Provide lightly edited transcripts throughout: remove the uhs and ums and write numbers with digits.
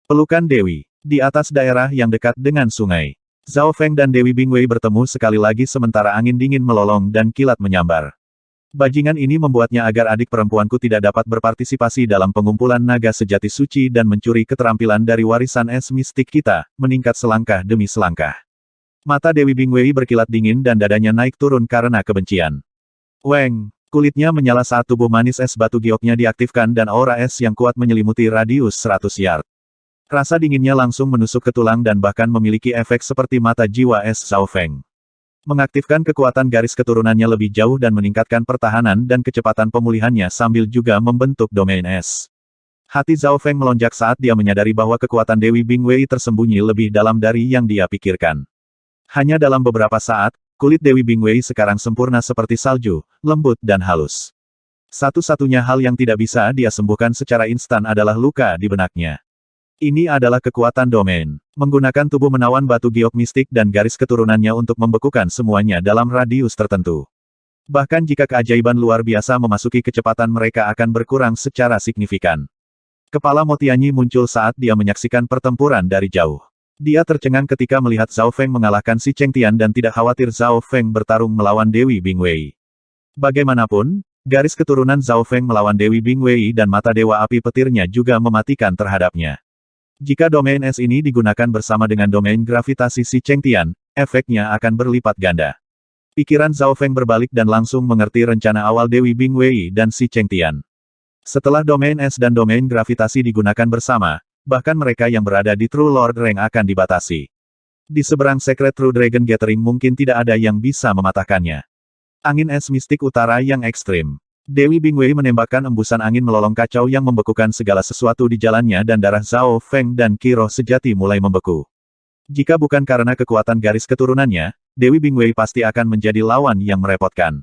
Pelukan Dewi. Di atas daerah yang dekat dengan sungai. Zhao Feng dan Dewi Bingwei bertemu sekali lagi sementara angin dingin melolong dan kilat menyambar. Bajingan ini membuatnya agar adik perempuanku tidak dapat berpartisipasi dalam pengumpulan naga sejati suci dan mencuri keterampilan dari warisan es mistik kita, meningkat selangkah demi selangkah. Mata Dewi Bingwei berkilat dingin dan dadanya naik turun karena kebencian. Weng! Kulitnya menyala saat tubuh manis es batu gioknya diaktifkan dan aura es yang kuat menyelimuti radius 100 yard. Rasa dinginnya langsung menusuk ke tulang dan bahkan memiliki efek seperti mata jiwa es Zhao Feng. Mengaktifkan kekuatan garis keturunannya lebih jauh dan meningkatkan pertahanan dan kecepatan pemulihannya sambil juga membentuk domain es. Hati Zhao Feng melonjak saat dia menyadari bahwa kekuatan Dewi Bingwei tersembunyi lebih dalam dari yang dia pikirkan. Hanya dalam beberapa saat, kulit Dewi Bingwei sekarang sempurna seperti salju, lembut dan halus. Satu-satunya hal yang tidak bisa dia sembuhkan secara instan adalah luka di benaknya. Ini adalah kekuatan domain. Menggunakan tubuh menawan batu giok mistik dan garis keturunannya untuk membekukan semuanya dalam radius tertentu. Bahkan jika keajaiban luar biasa memasuki kecepatan mereka akan berkurang secara signifikan. Kepala Motianyi muncul saat dia menyaksikan pertempuran dari jauh. Dia tercengang ketika melihat Zhao Feng mengalahkan si Cheng Tian dan tidak khawatir Zhao Feng bertarung melawan Dewi Bingwei. Bagaimanapun, garis keturunan Zhao Feng melawan Dewi Bingwei dan mata dewa api petirnya juga mematikan terhadapnya. Jika domain es ini digunakan bersama dengan domain gravitasi si Cheng Tian, efeknya akan berlipat ganda. Pikiran Zhao Feng berbalik dan langsung mengerti rencana awal Dewi Bingwei dan si Cheng Tian. Setelah domain es dan domain gravitasi digunakan bersama, bahkan mereka yang berada di True Lord Rank akan dibatasi. Di seberang Secret True Dragon Gathering mungkin tidak ada yang bisa mematahkannya. Angin es mistik utara yang ekstrim. Dewi Bingwei menembakkan embusan angin melolong kacau yang membekukan segala sesuatu di jalannya dan darah Zhao Feng dan Qi Roh sejati mulai membeku. Jika bukan karena kekuatan garis keturunannya, Dewi Bingwei pasti akan menjadi lawan yang merepotkan.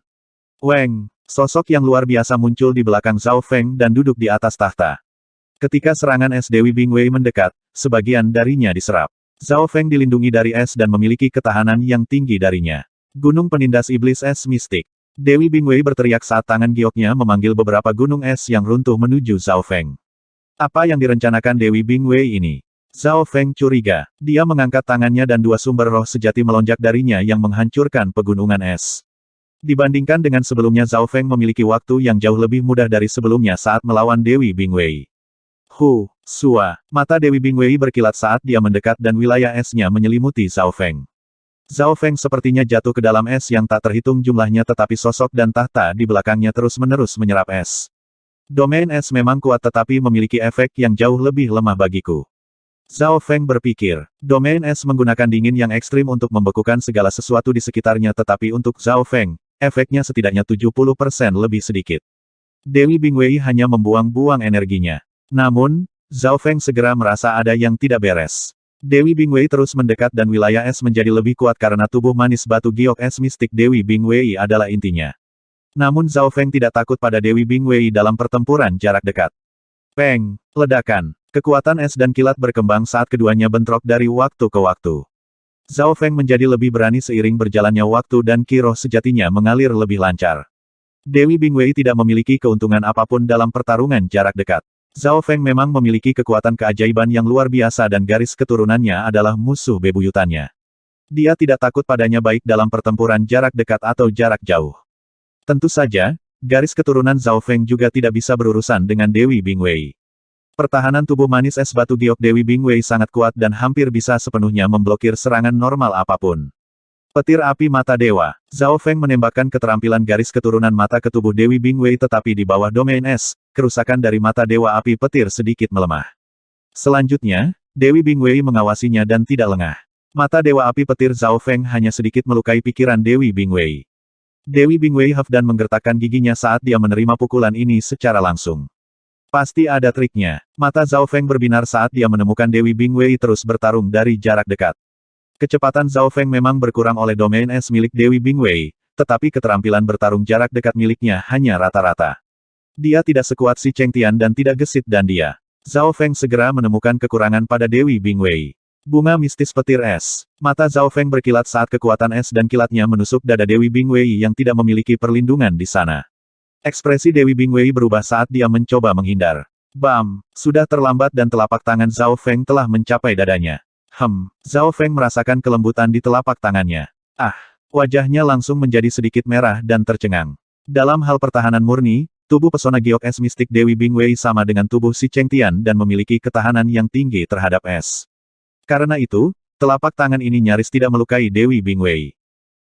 Weng! Sosok yang luar biasa muncul di belakang Zhao Feng dan duduk di atas tahta. Ketika serangan es Dewi Bingwei mendekat, sebagian darinya diserap. Zhao Feng dilindungi dari es dan memiliki ketahanan yang tinggi darinya. Gunung penindas iblis es mistik. Dewi Bingwei berteriak saat tangan gioknya memanggil beberapa gunung es yang runtuh menuju Zhao Feng. Apa yang direncanakan Dewi Bingwei ini? Zhao Feng curiga. Dia mengangkat tangannya dan dua sumber roh sejati melonjak darinya yang menghancurkan pegunungan es. Dibandingkan dengan sebelumnya Zhao Feng memiliki waktu yang jauh lebih mudah dari sebelumnya saat melawan Dewi Bingwei. Sua. Mata Dewi Bingwei berkilat saat dia mendekat dan wilayah esnya menyelimuti Zhao Feng. Zhao Feng sepertinya jatuh ke dalam es yang tak terhitung jumlahnya tetapi sosok dan tahta di belakangnya terus-menerus menyerap es. Domain es memang kuat tetapi memiliki efek yang jauh lebih lemah bagiku. Zhao Feng berpikir, domain es menggunakan dingin yang ekstrim untuk membekukan segala sesuatu di sekitarnya tetapi untuk Zhao Feng, efeknya setidaknya 70% lebih sedikit. Dewi Bingwei hanya membuang-buang energinya. Namun, Zhao Feng segera merasa ada yang tidak beres. Dewi Bingwei terus mendekat dan wilayah es menjadi lebih kuat karena tubuh manis batu giok es mistik Dewi Bingwei adalah intinya. Namun Zhao Feng tidak takut pada Dewi Bingwei dalam pertempuran jarak dekat. Peng! Ledakan! Kekuatan es dan kilat berkembang saat keduanya bentrok dari waktu ke waktu. Zhao Feng menjadi lebih berani seiring berjalannya waktu dan Qi Roh sejatinya mengalir lebih lancar. Dewi Bingwei tidak memiliki keuntungan apapun dalam pertarungan jarak dekat. Zhao Feng memang memiliki kekuatan keajaiban yang luar biasa dan garis keturunannya adalah musuh bebuyutannya. Dia tidak takut padanya baik dalam pertempuran jarak dekat atau jarak jauh. Tentu saja, garis keturunan Zhao Feng juga tidak bisa berurusan dengan Dewi Bingwei. Pertahanan tubuh manis es batu giok Dewi Bingwei sangat kuat dan hampir bisa sepenuhnya memblokir serangan normal apapun. Petir api mata dewa. Zhao Feng menembakkan keterampilan garis keturunan mata ke tubuh Dewi Bingwei tetapi di bawah domain es, kerusakan dari mata dewa api petir sedikit melemah. Selanjutnya, Dewi Bingwei mengawasinya dan tidak lengah. Mata dewa api petir Zhao Feng hanya sedikit melukai pikiran Dewi Bingwei. Dewi Bingwei huff dan menggertakkan giginya saat dia menerima pukulan ini secara langsung. Pasti ada triknya. Mata Zhao Feng berbinar saat dia menemukan Dewi Bingwei terus bertarung dari jarak dekat. Kecepatan Zhao Feng memang berkurang oleh domain es milik Dewi Bingwei, tetapi keterampilan bertarung jarak dekat miliknya hanya rata-rata. Dia tidak sekuat si Cheng Tian dan tidak gesit dan dia. Zhao Feng segera menemukan kekurangan pada Dewi Bingwei. Bunga mistis petir es. Mata Zhao Feng berkilat saat kekuatan es dan kilatnya menusuk dada Dewi Bingwei yang tidak memiliki perlindungan di sana. Ekspresi Dewi Bingwei berubah saat dia mencoba menghindar. Bam! Sudah terlambat dan telapak tangan Zhao Feng telah mencapai dadanya. Zhao Feng merasakan kelembutan di telapak tangannya. Wajahnya langsung menjadi sedikit merah dan tercengang. Dalam hal pertahanan murni, tubuh pesona giok es mistik Dewi Bingwei sama dengan tubuh si Cheng Tian dan memiliki ketahanan yang tinggi terhadap es. Karena itu, telapak tangan ini nyaris tidak melukai Dewi Bingwei.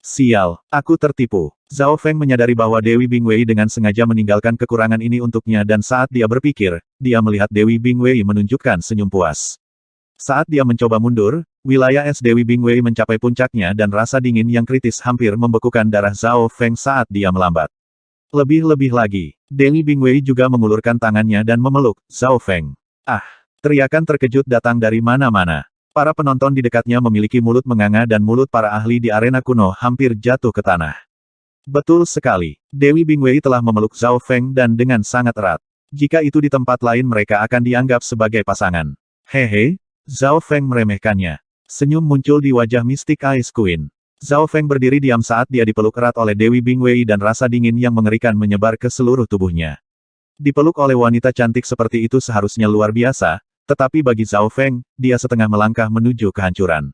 Sial, aku tertipu. Zhao Feng menyadari bahwa Dewi Bingwei dengan sengaja meninggalkan kekurangan ini untuknya dan saat dia berpikir, dia melihat Dewi Bingwei menunjukkan senyum puas. Saat dia mencoba mundur, wilayah es Dewi Bingwei mencapai puncaknya dan rasa dingin yang kritis hampir membekukan darah Zhao Feng saat dia melambat. Lebih-lebih lagi, Dewi Bingwei juga mengulurkan tangannya dan memeluk Zhao Feng. Teriakan terkejut datang dari mana-mana. Para penonton di dekatnya memiliki mulut menganga dan mulut para ahli di arena kuno hampir jatuh ke tanah. Betul sekali, Dewi Bingwei telah memeluk Zhao Feng dan dengan sangat erat. Jika itu di tempat lain mereka akan dianggap sebagai pasangan. Hehe, Zhao Feng meremehkannya. Senyum muncul di wajah Mystic Ice Queen. Zhao Feng berdiri diam saat dia dipeluk erat oleh Dewi Bingwei dan rasa dingin yang mengerikan menyebar ke seluruh tubuhnya. Dipeluk oleh wanita cantik seperti itu seharusnya luar biasa, tetapi bagi Zhao Feng, dia setengah melangkah menuju kehancuran.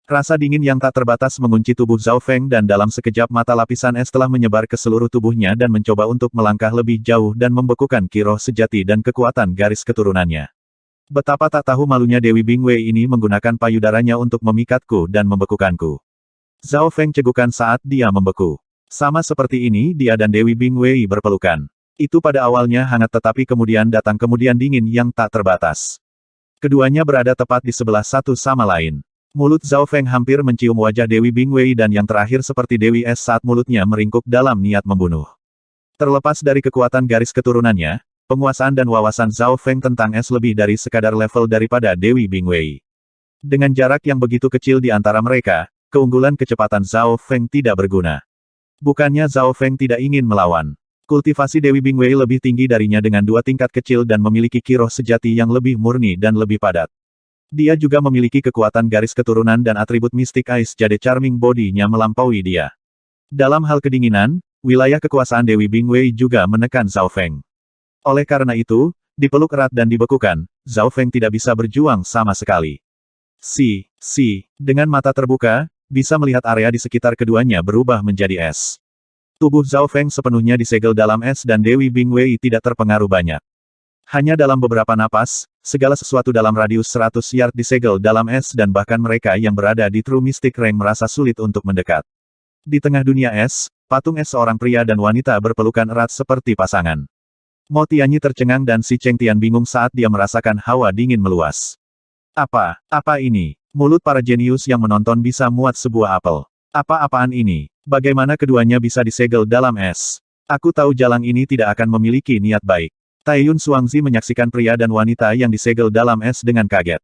Rasa dingin yang tak terbatas mengunci tubuh Zhao Feng dan dalam sekejap mata lapisan es telah menyebar ke seluruh tubuhnya dan mencoba untuk melangkah lebih jauh dan membekukan kiroh sejati dan kekuatan garis keturunannya. Betapa tak tahu malunya Dewi Bingwei ini menggunakan payudaranya untuk memikatku dan membekukanku. Zhao Feng cegukan saat dia membeku. Sama seperti ini dia dan Dewi Bingwei berpelukan. Itu pada awalnya hangat tetapi kemudian datang kemudian dingin yang tak terbatas. Keduanya berada tepat di sebelah satu sama lain. Mulut Zhao Feng hampir mencium wajah Dewi Bingwei dan yang terakhir seperti Dewi Es saat mulutnya meringkuk dalam niat membunuh. Terlepas dari kekuatan garis keturunannya, penguasaan dan wawasan Zhao Feng tentang es lebih dari sekadar level daripada Dewi Bingwei. Dengan jarak yang begitu kecil di antara mereka, keunggulan kecepatan Zhao Feng tidak berguna. Bukannya Zhao Feng tidak ingin melawan. Kultivasi Dewi Bingwei lebih tinggi darinya dengan 2 tingkat kecil dan memiliki kiroh sejati yang lebih murni dan lebih padat. Dia juga memiliki kekuatan garis keturunan dan atribut Mystic Ice Jade Charming Body-nya melampaui dia. Dalam hal kedinginan, wilayah kekuasaan Dewi Bingwei juga menekan Zhao Feng. Oleh karena itu, dipeluk erat dan dibekukan, Zhao Feng tidak bisa berjuang sama sekali. Dengan mata terbuka, bisa melihat area di sekitar keduanya berubah menjadi es. Tubuh Zhao Feng sepenuhnya disegel dalam es dan Dewi Bingwei tidak terpengaruh banyak. Hanya dalam beberapa napas, segala sesuatu dalam radius 100 yard disegel dalam es dan bahkan mereka yang berada di True Mystic Rank merasa sulit untuk mendekat. Di tengah dunia es, patung es seorang pria dan wanita berpelukan erat seperti pasangan. Mo Tianyi tercengang dan si Cheng Tian bingung saat dia merasakan hawa dingin meluas. Apa ini? Mulut para jenius yang menonton bisa muat sebuah apel. Apa-apaan ini? Bagaimana keduanya bisa disegel dalam es? Aku tahu jalang ini tidak akan memiliki niat baik. Taiyun Xuangzi menyaksikan pria dan wanita yang disegel dalam es dengan kaget.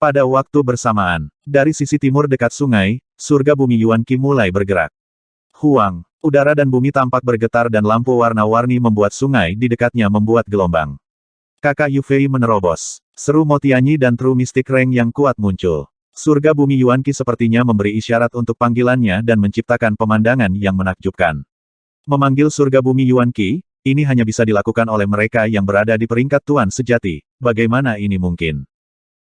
Pada waktu bersamaan, dari sisi timur dekat sungai, surga bumi Yuan Qi mulai bergerak. Huang, udara dan bumi tampak bergetar dan lampu warna-warni membuat sungai di dekatnya membuat gelombang. Kakak Yufei menerobos. Seru Mo Tianyi dan True Mystic Rank yang kuat muncul. Surga bumi Yuan Qi sepertinya memberi isyarat untuk panggilannya dan menciptakan pemandangan yang menakjubkan. Memanggil surga bumi Yuan Qi, ini hanya bisa dilakukan oleh mereka yang berada di peringkat tuan sejati. Bagaimana ini mungkin?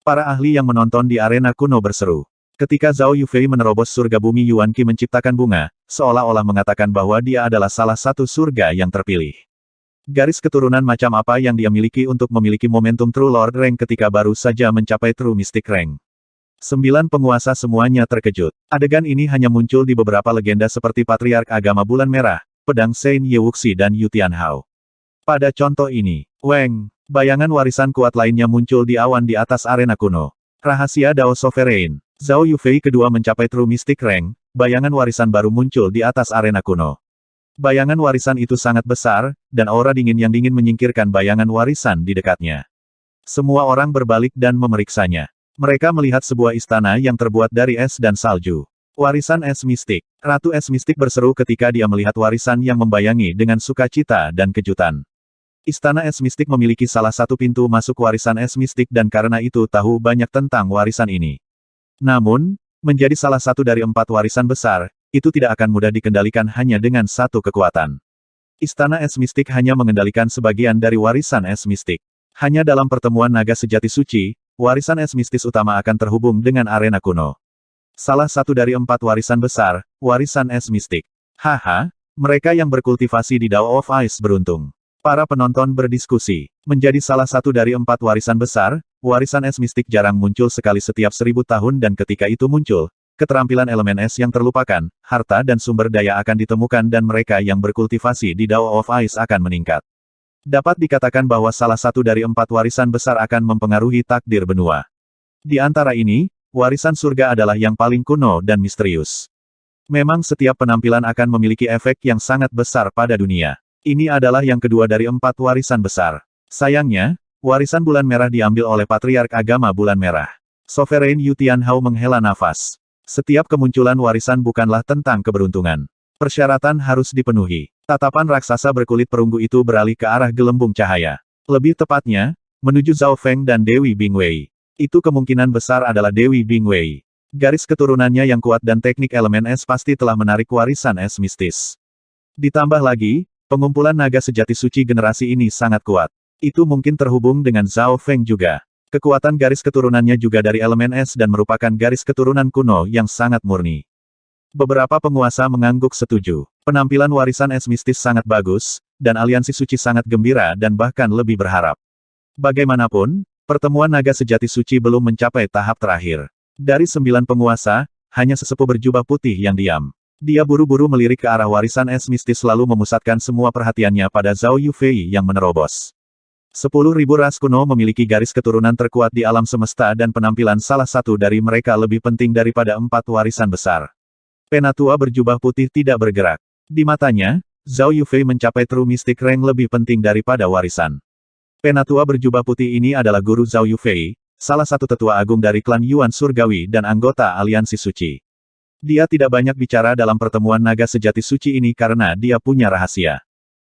Para ahli yang menonton di arena kuno berseru. Ketika Zhao Yufei menerobos surga bumi Yuan Qi menciptakan bunga, seolah-olah mengatakan bahwa dia adalah salah satu surga yang terpilih. Garis keturunan macam apa yang dia miliki untuk memiliki momentum True Lord Rank ketika baru saja mencapai True Mystic Rank? 9 penguasa semuanya terkejut. Adegan ini hanya muncul di beberapa legenda seperti Patriark Agama Bulan Merah, Pedang Sein Ye Wuxi dan Yu Tianhao. Pada contoh ini, bayangan warisan kuat lainnya muncul di awan di atas arena kuno. Rahasia Dao Sovereign. Zhao Yufei kedua mencapai True Mystic Rank, bayangan warisan baru muncul di atas arena kuno. Bayangan warisan itu sangat besar, dan aura dingin yang dingin menyingkirkan bayangan warisan di dekatnya. Semua orang berbalik dan memeriksanya. Mereka melihat sebuah istana yang terbuat dari es dan salju. Warisan es mistik. Ratu es mistik berseru ketika dia melihat warisan yang membayangi dengan sukacita dan kejutan. Istana es mistik memiliki salah satu pintu masuk warisan es mistik dan karena itu tahu banyak tentang warisan ini. Namun, menjadi salah satu dari 4 warisan besar, itu tidak akan mudah dikendalikan hanya dengan satu kekuatan. Istana es mistik hanya mengendalikan sebagian dari warisan es mistik. Hanya dalam pertemuan naga sejati suci, warisan es mistis utama akan terhubung dengan arena kuno. Salah satu dari 4 warisan besar, warisan es mistik. Haha, mereka yang berkultivasi di Dao of Ice beruntung. Para penonton berdiskusi. Menjadi salah satu dari 4 warisan besar, warisan es mistik jarang muncul sekali setiap 1000 tahun dan ketika itu muncul, keterampilan elemen es yang terlupakan, harta dan sumber daya akan ditemukan dan mereka yang berkultivasi di Dao of Ice akan meningkat. Dapat dikatakan bahwa salah satu dari 4 warisan besar akan mempengaruhi takdir benua. Di antara ini, warisan surga adalah yang paling kuno dan misterius. Memang setiap penampilan akan memiliki efek yang sangat besar pada dunia. Ini adalah yang kedua dari 4 warisan besar. Sayangnya, warisan bulan merah diambil oleh Patriark Agama Bulan Merah. Sovereign Yu Tianhao menghela nafas. Setiap kemunculan warisan bukanlah tentang keberuntungan. Persyaratan harus dipenuhi. Tatapan raksasa berkulit perunggu itu beralih ke arah gelembung cahaya. Lebih tepatnya, menuju Zhao Feng dan Dewi Bingwei. Itu kemungkinan besar adalah Dewi Bingwei. Garis keturunannya yang kuat dan teknik elemen es pasti telah menarik warisan es mistis. Ditambah lagi, pengumpulan naga sejati suci generasi ini sangat kuat. Itu mungkin terhubung dengan Zhao Feng juga. Kekuatan garis keturunannya juga dari elemen es dan merupakan garis keturunan kuno yang sangat murni. Beberapa penguasa mengangguk setuju. Penampilan warisan es mistis sangat bagus, dan aliansi suci sangat gembira dan bahkan lebih berharap. Bagaimanapun, pertemuan naga sejati suci belum mencapai tahap terakhir. Dari 9 penguasa, hanya sesepuh berjubah putih yang diam. Dia buru-buru melirik ke arah warisan es mistis lalu memusatkan semua perhatiannya pada Zhao Yufei yang menerobos. 10.000 ras kuno memiliki garis keturunan terkuat di alam semesta dan penampilan salah satu dari mereka lebih penting daripada 4 warisan besar. Penatua berjubah putih tidak bergerak. Di matanya, Zhao Yufei mencapai True Mystic Rank lebih penting daripada warisan. Penatua berjubah putih ini adalah guru Zhao Yufei, salah satu tetua agung dari klan Yuan Surgawi dan anggota Aliansi Suci. Dia tidak banyak bicara dalam pertemuan naga sejati suci ini karena dia punya rahasia.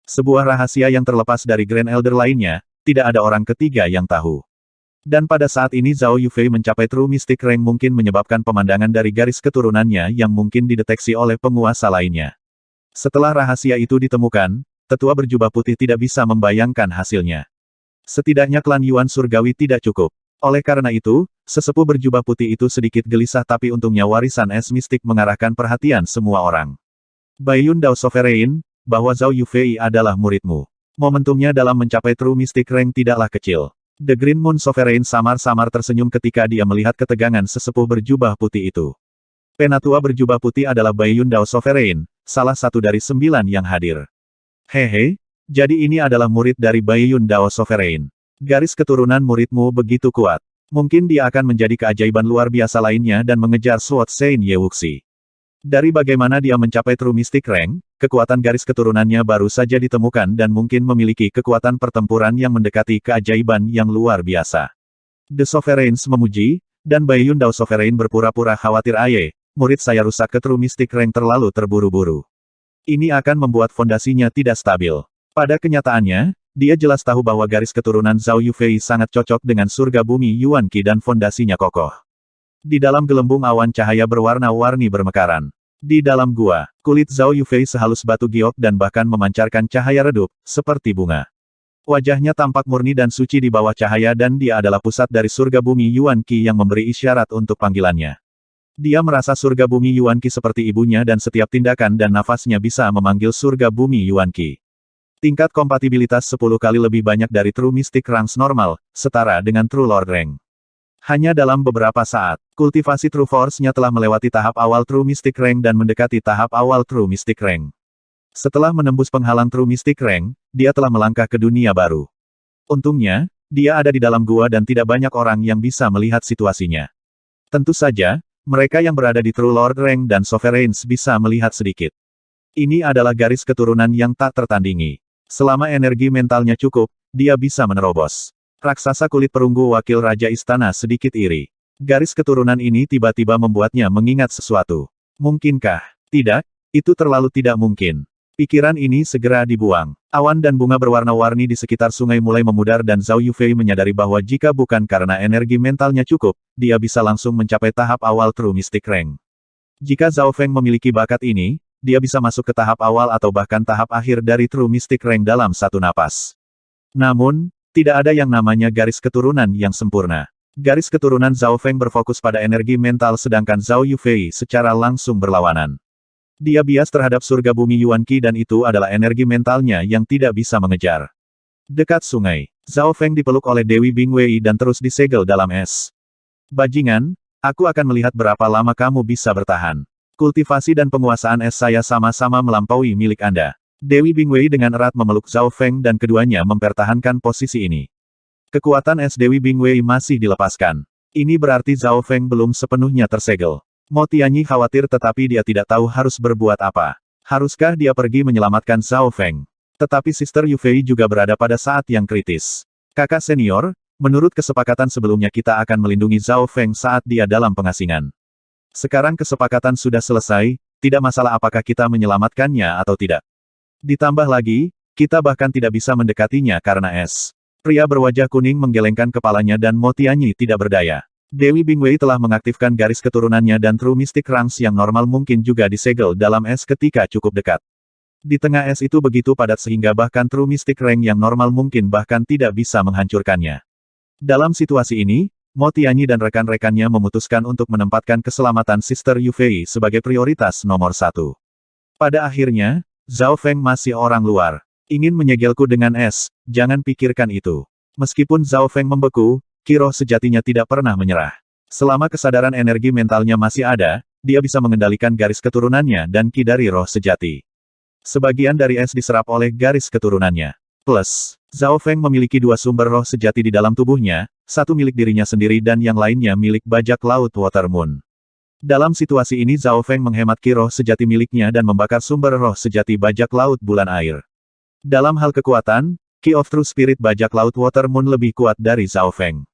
Sebuah rahasia yang terlepas dari Grand Elder lainnya, tidak ada orang ketiga yang tahu. Dan pada saat ini Zhao Yufei mencapai True Mystic Rank mungkin menyebabkan pemandangan dari garis keturunannya yang mungkin dideteksi oleh penguasa lainnya. Setelah rahasia itu ditemukan, tetua berjubah putih tidak bisa membayangkan hasilnya. Setidaknya klan Yuan Surgawi tidak cukup. Oleh karena itu, sesepuh berjubah putih itu sedikit gelisah tapi untungnya warisan es mistik mengarahkan perhatian semua orang. Baiyun Dao Sovereign, bahwa Zhao Yufei adalah muridmu. Momentumnya dalam mencapai True Mystic Rank tidaklah kecil. The Green Moon Sovereign samar-samar tersenyum ketika dia melihat ketegangan sesepuh berjubah putih itu. Penatua berjubah putih adalah Baiyun Dao Sovereign, salah satu dari 9 yang hadir. Hehe, jadi ini adalah murid dari Baiyun Dao Sovereign. Garis keturunan muridmu begitu kuat. Mungkin dia akan menjadi keajaiban luar biasa lainnya dan mengejar Sword Saint Ye Wuxi. Dari bagaimana dia mencapai True Mystic Rank, kekuatan garis keturunannya baru saja ditemukan dan mungkin memiliki kekuatan pertempuran yang mendekati keajaiban yang luar biasa. The Sovereigns memuji, dan Baiyun Dao Sovereign berpura-pura khawatir murid saya rusak ke True Mystic Rank terlalu terburu-buru. Ini akan membuat fondasinya tidak stabil. Pada kenyataannya, dia jelas tahu bahwa garis keturunan Zhao Yufei sangat cocok dengan surga bumi Yuan Qi dan fondasinya kokoh. Di dalam gelembung awan cahaya berwarna-warni bermekaran. Di dalam gua, kulit Zhao Yufei sehalus batu giok dan bahkan memancarkan cahaya redup, seperti bunga. Wajahnya tampak murni dan suci di bawah cahaya dan dia adalah pusat dari surga bumi Yuan Qi yang memberi isyarat untuk panggilannya. Dia merasa surga bumi Yuan Qi seperti ibunya dan setiap tindakan dan nafasnya bisa memanggil surga bumi Yuan Qi. Tingkat kompatibilitas 10 kali lebih banyak dari True Mystic Ranks normal, setara dengan True Lord Rank. Hanya dalam beberapa saat, kultivasi True Force-nya telah melewati tahap awal True Mystic Rank dan mendekati tahap awal True Mystic Rank. Setelah menembus penghalang True Mystic Rank, dia telah melangkah ke dunia baru. Untungnya, dia ada di dalam gua dan tidak banyak orang yang bisa melihat situasinya. Tentu saja, mereka yang berada di True Lord Rank dan Sovereigns bisa melihat sedikit. Ini adalah garis keturunan yang tak tertandingi. Selama energi mentalnya cukup, dia bisa menerobos. Raksasa kulit perunggu wakil Raja Istana sedikit iri. Garis keturunan ini tiba-tiba membuatnya mengingat sesuatu. Mungkinkah? Tidak, itu terlalu tidak mungkin. Pikiran ini segera dibuang. Awan dan bunga berwarna-warni di sekitar sungai mulai memudar dan Zhao Yufei menyadari bahwa jika bukan karena energi mentalnya cukup, dia bisa langsung mencapai tahap awal True Mystic Rank. Jika Zhao Feng memiliki bakat ini, dia bisa masuk ke tahap awal atau bahkan tahap akhir dari True Mystic Rank dalam satu napas. Namun, Tidak ada yang namanya garis keturunan yang sempurna. Garis keturunan Zhao Feng berfokus pada energi mental sedangkan Zhao Yufei secara langsung berlawanan. Dia bias terhadap surga bumi Yuan Qi dan itu adalah energi mentalnya yang tidak bisa mengejar. Dekat sungai, Zhao Feng dipeluk oleh Dewi Bingwei dan terus disegel dalam es. Bajingan, aku akan melihat berapa lama kamu bisa bertahan. Kultivasi dan penguasaan es saya sama-sama melampaui milik Anda. Dewi Bingwei dengan erat memeluk Zhao Feng dan keduanya mempertahankan posisi ini. Kekuatan es Dewi Bingwei masih dilepaskan. Ini berarti Zhao Feng belum sepenuhnya tersegel. Mo Tianyi khawatir tetapi dia tidak tahu harus berbuat apa. Haruskah dia pergi menyelamatkan Zhao Feng? Tetapi Sister Yufei juga berada pada saat yang kritis. Kakak senior, menurut kesepakatan sebelumnya kita akan melindungi Zhao Feng saat dia dalam pengasingan. Sekarang kesepakatan sudah selesai, tidak masalah apakah kita menyelamatkannya atau tidak. Ditambah lagi, kita bahkan tidak bisa mendekatinya karena es. Pria berwajah kuning menggelengkan kepalanya dan Mo Tianyi tidak berdaya. Dewi Bingwei telah mengaktifkan garis keturunannya dan True Mystic Ranks yang normal mungkin juga disegel dalam es ketika cukup dekat. Di tengah es itu begitu padat sehingga bahkan True Mystic Rank yang normal mungkin bahkan tidak bisa menghancurkannya. Dalam situasi ini, Mo Tianyi dan rekan-rekannya memutuskan untuk menempatkan keselamatan Sister Yufei sebagai prioritas nomor 1. Pada akhirnya, Zhao Feng masih orang luar. Ingin menyegelku dengan es, jangan pikirkan itu. Meskipun Zhao Feng membeku, Qi roh sejatinya tidak pernah menyerah. Selama kesadaran energi mentalnya masih ada, dia bisa mengendalikan garis keturunannya dan Qi dari roh sejati. Sebagian dari es diserap oleh garis keturunannya. Plus, Zhao Feng memiliki 2 sumber roh sejati di dalam tubuhnya, satu milik dirinya sendiri dan yang lainnya milik bajak laut Water Moon. Dalam situasi ini Zhao Feng menghemat Qi roh sejati miliknya dan membakar sumber roh sejati bajak laut bulan air. Dalam hal kekuatan, Qi of True Spirit bajak laut Water Moon lebih kuat dari Zhao Feng.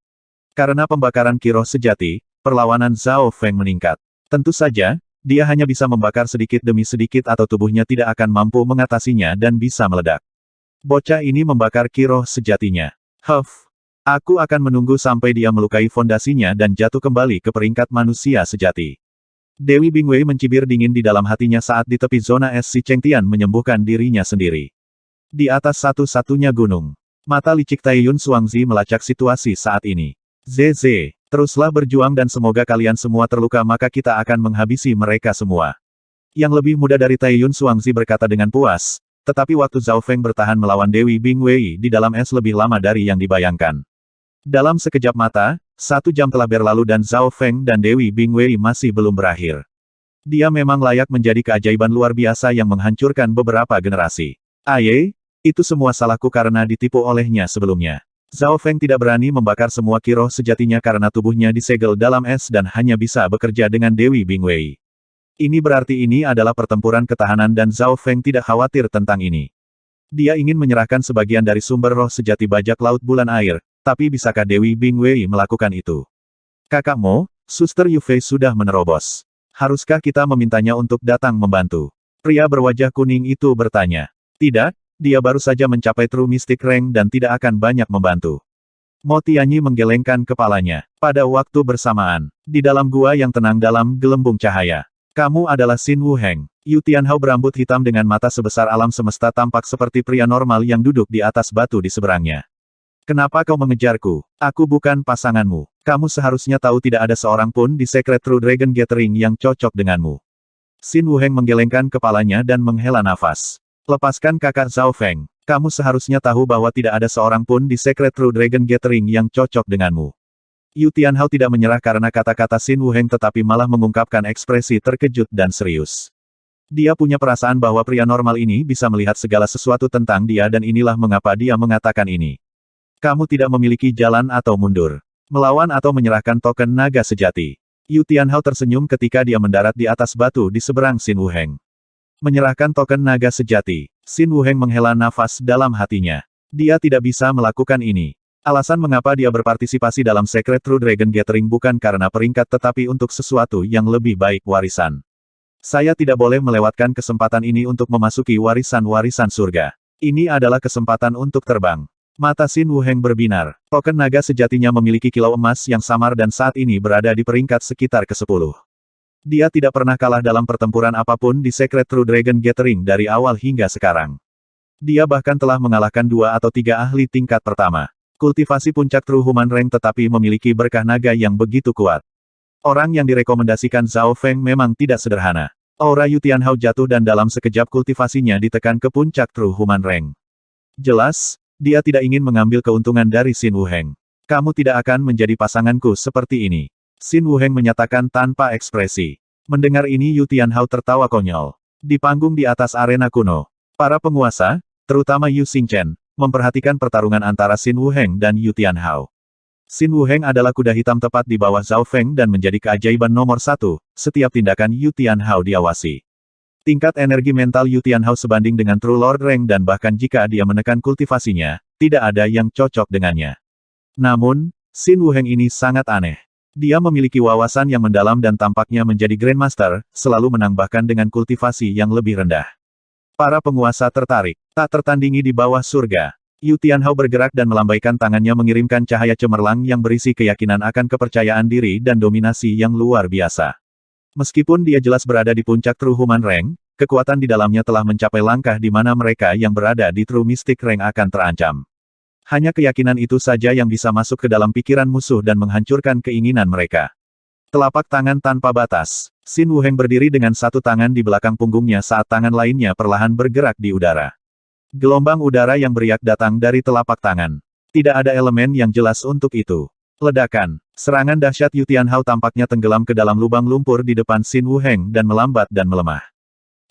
Karena pembakaran Qi roh sejati, perlawanan Zhao Feng meningkat. Tentu saja, dia hanya bisa membakar sedikit demi sedikit atau tubuhnya tidak akan mampu mengatasinya dan bisa meledak. Bocah ini membakar Qi roh sejatinya. Aku akan menunggu sampai dia melukai fondasinya dan jatuh kembali ke peringkat manusia sejati. Dewi Bingwei mencibir dingin di dalam hatinya saat di tepi zona es si Chengtian menyembuhkan dirinya sendiri. Di atas satu-satunya gunung, mata licik Taiyun Xuangzi melacak situasi saat ini. Zeze, teruslah berjuang dan semoga kalian semua terluka maka kita akan menghabisi mereka semua. Yang lebih muda dari Taiyun Xuangzi berkata dengan puas, tetapi waktu Zhao Feng bertahan melawan Dewi Bingwei di dalam es lebih lama dari yang dibayangkan. Dalam sekejap mata, 1 jam telah berlalu dan Zhao Feng dan Dewi Bingwei masih belum berakhir. Dia memang layak menjadi keajaiban luar biasa yang menghancurkan beberapa generasi. Itu semua salahku karena ditipu olehnya sebelumnya. Zhao Feng tidak berani membakar semua Qi roh sejatinya karena tubuhnya disegel dalam es dan hanya bisa bekerja dengan Dewi Bingwei. Ini berarti ini adalah pertempuran ketahanan dan Zhao Feng tidak khawatir tentang ini. Dia ingin menyerahkan sebagian dari sumber roh sejati bajak laut bulan air. Tapi bisakah Dewi Bingwei melakukan itu? Kakak Mo, Suster Yufei sudah menerobos. Haruskah kita memintanya untuk datang membantu? Pria berwajah kuning itu bertanya. Tidak, dia baru saja mencapai True Mystic Rank dan tidak akan banyak membantu. Mo Tianyi menggelengkan kepalanya. Pada waktu bersamaan, di dalam gua yang tenang dalam gelembung cahaya. Kamu adalah Xin Wuheng. Yu Tianhao berambut hitam dengan mata sebesar alam semesta tampak seperti pria normal yang duduk di atas batu di seberangnya. Kenapa kau mengejarku? Aku bukan pasanganmu. Kamu seharusnya tahu tidak ada seorang pun di Secret True Dragon Gathering yang cocok denganmu. Xin Wuheng menggelengkan kepalanya dan menghela nafas. Lepaskan kakak Zhao Feng. Kamu seharusnya tahu bahwa tidak ada seorang pun di Secret True Dragon Gathering yang cocok denganmu. Yu Tianhao tidak menyerah karena kata-kata Xin Wuheng tetapi malah mengungkapkan ekspresi terkejut dan serius. Dia punya perasaan bahwa pria normal ini bisa melihat segala sesuatu tentang dia dan inilah mengapa dia mengatakan ini. Kamu tidak memiliki jalan atau mundur. Melawan atau menyerahkan token naga sejati. Yu Tianhao tersenyum ketika dia mendarat di atas batu di seberang Xin Wuheng. Menyerahkan token naga sejati. Xin Wuheng menghela nafas dalam hatinya. Dia tidak bisa melakukan ini. Alasan mengapa dia berpartisipasi dalam Secret True Dragon Gathering bukan karena peringkat tetapi untuk sesuatu yang lebih baik warisan. Saya tidak boleh melewatkan kesempatan ini untuk memasuki warisan-warisan surga. Ini adalah kesempatan untuk terbang. Mata Xin Wuheng berbinar. Token naga sejatinya memiliki kilau emas yang samar dan saat ini berada di peringkat sekitar ke-10. Dia tidak pernah kalah dalam pertempuran apapun di Secret True Dragon Gathering dari awal hingga sekarang. Dia bahkan telah mengalahkan 2 atau 3 ahli tingkat pertama. Kultivasi puncak True Human Rank tetapi memiliki berkah naga yang begitu kuat. Orang yang direkomendasikan Zhao Feng memang tidak sederhana. Aura Yu Tianhao jatuh dan dalam sekejap kultivasinya ditekan ke puncak True Human Rank. Jelas, dia tidak ingin mengambil keuntungan dari Xin Wuheng. Kamu tidak akan menjadi pasanganku seperti ini. Xin Wuheng menyatakan tanpa ekspresi. Mendengar ini Yu Tianhao tertawa konyol. Di panggung di atas arena kuno, para penguasa, terutama Yu Xingchen, memperhatikan pertarungan antara Xin Wuheng dan Yu Tianhao. Xin Wuheng adalah kuda hitam tepat di bawah Zhao Feng dan menjadi keajaiban nomor satu, setiap tindakan Yu Tianhao diawasi. Tingkat energi mental Yu Tianhao sebanding dengan True Lord Rank dan bahkan jika dia menekan kultivasinya, tidak ada yang cocok dengannya. Namun, Xin Wuheng ini sangat aneh. Dia memiliki wawasan yang mendalam dan tampaknya menjadi Grandmaster, selalu menang bahkan dengan kultivasi yang lebih rendah. Para penguasa tertarik, tak tertandingi di bawah surga. Yu Tianhao bergerak dan melambaikan tangannya mengirimkan cahaya cemerlang yang berisi keyakinan akan kepercayaan diri dan dominasi yang luar biasa. Meskipun dia jelas berada di puncak True Human Rank, kekuatan di dalamnya telah mencapai langkah di mana mereka yang berada di True Mystic Rank akan terancam. Hanya keyakinan itu saja yang bisa masuk ke dalam pikiran musuh dan menghancurkan keinginan mereka. Telapak tangan tanpa batas. Xin Wuheng berdiri dengan satu tangan di belakang punggungnya saat tangan lainnya perlahan bergerak di udara. Gelombang udara yang beriak datang dari telapak tangan. Tidak ada elemen yang jelas untuk itu. Ledakan. Serangan dahsyat Yu Tianhao tampaknya tenggelam ke dalam lubang lumpur di depan Xin Wuheng dan melambat dan melemah.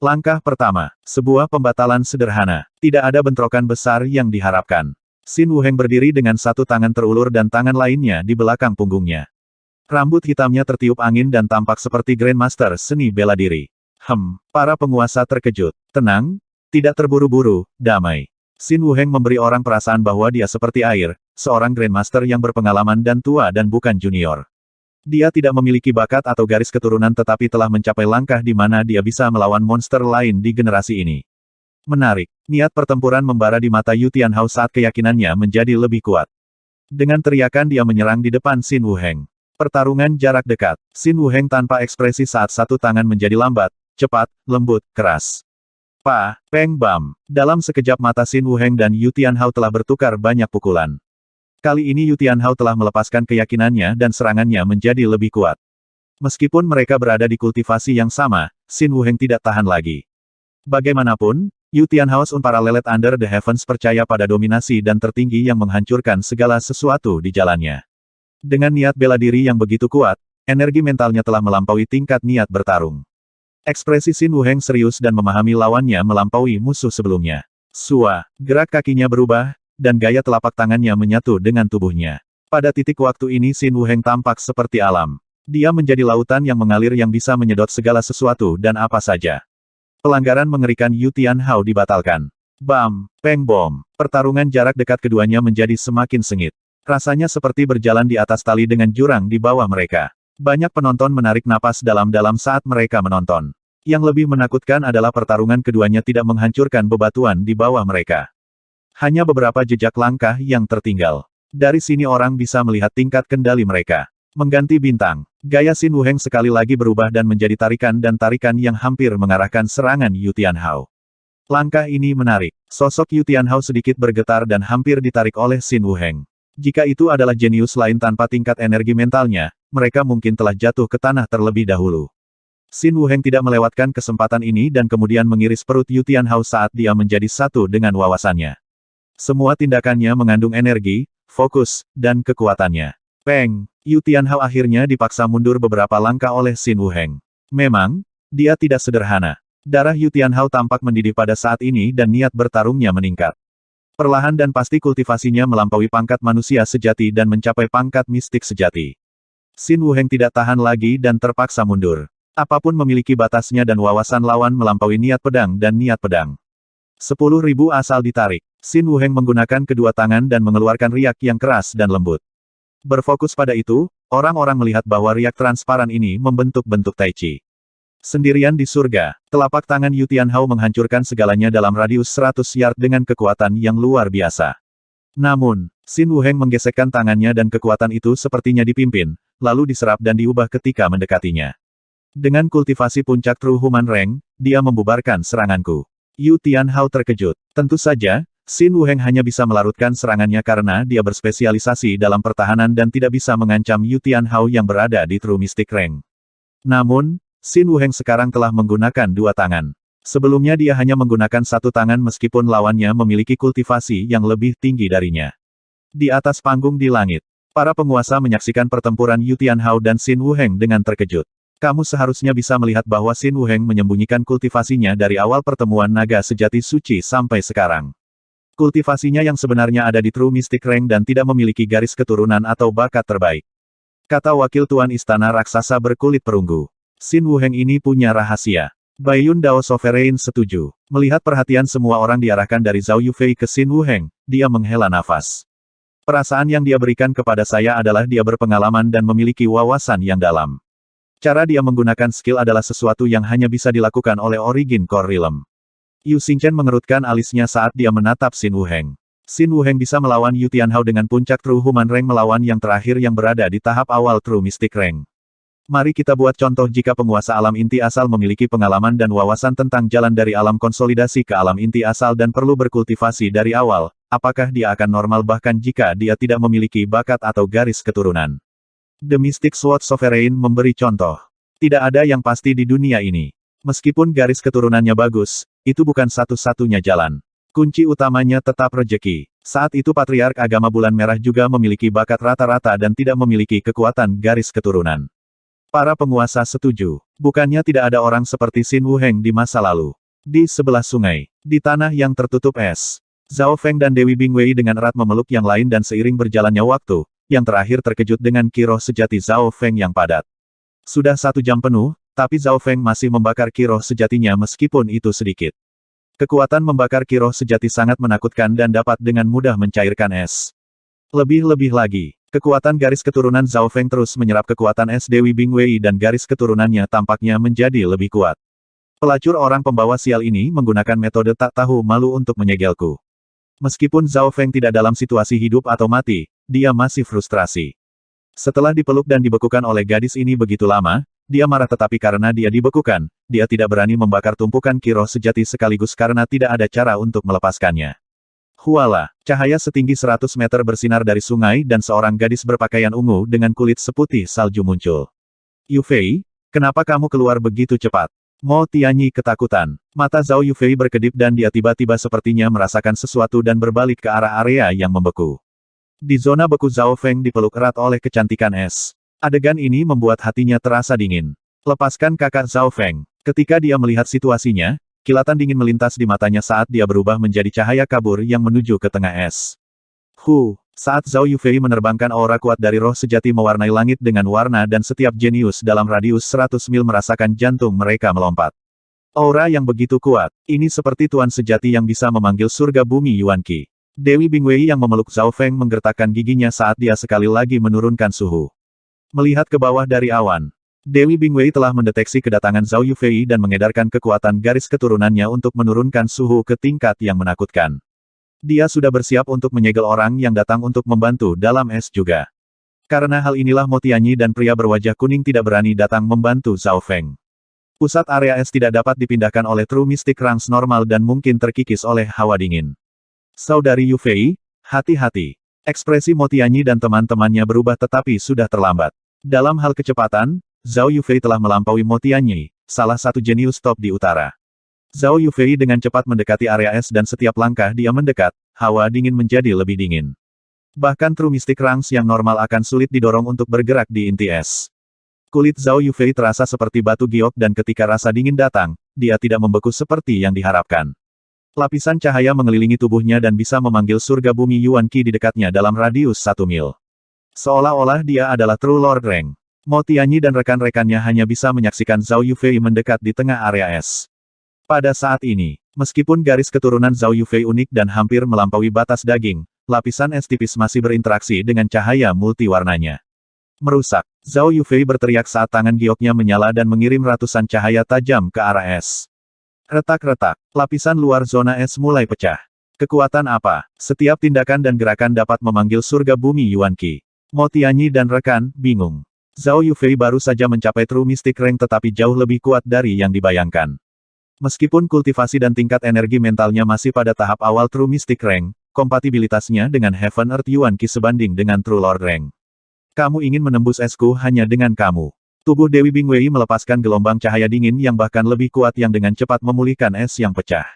Langkah pertama. Sebuah pembatalan sederhana. Tidak ada bentrokan besar yang diharapkan. Xin Wuheng berdiri dengan satu tangan terulur dan tangan lainnya di belakang punggungnya. Rambut hitamnya tertiup angin dan tampak seperti Grandmaster seni bela diri. Para penguasa terkejut. Tenang, tidak terburu-buru, damai. Xin Wuheng memberi orang perasaan bahwa dia seperti air, seorang Grandmaster yang berpengalaman dan tua dan bukan junior. Dia tidak memiliki bakat atau garis keturunan tetapi telah mencapai langkah di mana dia bisa melawan monster lain di generasi ini. Menarik. Niat pertempuran membara di mata Yu Tianhao saat keyakinannya menjadi lebih kuat. Dengan teriakan dia menyerang di depan Xin Wuheng. Pertarungan jarak dekat. Xin Wuheng tanpa ekspresi saat satu tangan menjadi lambat, cepat, lembut, keras. Peng bam. Dalam sekejap mata Xin Wuheng dan Yu Tianhao telah bertukar banyak pukulan. Kali ini Yu Tianhao telah melepaskan keyakinannya dan serangannya menjadi lebih kuat. Meskipun mereka berada di kultivasi yang sama, Xin Wuheng tidak tahan lagi. Bagaimanapun, Yu Tianhao's Unparalleled Under the Heavens percaya pada dominasi dan tertinggi yang menghancurkan segala sesuatu di jalannya. Dengan niat bela diri yang begitu kuat, energi mentalnya telah melampaui tingkat niat bertarung. Ekspresi Xin Wuheng serius dan memahami lawannya melampaui musuh sebelumnya. Gerak kakinya berubah, dan gaya telapak tangannya menyatu dengan tubuhnya. Pada titik waktu ini Xin Wuheng tampak seperti alam. Dia menjadi lautan yang mengalir yang bisa menyedot segala sesuatu dan apa saja. Pelanggaran mengerikan Yu Tianhao dibatalkan. Bam, peng bom. Pertarungan jarak dekat keduanya menjadi semakin sengit. Rasanya seperti berjalan di atas tali dengan jurang di bawah mereka. Banyak penonton menarik napas dalam-dalam saat mereka menonton. Yang lebih menakutkan adalah pertarungan keduanya tidak menghancurkan bebatuan di bawah mereka. Hanya beberapa jejak langkah yang tertinggal. Dari sini orang bisa melihat tingkat kendali mereka. Mengganti bintang. Gaya Xin Wuheng sekali lagi berubah dan menjadi tarikan yang hampir mengarahkan serangan Yu Tianhao. Langkah ini menarik. Sosok Yu Tianhao sedikit bergetar dan hampir ditarik oleh Xin Wuheng. Jika itu adalah jenius lain tanpa tingkat energi mentalnya, mereka mungkin telah jatuh ke tanah terlebih dahulu. Xin Wuheng tidak melewatkan kesempatan ini dan kemudian mengiris perut Yu Tianhao saat dia menjadi satu dengan wawasannya. Semua tindakannya mengandung energi, fokus, dan kekuatannya. Peng! Yu Tianhao akhirnya dipaksa mundur beberapa langkah oleh Xin Wuheng. Memang, dia tidak sederhana. Darah Yu Tianhao tampak mendidih pada saat ini dan niat bertarungnya meningkat. Perlahan dan pasti kultivasinya melampaui pangkat manusia sejati dan mencapai pangkat mistik sejati. Xin Wuheng tidak tahan lagi dan terpaksa mundur. Apapun memiliki batasnya dan wawasan lawan melampaui niat pedang dan niat pedang. 10.000 asal ditarik. Xin Wuheng menggunakan kedua tangan dan mengeluarkan riak yang keras dan lembut. Berfokus pada itu, orang-orang melihat bahwa riak transparan ini membentuk bentuk Tai Chi. Sendirian di surga, telapak tangan Yu Tianhao menghancurkan segalanya dalam radius 100 yard dengan kekuatan yang luar biasa. Namun, Xin Wuheng menggesekkan tangannya dan kekuatan itu sepertinya dipimpin, lalu diserap dan diubah ketika mendekatinya. Dengan kultivasi puncak True Human Rank, dia membubarkan seranganku. Yu Tianhao terkejut. Tentu saja, Xin Wuheng hanya bisa melarutkan serangannya karena dia berspesialisasi dalam pertahanan dan tidak bisa mengancam Yu Tianhao yang berada di True Mystic Rank. Namun, Xin Wuheng sekarang telah menggunakan dua tangan. Sebelumnya dia hanya menggunakan satu tangan meskipun lawannya memiliki kultivasi yang lebih tinggi darinya. Di atas panggung di langit, para penguasa menyaksikan pertempuran Yu Tianhao dan Xin Wuheng dengan terkejut. Kamu seharusnya bisa melihat bahwa Xin Wuheng menyembunyikan kultivasinya dari awal pertemuan naga sejati suci sampai sekarang. Kultivasinya yang sebenarnya ada di True Mystic Rank dan tidak memiliki garis keturunan atau bakat terbaik. Kata wakil tuan istana raksasa berkulit perunggu. Xin Wuheng ini punya rahasia. Baiyun Dao Sovereign setuju. Melihat perhatian semua orang diarahkan dari Zhao Yufei ke Xin Wuheng, dia menghela nafas. Perasaan yang dia berikan kepada saya adalah dia berpengalaman dan memiliki wawasan yang dalam. Cara dia menggunakan skill adalah sesuatu yang hanya bisa dilakukan oleh Origin Core Realm. Yu Xingchen mengerutkan alisnya saat dia menatap Xin Wuheng. Xin Wuheng bisa melawan Yu Tianhao dengan puncak True Human Rank melawan yang terakhir yang berada di tahap awal True Mystic Rank. Mari kita buat contoh jika penguasa alam inti asal memiliki pengalaman dan wawasan tentang jalan dari alam konsolidasi ke alam inti asal dan perlu berkultivasi dari awal, apakah dia akan normal bahkan jika dia tidak memiliki bakat atau garis keturunan? The Mystic Sword Sovereign memberi contoh. Tidak ada yang pasti di dunia ini. Meskipun garis keturunannya bagus, itu bukan satu-satunya jalan. Kunci utamanya tetap rejeki. Saat itu Patriark Agama Bulan Merah juga memiliki bakat rata-rata dan tidak memiliki kekuatan garis keturunan. Para penguasa setuju. Bukannya tidak ada orang seperti Xin Wuheng di masa lalu. Di sebelah sungai, di tanah yang tertutup es, Zhao Feng dan Dewi Bingwei dengan erat memeluk yang lain dan seiring berjalannya waktu, yang terakhir terkejut dengan kiroh sejati Zhao Feng yang padat. Sudah 1 jam penuh, tapi Zhao Feng masih membakar kiroh sejatinya meskipun itu sedikit. Kekuatan membakar kiroh sejati sangat menakutkan dan dapat dengan mudah mencairkan es. Lebih-lebih lagi, kekuatan garis keturunan Zhao Feng terus menyerap kekuatan es Dewi Bingwei dan garis keturunannya tampaknya menjadi lebih kuat. Pelacur orang pembawa sial ini menggunakan metode tak tahu malu untuk menyegelku. Meskipun Zhao Feng tidak dalam situasi hidup atau mati, dia masih frustrasi. Setelah dipeluk dan dibekukan oleh gadis ini begitu lama, dia marah tetapi karena dia dibekukan, dia tidak berani membakar tumpukan kiroh sejati sekaligus karena tidak ada cara untuk melepaskannya. Huala, cahaya setinggi 100 meter bersinar dari sungai dan seorang gadis berpakaian ungu dengan kulit seputih salju muncul. Yufei, kenapa kamu keluar begitu cepat? Mo Tianyi ketakutan. Mata Zhao Yufei berkedip dan dia tiba-tiba sepertinya merasakan sesuatu dan berbalik ke arah area yang membeku. Di zona beku Zhao Feng dipeluk erat oleh kecantikan es. Adegan ini membuat hatinya terasa dingin. Lepaskan kakak Zhao Feng. Ketika dia melihat situasinya, kilatan dingin melintas di matanya saat dia berubah menjadi cahaya kabur yang menuju ke tengah es. Saat Zhao Yufei menerbangkan aura kuat dari roh sejati mewarnai langit dengan warna dan setiap jenius dalam radius 100 mil merasakan jantung mereka melompat. Aura yang begitu kuat, ini seperti tuan sejati yang bisa memanggil surga bumi Yuan Qi. Dewi Bingwei yang memeluk Zhao Feng menggertakkan giginya saat dia sekali lagi menurunkan suhu. Melihat ke bawah dari awan, Dewi Bingwei telah mendeteksi kedatangan Zhao Yufei dan mengedarkan kekuatan garis keturunannya untuk menurunkan suhu ke tingkat yang menakutkan. Dia sudah bersiap untuk menyegel orang yang datang untuk membantu dalam es juga. Karena hal inilah Mo Tianyi dan pria berwajah kuning tidak berani datang membantu Zhao Feng. Pusat area es tidak dapat dipindahkan oleh True Mystic Ranks normal dan mungkin terkikis oleh hawa dingin. Saudari Yufei, hati-hati. Ekspresi Mo Tianyi dan teman-temannya berubah tetapi sudah terlambat. Dalam hal kecepatan, Zhao Yufei telah melampaui Mo Tianyi, salah satu jenius top di utara. Zhao Yufei dengan cepat mendekati area es dan setiap langkah dia mendekat, hawa dingin menjadi lebih dingin. Bahkan True Mystic Ranks yang normal akan sulit didorong untuk bergerak di inti es. Kulit Zhao Yufei terasa seperti batu giok dan ketika rasa dingin datang, dia tidak membeku seperti yang diharapkan. Lapisan cahaya mengelilingi tubuhnya dan bisa memanggil surga bumi Yuan Qi di dekatnya dalam radius 1 mil. Seolah-olah dia adalah True Lord Rank. Mo Tianyi dan rekan-rekannya hanya bisa menyaksikan Zhao Yufei mendekat di tengah area es. Pada saat ini, meskipun garis keturunan Zhao Yufei unik dan hampir melampaui batas daging, lapisan es tipis masih berinteraksi dengan cahaya multiwarnanya. Merusak, Zhao Yufei berteriak saat tangan gioknya menyala dan mengirim ratusan cahaya tajam ke arah es. Retak-retak, lapisan luar zona es mulai pecah. Kekuatan apa? Setiap tindakan dan gerakan dapat memanggil surga bumi Yuan Qi. Mo Tianyi dan rekan, bingung. Zhao Yufei baru saja mencapai True Mystic Rank tetapi jauh lebih kuat dari yang dibayangkan. Meskipun kultivasi dan tingkat energi mentalnya masih pada tahap awal True Mystic Rank, kompatibilitasnya dengan Heaven Earth Yuan Qi sebanding dengan True Lord Rank. Kamu ingin menembus esku hanya dengan kamu. Tubuh Dewi Bingwei melepaskan gelombang cahaya dingin yang bahkan lebih kuat yang dengan cepat memulihkan es yang pecah.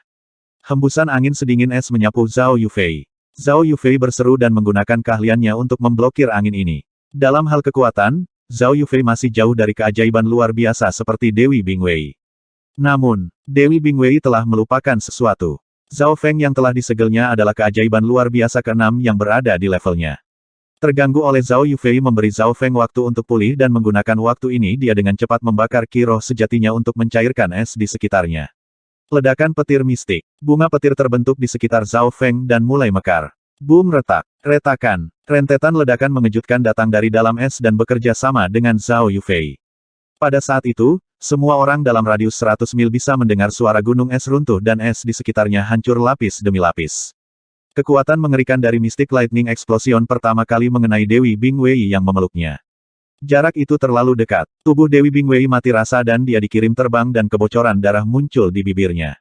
Hembusan angin sedingin es menyapu Zhao Yufei. Zhao Yufei berseru dan menggunakan keahliannya untuk memblokir angin ini. Dalam hal kekuatan, Zhao Yufei masih jauh dari keajaiban luar biasa seperti Dewi Bingwei. Namun, Dewi Bingwei telah melupakan sesuatu. Zhao Feng yang telah disegelnya adalah keajaiban luar biasa keenam yang berada di levelnya. Terganggu oleh Zhao Yufei memberi Zhao Feng waktu untuk pulih dan menggunakan waktu ini dia dengan cepat membakar ki roh sejatinya untuk mencairkan es di sekitarnya. Ledakan petir mistik. Bunga petir terbentuk di sekitar Zhao Feng dan mulai mekar. Boom retak. Retakan. Rentetan ledakan mengejutkan datang dari dalam es dan bekerja sama dengan Zhao Yufei. Pada saat itu, semua orang dalam radius 100 mil bisa mendengar suara gunung es runtuh dan es di sekitarnya hancur lapis demi lapis. Kekuatan mengerikan dari Mystic Lightning Explosion pertama kali mengenai Dewi Bingwei yang memeluknya. Jarak itu terlalu dekat. Tubuh Dewi Bingwei mati rasa dan dia dikirim terbang dan kebocoran darah muncul di bibirnya.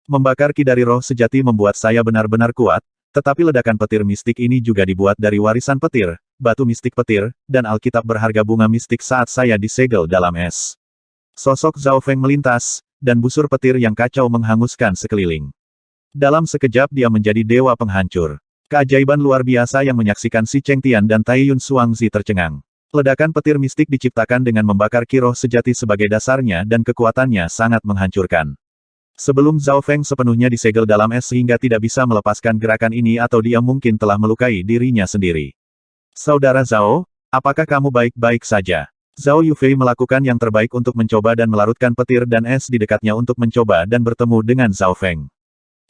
Membakar ki dari roh sejati membuat saya benar-benar kuat, tetapi ledakan petir mistik ini juga dibuat dari warisan petir, batu mistik petir, dan Alkitab berharga bunga mistik saat saya disegel dalam es. Sosok Zhao Feng melintas, dan busur petir yang kacau menghanguskan sekeliling. Dalam sekejap dia menjadi dewa penghancur. Keajaiban luar biasa yang menyaksikan Si Chengtian dan Taiyun Xuangzi tercengang. Ledakan petir mistik diciptakan dengan membakar ki roh sejati sebagai dasarnya dan kekuatannya sangat menghancurkan. Sebelum Zhao Feng sepenuhnya disegel dalam es sehingga tidak bisa melepaskan gerakan ini atau dia mungkin telah melukai dirinya sendiri. Saudara Zhao, apakah kamu baik-baik saja? Zhao Yufei melakukan yang terbaik untuk mencoba dan melarutkan petir dan es di dekatnya untuk mencoba dan bertemu dengan Zhao Feng.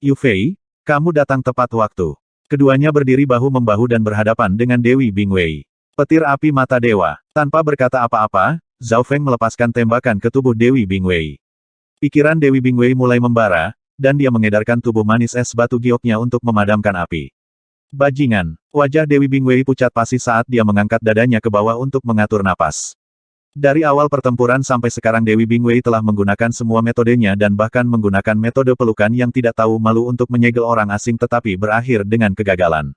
Yufei, kamu datang tepat waktu. Keduanya berdiri bahu-membahu dan berhadapan dengan Dewi Bingwei. Petir api mata dewa. Tanpa berkata apa-apa, Zhao Feng melepaskan tembakan ke tubuh Dewi Bingwei. Pikiran Dewi Bingwei mulai membara, dan dia mengedarkan tubuh manis es batu gioknya untuk memadamkan api. Bajingan. Wajah Dewi Bingwei pucat pasi saat dia mengangkat dadanya ke bawah untuk mengatur napas. Dari awal pertempuran sampai sekarang Dewi Bingwei telah menggunakan semua metodenya dan bahkan menggunakan metode pelukan yang tidak tahu malu untuk menyegel orang asing tetapi berakhir dengan kegagalan.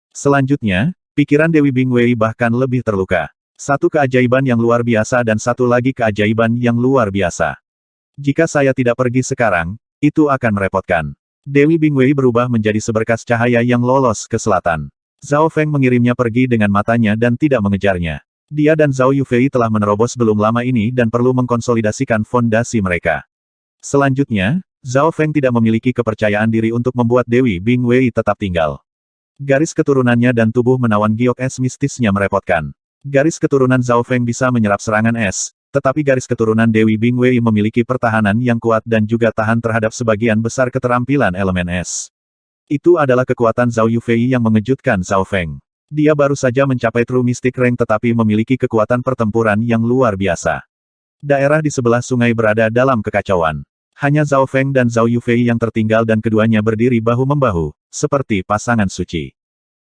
Selanjutnya, pikiran Dewi Bingwei bahkan lebih terluka. Satu keajaiban yang luar biasa dan satu lagi keajaiban yang luar biasa. Jika saya tidak pergi sekarang, itu akan merepotkan. Dewi Bingwei berubah menjadi seberkas cahaya yang lolos ke selatan. Zhao Feng mengirimnya pergi dengan matanya dan tidak mengejarnya. Dia dan Zhao Yufei telah menerobos belum lama ini dan perlu mengkonsolidasikan fondasi mereka. Selanjutnya, Zhao Feng tidak memiliki kepercayaan diri untuk membuat Dewi Bingwei tetap tinggal. Garis keturunannya dan tubuh menawan giok es mistisnya merepotkan. Garis keturunan Zhao Feng bisa menyerap serangan es, tetapi garis keturunan Dewi Bingwei memiliki pertahanan yang kuat dan juga tahan terhadap sebagian besar keterampilan elemen es. Itu adalah kekuatan Zhao Yufei yang mengejutkan Zhao Feng. Dia baru saja mencapai True Mystic Rank tetapi memiliki kekuatan pertempuran yang luar biasa. Daerah di sebelah sungai berada dalam kekacauan. Hanya Zhao Feng dan Zhao Yufei yang tertinggal dan keduanya berdiri bahu-membahu, seperti pasangan suci.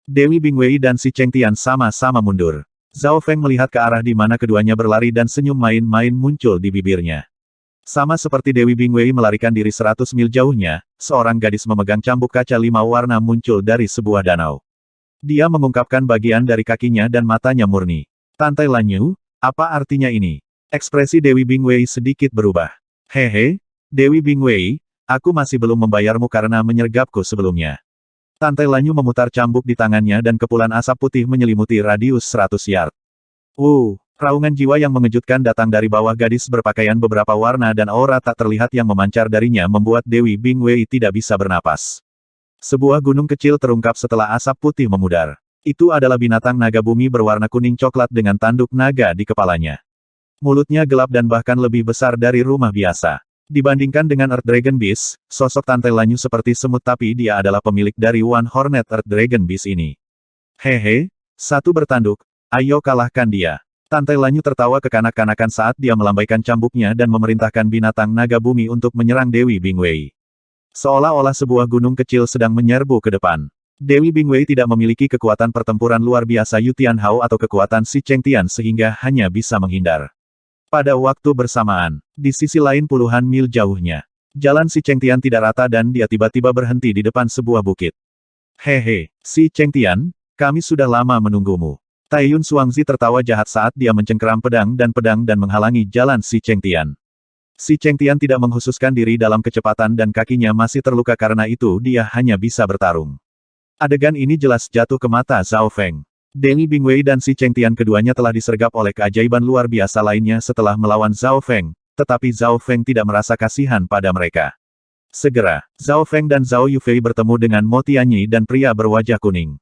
Dewi Bingwei dan Si Chengtian sama-sama mundur. Zhao Feng melihat ke arah di mana keduanya berlari dan senyum main-main muncul di bibirnya. Sama seperti Dewi Bingwei melarikan diri 100 mil jauhnya, seorang gadis memegang cambuk kaca 5 warna muncul dari sebuah danau. Dia mengungkapkan bagian dari kakinya dan matanya murni. Tantai Lanyu, apa artinya ini? Ekspresi Dewi Bingwei sedikit berubah. Hehe, Dewi Bingwei, aku masih belum membayarmu karena menyergapku sebelumnya. Tantai Lanyu memutar cambuk di tangannya dan kepulan asap putih menyelimuti radius 100 yard. Raungan jiwa yang mengejutkan datang dari bawah gadis berpakaian beberapa warna dan aura tak terlihat yang memancar darinya membuat Dewi Bingwei tidak bisa bernapas. Sebuah gunung kecil terungkap setelah asap putih memudar. Itu adalah binatang naga bumi berwarna kuning coklat dengan tanduk naga di kepalanya. Mulutnya gelap dan bahkan lebih besar dari rumah biasa. Dibandingkan dengan Earth Dragon Beast, sosok Tantai Lanyu seperti semut tapi dia adalah pemilik dari One Hornet Earth Dragon Beast ini. Hehe, satu bertanduk, ayo kalahkan dia. Tantai Lanyu tertawa kekanak-kanakan saat dia melambaikan cambuknya dan memerintahkan binatang naga bumi untuk menyerang Dewi Bingwei. Seolah-olah sebuah gunung kecil sedang menyerbu ke depan. Dewi Bingwei tidak memiliki kekuatan pertempuran luar biasa Yu Tianhao atau kekuatan Si Chengtian sehingga hanya bisa menghindar. Pada waktu bersamaan, di sisi lain puluhan mil jauhnya, Jalan Si Chengtian tidak rata dan dia tiba-tiba berhenti di depan sebuah bukit. Hehe, Si Chengtian, kami sudah lama menunggumu. Taiyun Xuangzi tertawa jahat saat dia mencengkeram pedang dan menghalangi jalan Si Chengtian. Si Chengtian tidak menghususkan diri dalam kecepatan dan kakinya masih terluka karena itu dia hanya bisa bertarung. Adegan ini jelas jatuh ke mata Zhao Feng. Dewi Bingwei dan Si Chengtian keduanya telah disergap oleh keajaiban luar biasa lainnya setelah melawan Zhao Feng, tetapi Zhao Feng tidak merasa kasihan pada mereka. Segera, Zhao Feng dan Zhao Yufei bertemu dengan Mo Tianyi dan pria berwajah kuning.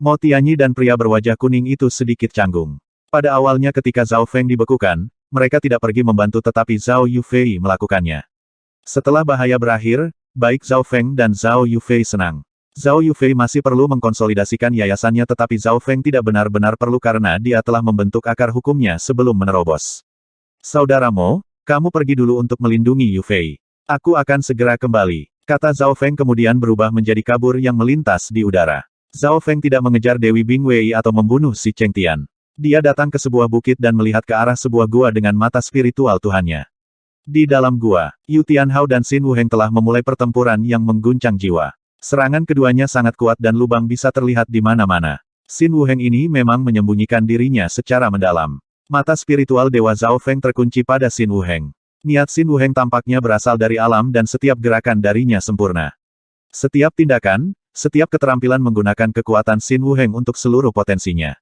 Mo Tianyi dan pria berwajah kuning itu sedikit canggung. Pada awalnya ketika Zhao Feng dibekukan, mereka tidak pergi membantu tetapi Zhao Yufei melakukannya. Setelah bahaya berakhir, baik Zhao Feng dan Zhao Yufei senang. Zhao Yufei masih perlu mengkonsolidasikan yayasannya tetapi Zhao Feng tidak benar-benar perlu karena dia telah membentuk akar hukumnya sebelum menerobos. Saudara Mo, kamu pergi dulu untuk melindungi Yufei. Aku akan segera kembali, kata Zhao Feng kemudian berubah menjadi kabur yang melintas di udara. Zhao Feng tidak mengejar Dewi Bingwei atau membunuh Si Chengtian. Dia datang ke sebuah bukit dan melihat ke arah sebuah gua dengan mata spiritual Tuhannya. Di dalam gua, Yu Tianhao dan Xin Wuheng telah memulai pertempuran yang mengguncang jiwa. Serangan keduanya sangat kuat dan lubang bisa terlihat di mana-mana. Xin Wuheng ini memang menyembunyikan dirinya secara mendalam. Mata spiritual Dewa Zhao Feng terkunci pada Xin Wuheng. Niat Xin Wuheng tampaknya berasal dari alam dan setiap gerakan darinya sempurna. Setiap tindakan, setiap keterampilan menggunakan kekuatan Xin Wuheng untuk seluruh potensinya.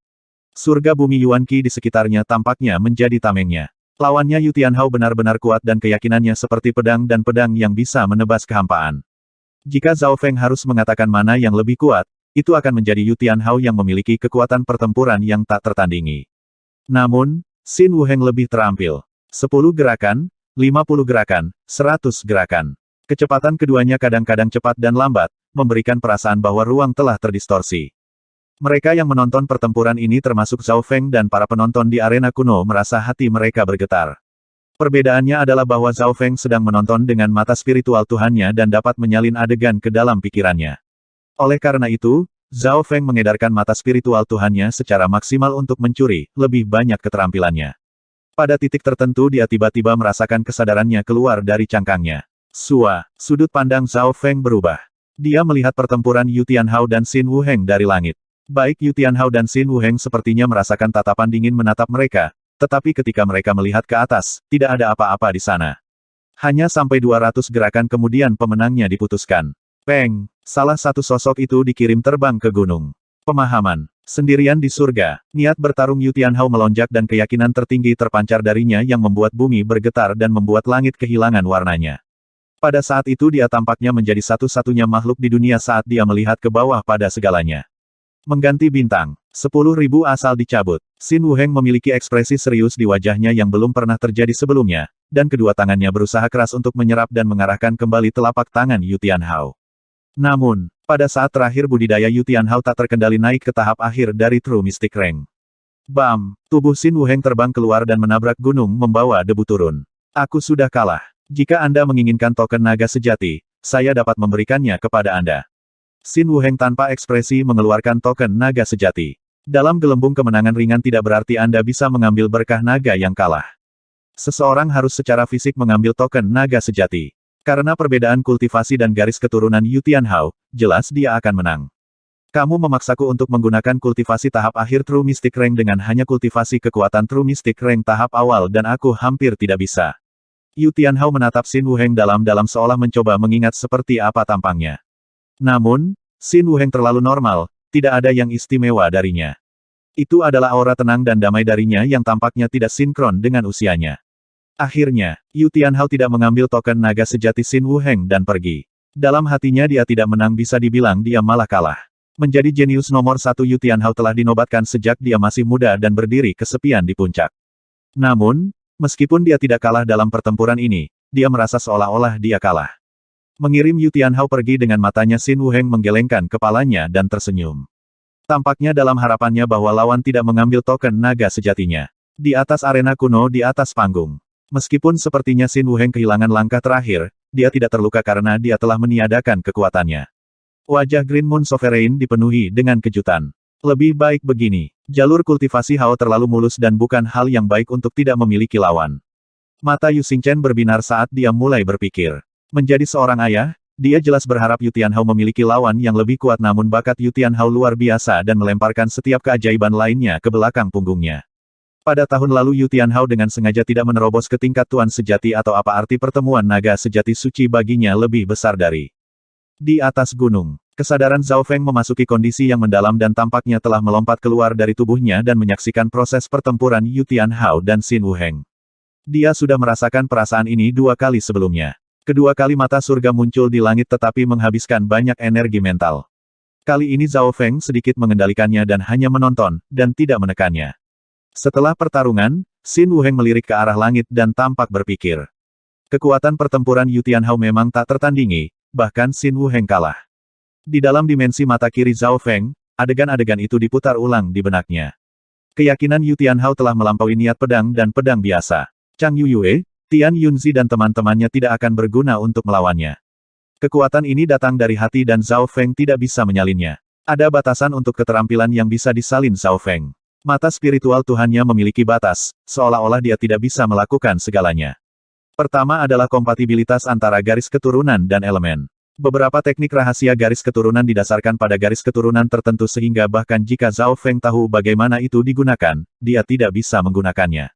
Surga bumi Yuan Qi di sekitarnya tampaknya menjadi tamengnya. Lawannya Yu Tianhao benar-benar kuat dan keyakinannya seperti pedang yang bisa menebas kehampaan. Jika Zhao Feng harus mengatakan mana yang lebih kuat, itu akan menjadi Yu Tianhao yang memiliki kekuatan pertempuran yang tak tertandingi. Namun, Xin Wuheng lebih terampil. 10 gerakan, 50 gerakan, 100 gerakan. Kecepatan keduanya kadang-kadang cepat dan lambat, memberikan perasaan bahwa ruang telah terdistorsi. Mereka yang menonton pertempuran ini termasuk Zhao Feng dan para penonton di arena kuno merasa hati mereka bergetar. Perbedaannya adalah bahwa Zhao Feng sedang menonton dengan mata spiritual Tuhannya dan dapat menyalin adegan ke dalam pikirannya. Oleh karena itu, Zhao Feng mengedarkan mata spiritual Tuhannya secara maksimal untuk mencuri lebih banyak keterampilannya. Pada titik tertentu dia tiba-tiba merasakan kesadarannya keluar dari cangkangnya. Sudut pandang Zhao Feng berubah. Dia melihat pertempuran Yu Tianhao dan Xin Wuheng dari langit. Baik Yu Tianhao dan Xin Wuheng sepertinya merasakan tatapan dingin menatap mereka, tetapi ketika mereka melihat ke atas, tidak ada apa-apa di sana. Hanya sampai 200 gerakan kemudian pemenangnya diputuskan. Peng, salah satu sosok itu dikirim terbang ke gunung. Pemahaman. Sendirian di surga, niat bertarung Yu Tianhao melonjak dan keyakinan tertinggi terpancar darinya yang membuat bumi bergetar dan membuat langit kehilangan warnanya. Pada saat itu dia tampaknya menjadi satu-satunya makhluk di dunia saat dia melihat ke bawah pada segalanya. Mengganti bintang. 10.000 asal dicabut. Xin Wuheng memiliki ekspresi serius di wajahnya yang belum pernah terjadi sebelumnya, dan kedua tangannya berusaha keras untuk menyerap dan mengarahkan kembali telapak tangan Yu Tianhao. Namun, pada saat terakhir budidaya Yu Tianhao tak terkendali naik ke tahap akhir dari True Mystic Rank. Bam! Tubuh Xin Wuheng terbang keluar dan menabrak gunung membawa debu turun. Aku sudah kalah. Jika Anda menginginkan token naga sejati, saya dapat memberikannya kepada Anda. Xin Wuheng tanpa ekspresi mengeluarkan token naga sejati. Dalam gelembung kemenangan ringan tidak berarti Anda bisa mengambil berkah naga yang kalah. Seseorang harus secara fisik mengambil token naga sejati. Karena perbedaan kultivasi dan garis keturunan Yu Tianhao, jelas dia akan menang. Kamu memaksaku untuk menggunakan kultivasi tahap akhir True Mystic Rank dengan hanya kultivasi kekuatan True Mystic Rank tahap awal dan aku hampir tidak bisa. Yu Tianhao menatap Xin Wuheng dalam-dalam seolah mencoba mengingat seperti apa tampangnya. Namun, Xin Wuheng terlalu normal, tidak ada yang istimewa darinya. Itu adalah aura tenang dan damai darinya yang tampaknya tidak sinkron dengan usianya. Akhirnya, Yu Tianhao tidak mengambil token naga sejati Xin Wuheng dan pergi. Dalam hatinya dia tidak menang bisa dibilang dia malah kalah. Menjadi jenius nomor 1 Yu Tianhao telah dinobatkan sejak dia masih muda dan berdiri kesepian di puncak. Namun, meskipun dia tidak kalah dalam pertempuran ini, dia merasa seolah-olah dia kalah. Mengirim Yu Tianhao pergi dengan matanya Xin Wuheng menggelengkan kepalanya dan tersenyum. Tampaknya dalam harapannya bahwa lawan tidak mengambil token naga sejatinya. Di atas arena kuno di atas panggung. Meskipun sepertinya Xin Wuheng kehilangan langkah terakhir, dia tidak terluka karena dia telah meniadakan kekuatannya. Wajah Green Moon Sovereign dipenuhi dengan kejutan. Lebih baik begini, jalur kultivasi Hao terlalu mulus dan bukan hal yang baik untuk tidak memiliki lawan. Mata Yu Xingchen berbinar saat dia mulai berpikir. Menjadi seorang ayah, dia jelas berharap Yu Tianhao memiliki lawan yang lebih kuat, namun bakat Yu Tianhao luar biasa dan melemparkan setiap keajaiban lainnya ke belakang punggungnya. Pada tahun lalu Yu Tianhao dengan sengaja tidak menerobos ke tingkat Tuan Sejati, atau apa arti pertemuan naga sejati suci baginya lebih besar dari di atas gunung. Kesadaran Zhao Feng memasuki kondisi yang mendalam dan tampaknya telah melompat keluar dari tubuhnya dan menyaksikan proses pertempuran Yu Tianhao dan Xin Wuheng. Dia sudah merasakan perasaan ini 2 kali sebelumnya. Kedua kali mata surga muncul di langit tetapi menghabiskan banyak energi mental. Kali ini Zhao Feng sedikit mengendalikannya dan hanya menonton, dan tidak menekannya. Setelah pertarungan, Xin Wuheng melirik ke arah langit dan tampak berpikir. Kekuatan pertempuran Yu Tianhao memang tak tertandingi, bahkan Xin Wuheng kalah. Di dalam dimensi mata kiri Zhao Feng, adegan-adegan itu diputar ulang di benaknya. Keyakinan Yu Tianhao telah melampaui niat pedang dan pedang biasa. Chang Yuyue, Tian Yunzi dan teman-temannya tidak akan berguna untuk melawannya. Kekuatan ini datang dari hati dan Zhao Feng tidak bisa menyalinnya. Ada batasan untuk keterampilan yang bisa disalin Zhao Feng. Mata spiritual Tuhannya memiliki batas, seolah-olah dia tidak bisa melakukan segalanya. Pertama adalah kompatibilitas antara garis keturunan dan elemen. Beberapa teknik rahasia garis keturunan didasarkan pada garis keturunan tertentu sehingga bahkan jika Zhao Feng tahu bagaimana itu digunakan, dia tidak bisa menggunakannya.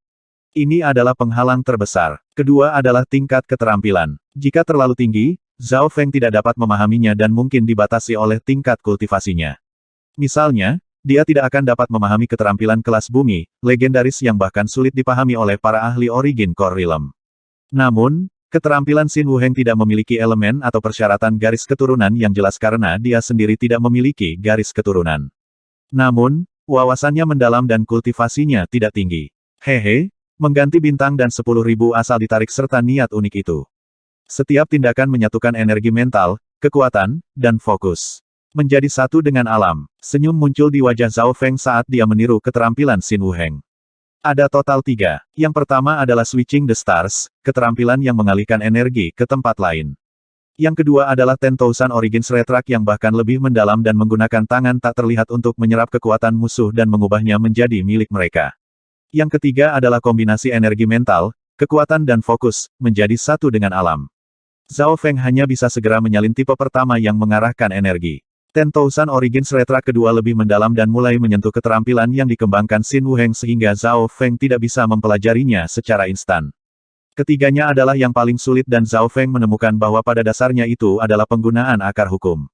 Ini adalah penghalang terbesar. Kedua adalah tingkat keterampilan. Jika terlalu tinggi, Zhao Feng tidak dapat memahaminya dan mungkin dibatasi oleh tingkat kultivasinya. Misalnya, dia tidak akan dapat memahami keterampilan kelas bumi, legendaris yang bahkan sulit dipahami oleh para ahli origin core realm. Namun, keterampilan Xin Wuheng tidak memiliki elemen atau persyaratan garis keturunan yang jelas karena dia sendiri tidak memiliki garis keturunan. Namun, wawasannya mendalam dan kultivasinya tidak tinggi. Hehe. Mengganti bintang dan 10.000 asal ditarik serta niat unik itu. Setiap tindakan menyatukan energi mental, kekuatan, dan fokus. Menjadi satu dengan alam. Senyum muncul di wajah Zhao Feng saat dia meniru keterampilan Xin Wuheng. Ada total 3. Yang pertama adalah Switching the Stars, keterampilan yang mengalihkan energi ke tempat lain. Yang kedua adalah 10,000 Origins Retrak yang bahkan lebih mendalam dan menggunakan tangan tak terlihat untuk menyerap kekuatan musuh dan mengubahnya menjadi milik mereka. Yang ketiga adalah kombinasi energi mental, kekuatan dan fokus, menjadi satu dengan alam. Zhao Feng hanya bisa segera menyalin tipe pertama yang mengarahkan energi. 10,000 Origins Retrak kedua lebih mendalam dan mulai menyentuh keterampilan yang dikembangkan Xin Wuheng sehingga Zhao Feng tidak bisa mempelajarinya secara instan. Ketiganya adalah yang paling sulit dan Zhao Feng menemukan bahwa pada dasarnya itu adalah penggunaan akar hukum.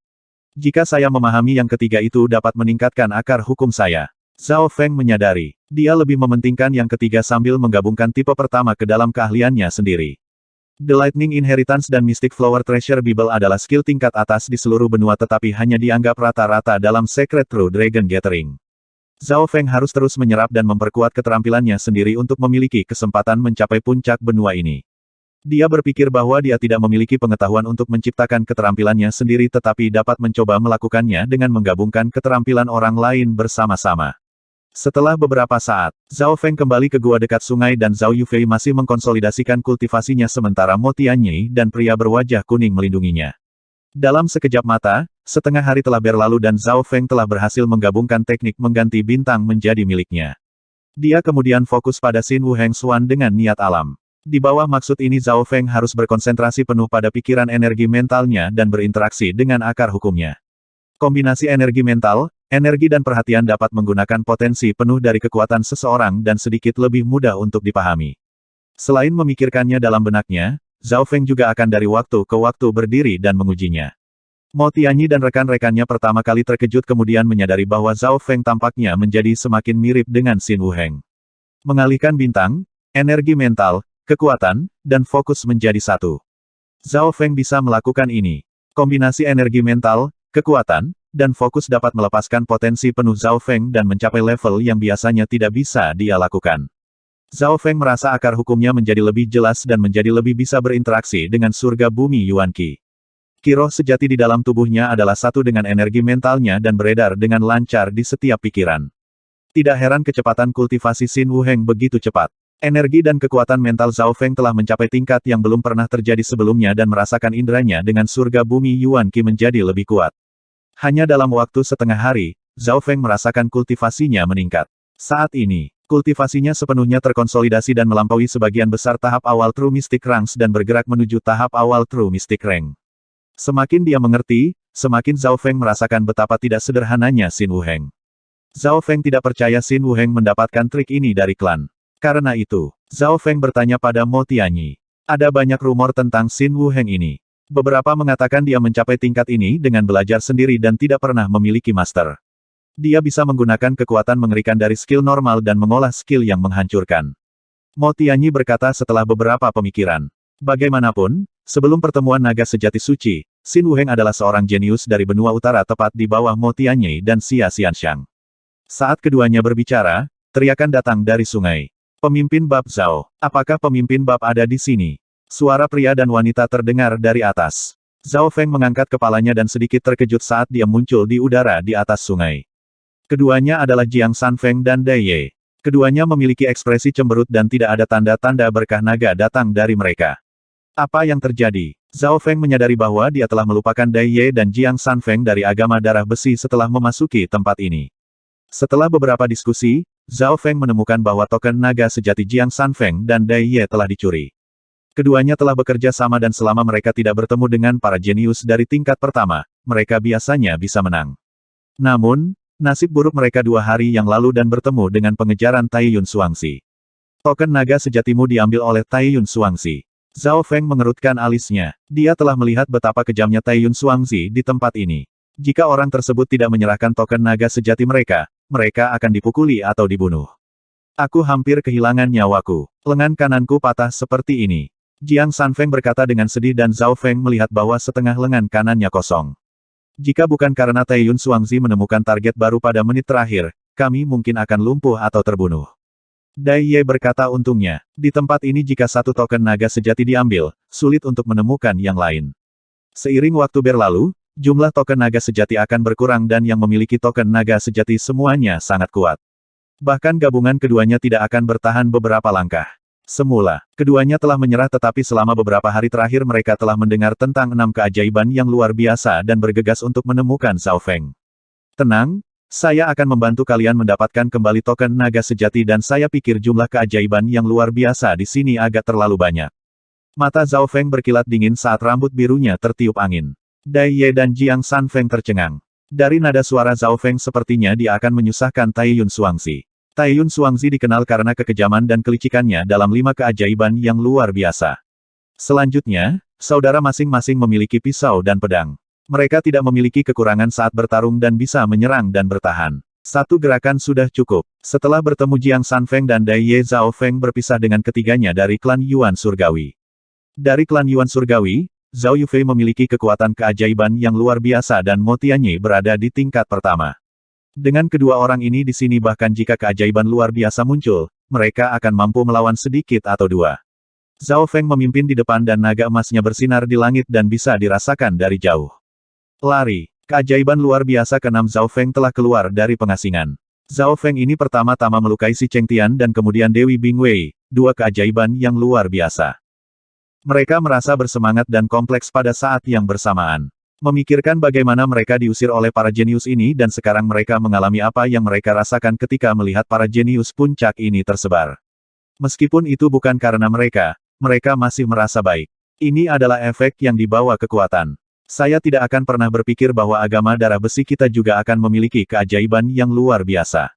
Jika saya memahami yang ketiga itu dapat meningkatkan akar hukum saya. Zhao Feng menyadari, dia lebih mementingkan yang ketiga sambil menggabungkan tipe pertama ke dalam keahliannya sendiri. The Lightning Inheritance dan Mystic Flower Treasure Bible adalah skill tingkat atas di seluruh benua tetapi hanya dianggap rata-rata dalam Secret True Dragon Gathering. Zhao Feng harus terus menyerap dan memperkuat keterampilannya sendiri untuk memiliki kesempatan mencapai puncak benua ini. Dia berpikir bahwa dia tidak memiliki pengetahuan untuk menciptakan keterampilannya sendiri tetapi dapat mencoba melakukannya dengan menggabungkan keterampilan orang lain bersama-sama. Setelah beberapa saat, Zhao Feng kembali ke gua dekat sungai dan Zhao Yufei masih mengkonsolidasikan kultivasinya sementara Mo Tianyi dan pria berwajah kuning melindunginya. Dalam sekejap mata, setengah hari telah berlalu dan Zhao Feng telah berhasil menggabungkan teknik mengganti bintang menjadi miliknya. Dia kemudian fokus pada Xin Wuheng Xuan dengan niat alam. Di bawah maksud ini Zhao Feng harus berkonsentrasi penuh pada pikiran energi mentalnya dan berinteraksi dengan akar hukumnya. Kombinasi energi mental, energi dan perhatian dapat menggunakan potensi penuh dari kekuatan seseorang dan sedikit lebih mudah untuk dipahami. Selain memikirkannya dalam benaknya, Zhao Feng juga akan dari waktu ke waktu berdiri dan mengujinya. Mo Tianyi dan rekan-rekannya pertama kali terkejut kemudian menyadari bahwa Zhao Feng tampaknya menjadi semakin mirip dengan Xin Wuheng. Mengalihkan bintang, energi mental, kekuatan, dan fokus menjadi satu. Zhao Feng bisa melakukan ini. Kombinasi energi mental, kekuatan, dan fokus dapat melepaskan potensi penuh Zhao Feng dan mencapai level yang biasanya tidak bisa dia lakukan. Zhao Feng merasa akar hukumnya menjadi lebih jelas dan menjadi lebih bisa berinteraksi dengan surga bumi Yuan Qi. Ki roh sejati di dalam tubuhnya adalah satu dengan energi mentalnya dan beredar dengan lancar di setiap pikiran. Tidak heran kecepatan kultivasi Xin Wuheng begitu cepat. Energi dan kekuatan mental Zhao Feng telah mencapai tingkat yang belum pernah terjadi sebelumnya dan merasakan inderanya dengan surga bumi Yuan Qi menjadi lebih kuat. Hanya dalam waktu setengah hari, Zhao Feng merasakan kultivasinya meningkat. Saat ini, Kultivasinya sepenuhnya terkonsolidasi dan melampaui sebagian besar tahap awal True Mystic Ranks dan bergerak menuju tahap awal True Mystic Rank. Semakin dia mengerti, semakin Zhao Feng merasakan betapa tidak sederhananya Xin Wuheng. Zhao Feng tidak percaya Xin Wuheng mendapatkan trik ini dari klan. Karena itu, Zhao Feng bertanya pada Mo Tianyi. Ada banyak rumor tentang Xin Wuheng ini. Beberapa mengatakan dia mencapai tingkat ini dengan belajar sendiri dan tidak pernah memiliki master. Dia bisa menggunakan kekuatan mengerikan dari skill normal dan mengolah skill yang menghancurkan. Mo Tianyi berkata setelah beberapa pemikiran. Bagaimanapun, sebelum pertemuan naga sejati suci, Xin Wuheng adalah seorang jenius dari benua utara tepat di bawah Mo Tianyi dan Xia Xianxiang. Saat keduanya berbicara, teriakan datang dari sungai. Pemimpin Bab Zhao, apakah pemimpin Bab ada di sini? Suara pria dan wanita terdengar dari atas. Zhao Feng mengangkat kepalanya dan sedikit terkejut saat dia muncul di udara di atas sungai. Keduanya adalah Jiang Sanfeng dan Dai Ye. Keduanya memiliki ekspresi cemberut dan tidak ada tanda-tanda berkah naga datang dari mereka. Apa yang terjadi? Zhao Feng menyadari bahwa dia telah melupakan Dai Ye dan Jiang Sanfeng dari agama darah besi setelah memasuki tempat ini. Setelah beberapa diskusi, Zhao Feng menemukan bahwa token naga sejati Jiang Sanfeng dan Dai Ye telah dicuri. Keduanya telah bekerja sama dan selama mereka tidak bertemu dengan para jenius dari tingkat pertama, mereka biasanya bisa menang. Namun, nasib buruk mereka 2 hari yang lalu dan bertemu dengan pengejaran Taiyun Suangzi. Token naga sejatimu diambil oleh Taiyun Suangzi. Zhao Feng mengerutkan alisnya. Dia telah melihat betapa kejamnya Taiyun Suangzi di tempat ini. Jika orang tersebut tidak menyerahkan token naga sejati mereka, mereka akan dipukuli atau dibunuh. Aku hampir kehilangan nyawaku. Lengan kananku patah seperti ini. Jiang Sanfeng berkata dengan sedih dan Zhao Feng melihat bahwa setengah lengan kanannya kosong. Jika bukan karena Taiyun Suangzi menemukan target baru pada menit terakhir, kami mungkin akan lumpuh atau terbunuh. Dai Ye berkata untungnya, di tempat ini jika satu token naga sejati diambil, sulit untuk menemukan yang lain. Seiring waktu berlalu, jumlah token naga sejati akan berkurang dan yang memiliki token naga sejati semuanya sangat kuat. Bahkan gabungan keduanya tidak akan bertahan beberapa langkah. Semula, keduanya telah menyerah tetapi selama beberapa hari terakhir mereka telah mendengar tentang 6 keajaiban yang luar biasa dan bergegas untuk menemukan Zhao Feng. Tenang, saya akan membantu kalian mendapatkan kembali token naga sejati dan saya pikir jumlah keajaiban yang luar biasa di sini agak terlalu banyak. Mata Zhao Feng berkilat dingin saat rambut birunya tertiup angin. Dai Ye dan Jiang Sanfeng tercengang. Dari nada suara Zhao Feng sepertinya dia akan menyusahkan Taiyun Suangzi. Taiyun Suangzi dikenal karena kekejaman dan kelicikannya dalam 5 keajaiban yang luar biasa. Selanjutnya, saudara masing-masing memiliki pisau dan pedang. Mereka tidak memiliki kekurangan saat bertarung dan bisa menyerang dan bertahan. Satu gerakan sudah cukup. Setelah bertemu Jiang Sanfeng dan Dai Ye, Zhao Feng berpisah dengan ketiganya dari klan Yuan Surgawi. Dari klan Yuan Surgawi, Zhao Yufei memiliki kekuatan keajaiban yang luar biasa dan Mo Tianyi berada di tingkat pertama. Dengan kedua orang ini di sini bahkan jika keajaiban luar biasa muncul, mereka akan mampu melawan sedikit atau 2. Zhao Feng memimpin di depan dan naga emasnya bersinar di langit dan bisa dirasakan dari jauh. Lari, keajaiban luar biasa ke-6 Zhao Feng telah keluar dari pengasingan. Zhao Feng ini pertama-tama melukai si Cheng Tian dan kemudian Dewi Bingwei, 2 keajaiban yang luar biasa. Mereka merasa bersemangat dan kompleks pada saat yang bersamaan. Memikirkan bagaimana mereka diusir oleh para jenius ini dan sekarang mereka mengalami apa yang mereka rasakan ketika melihat para jenius puncak ini tersebar. Meskipun itu bukan karena mereka masih merasa baik. Ini adalah efek yang dibawa kekuatan. Saya tidak akan pernah berpikir bahwa agama darah besi kita juga akan memiliki keajaiban yang luar biasa.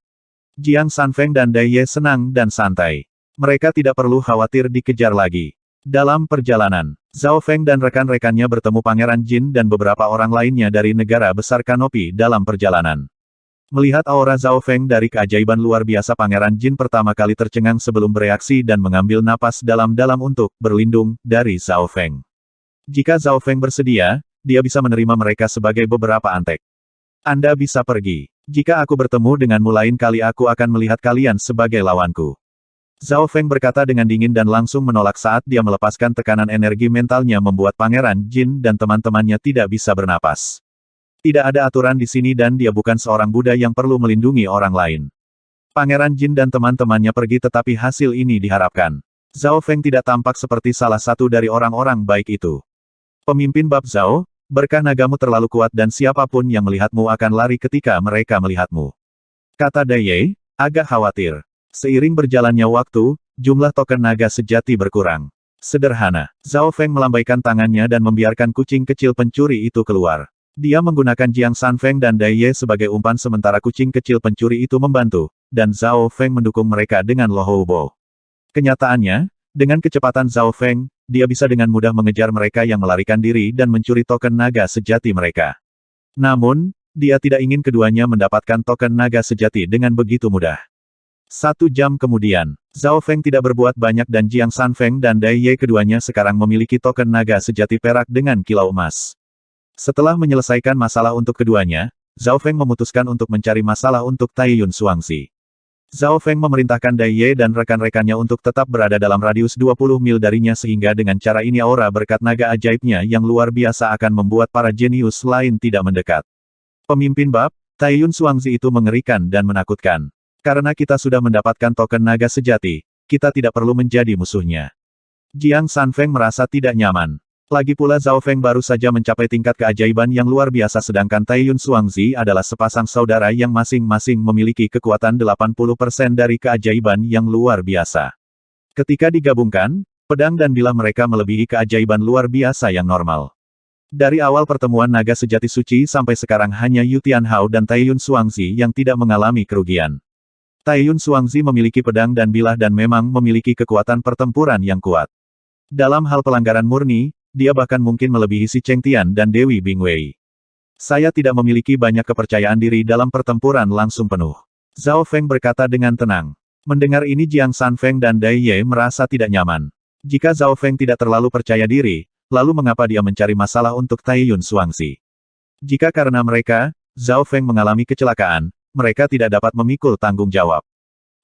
Jiang Sanfeng dan Dai Ye senang dan santai. Mereka tidak perlu khawatir dikejar lagi. Dalam perjalanan, Zhao Feng dan rekan-rekannya bertemu Pangeran Jin dan beberapa orang lainnya dari negara besar Kanopi dalam perjalanan. Melihat aura Zhao Feng dari keajaiban luar biasa, Pangeran Jin pertama kali tercengang sebelum bereaksi dan mengambil napas dalam-dalam untuk berlindung dari Zhao Feng. Jika Zhao Feng bersedia, dia bisa menerima mereka sebagai beberapa antek. Anda bisa pergi. Jika aku bertemu denganmu lain kali aku akan melihat kalian sebagai lawanku. Zhao Feng berkata dengan dingin dan langsung menolak saat dia melepaskan tekanan energi mentalnya membuat Pangeran Jin dan teman-temannya tidak bisa bernapas. Tidak ada aturan di sini dan dia bukan seorang Buddha yang perlu melindungi orang lain. Pangeran Jin dan teman-temannya pergi tetapi hasil ini diharapkan. Zhao Feng tidak tampak seperti salah satu dari orang-orang baik itu. Pemimpin Bab Zhao, berkah nagamu terlalu kuat dan siapapun yang melihatmu akan lari ketika mereka melihatmu. Kata Dai Ye, agak khawatir. Seiring berjalannya waktu, jumlah token naga sejati berkurang. Sederhana, Zhao Feng melambaikan tangannya dan membiarkan kucing kecil pencuri itu keluar. Dia menggunakan Jiang Sanfeng dan Dai Ye sebagai umpan sementara kucing kecil pencuri itu membantu, dan Zhao Feng mendukung mereka dengan Lohoubo. Kenyataannya, dengan kecepatan Zhao Feng, dia bisa dengan mudah mengejar mereka yang melarikan diri dan mencuri token naga sejati mereka. Namun, dia tidak ingin keduanya mendapatkan token naga sejati dengan begitu mudah. 1 jam kemudian, Zhao Feng tidak berbuat banyak dan Jiang Sanfeng dan Dai Ye keduanya sekarang memiliki token naga sejati perak dengan kilau emas. Setelah menyelesaikan masalah untuk keduanya, Zhao Feng memutuskan untuk mencari masalah untuk Taiyun Xuangzi. Zhao Feng memerintahkan Dai Ye dan rekan-rekannya untuk tetap berada dalam radius 20 mil darinya sehingga dengan cara ini aura berkat naga ajaibnya yang luar biasa akan membuat para jenius lain tidak mendekat. Pemimpin bab, Taiyun Xuangzi itu mengerikan dan menakutkan. Karena kita sudah mendapatkan token naga sejati, kita tidak perlu menjadi musuhnya. Jiang Sanfeng merasa tidak nyaman. Lagi pula Zhao Feng baru saja mencapai tingkat keajaiban yang luar biasa sedangkan Taiyun Xuangzi adalah sepasang saudara yang masing-masing memiliki kekuatan 80% dari keajaiban yang luar biasa. Ketika digabungkan, pedang dan bilah mereka melebihi keajaiban luar biasa yang normal. Dari awal pertemuan naga sejati suci sampai sekarang hanya Yu Tianhao dan Taiyun Xuangzi yang tidak mengalami kerugian. Taiyun Xuangzi memiliki pedang dan bilah dan memang memiliki kekuatan pertempuran yang kuat. Dalam hal pelanggaran murni, dia bahkan mungkin melebihi Si Chengtian dan Dewi Bingwei. Saya tidak memiliki banyak kepercayaan diri dalam pertempuran langsung penuh. Zhao Feng berkata dengan tenang. Mendengar ini Jiang Sanfeng dan Dai Ye merasa tidak nyaman. Jika Zhao Feng tidak terlalu percaya diri, lalu mengapa dia mencari masalah untuk Taiyun Xuangzi? Jika karena mereka, Zhao Feng mengalami kecelakaan, mereka tidak dapat memikul tanggung jawab.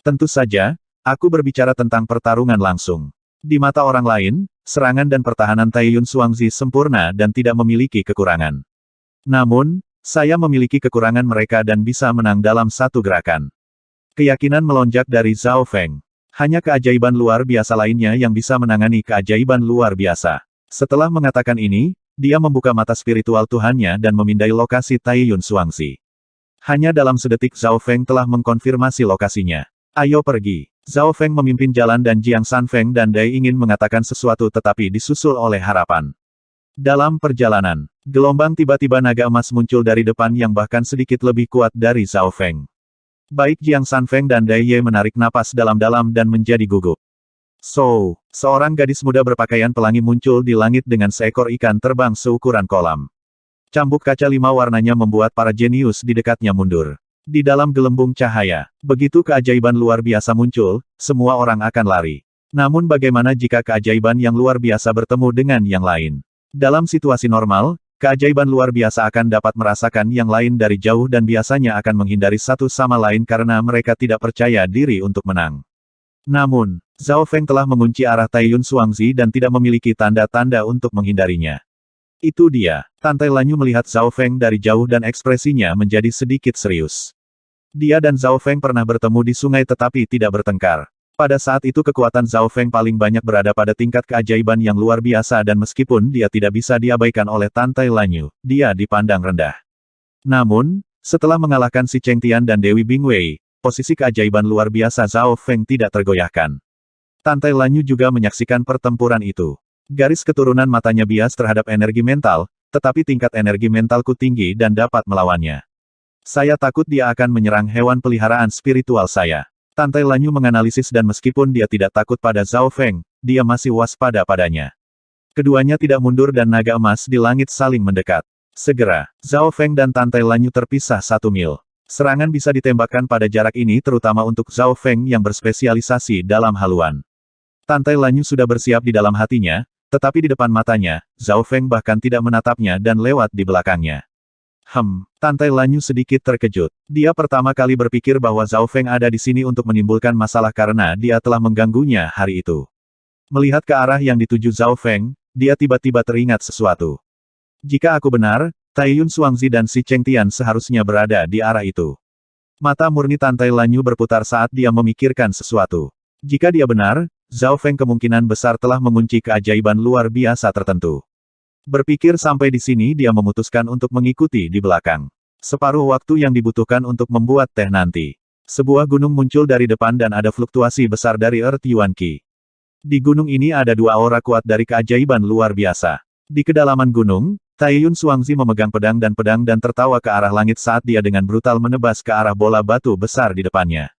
Tentu saja, aku berbicara tentang pertarungan langsung. Di mata orang lain, serangan dan pertahanan Taiyun Xuangzi sempurna dan tidak memiliki kekurangan. Namun, saya memiliki kekurangan mereka dan bisa menang dalam satu gerakan. Keyakinan melonjak dari Zhao Feng. Hanya keajaiban luar biasa lainnya yang bisa menangani keajaiban luar biasa. Setelah mengatakan ini, dia membuka mata spiritual Tuhannya dan memindai lokasi Taiyun Xuangzi. Hanya dalam sedetik Zhao Feng telah mengkonfirmasi lokasinya. Ayo pergi. Zhao Feng memimpin jalan dan Jiang Sanfeng dan Dai ingin mengatakan sesuatu tetapi disusul oleh harapan. Dalam perjalanan, gelombang tiba-tiba naga emas muncul dari depan yang bahkan sedikit lebih kuat dari Zhao Feng. Baik Jiang Sanfeng dan Dai Ye menarik napas dalam-dalam dan menjadi gugup. Seorang gadis muda berpakaian pelangi muncul di langit dengan seekor ikan terbang seukuran kolam. Cambuk kaca 5 warnanya membuat para jenius di dekatnya mundur. Di dalam gelembung cahaya, begitu keajaiban luar biasa muncul, semua orang akan lari. Namun bagaimana jika keajaiban yang luar biasa bertemu dengan yang lain? Dalam situasi normal, keajaiban luar biasa akan dapat merasakan yang lain dari jauh dan biasanya akan menghindari satu sama lain karena mereka tidak percaya diri untuk menang. Namun, Zhao Feng telah mengunci arah Taiyun Xuangzi dan tidak memiliki tanda-tanda untuk menghindarinya. Itu dia. Tantai Lanyu melihat Zhao Feng dari jauh dan ekspresinya menjadi sedikit serius. Dia dan Zhao Feng pernah bertemu di sungai tetapi tidak bertengkar. Pada saat itu kekuatan Zhao Feng paling banyak berada pada tingkat keajaiban yang luar biasa dan meskipun dia tidak bisa diabaikan oleh Tantai Lanyu, dia dipandang rendah. Namun, setelah mengalahkan Si Chengtian dan Dewi Bingwei, posisi keajaiban luar biasa Zhao Feng tidak tergoyahkan. Tantai Lanyu juga menyaksikan pertempuran itu. Garis keturunan matanya bias terhadap energi mental, tetapi tingkat energi mentalku tinggi dan dapat melawannya. Saya takut dia akan menyerang hewan peliharaan spiritual saya. Tantai Lanyu menganalisis dan meskipun dia tidak takut pada Zhao Feng, dia masih waspada padanya. Keduanya tidak mundur dan naga emas di langit saling mendekat. Segera, Zhao Feng dan Tantai Lanyu terpisah 1 mil. Serangan bisa ditembakkan pada jarak ini terutama untuk Zhao Feng yang berspesialisasi dalam haluan. Tantai Lanyu sudah bersiap di dalam hatinya, tetapi di depan matanya, Zhao Feng bahkan tidak menatapnya dan lewat di belakangnya. Tantai Lanyu sedikit terkejut. Dia pertama kali berpikir bahwa Zhao Feng ada di sini untuk menimbulkan masalah karena dia telah mengganggunya hari itu. Melihat ke arah yang dituju Zhao Feng, dia tiba-tiba teringat sesuatu. Jika aku benar, Taiyun Xuangzi dan Si Chengtian seharusnya berada di arah itu. Mata murni Tantai Lanyu berputar saat dia memikirkan sesuatu. Jika dia benar, Zhao Feng kemungkinan besar telah mengunci keajaiban luar biasa tertentu. Berpikir sampai di sini dia memutuskan untuk mengikuti di belakang. Separuh waktu yang dibutuhkan untuk membuat teh nanti. Sebuah gunung muncul dari depan dan ada fluktuasi besar dari Earth Yuan Qi. Di gunung ini ada dua aura kuat dari keajaiban luar biasa. Di kedalaman gunung, Taiyun Xuangzi memegang pedang dan tertawa ke arah langit saat dia dengan brutal menebas ke arah bola batu besar di depannya.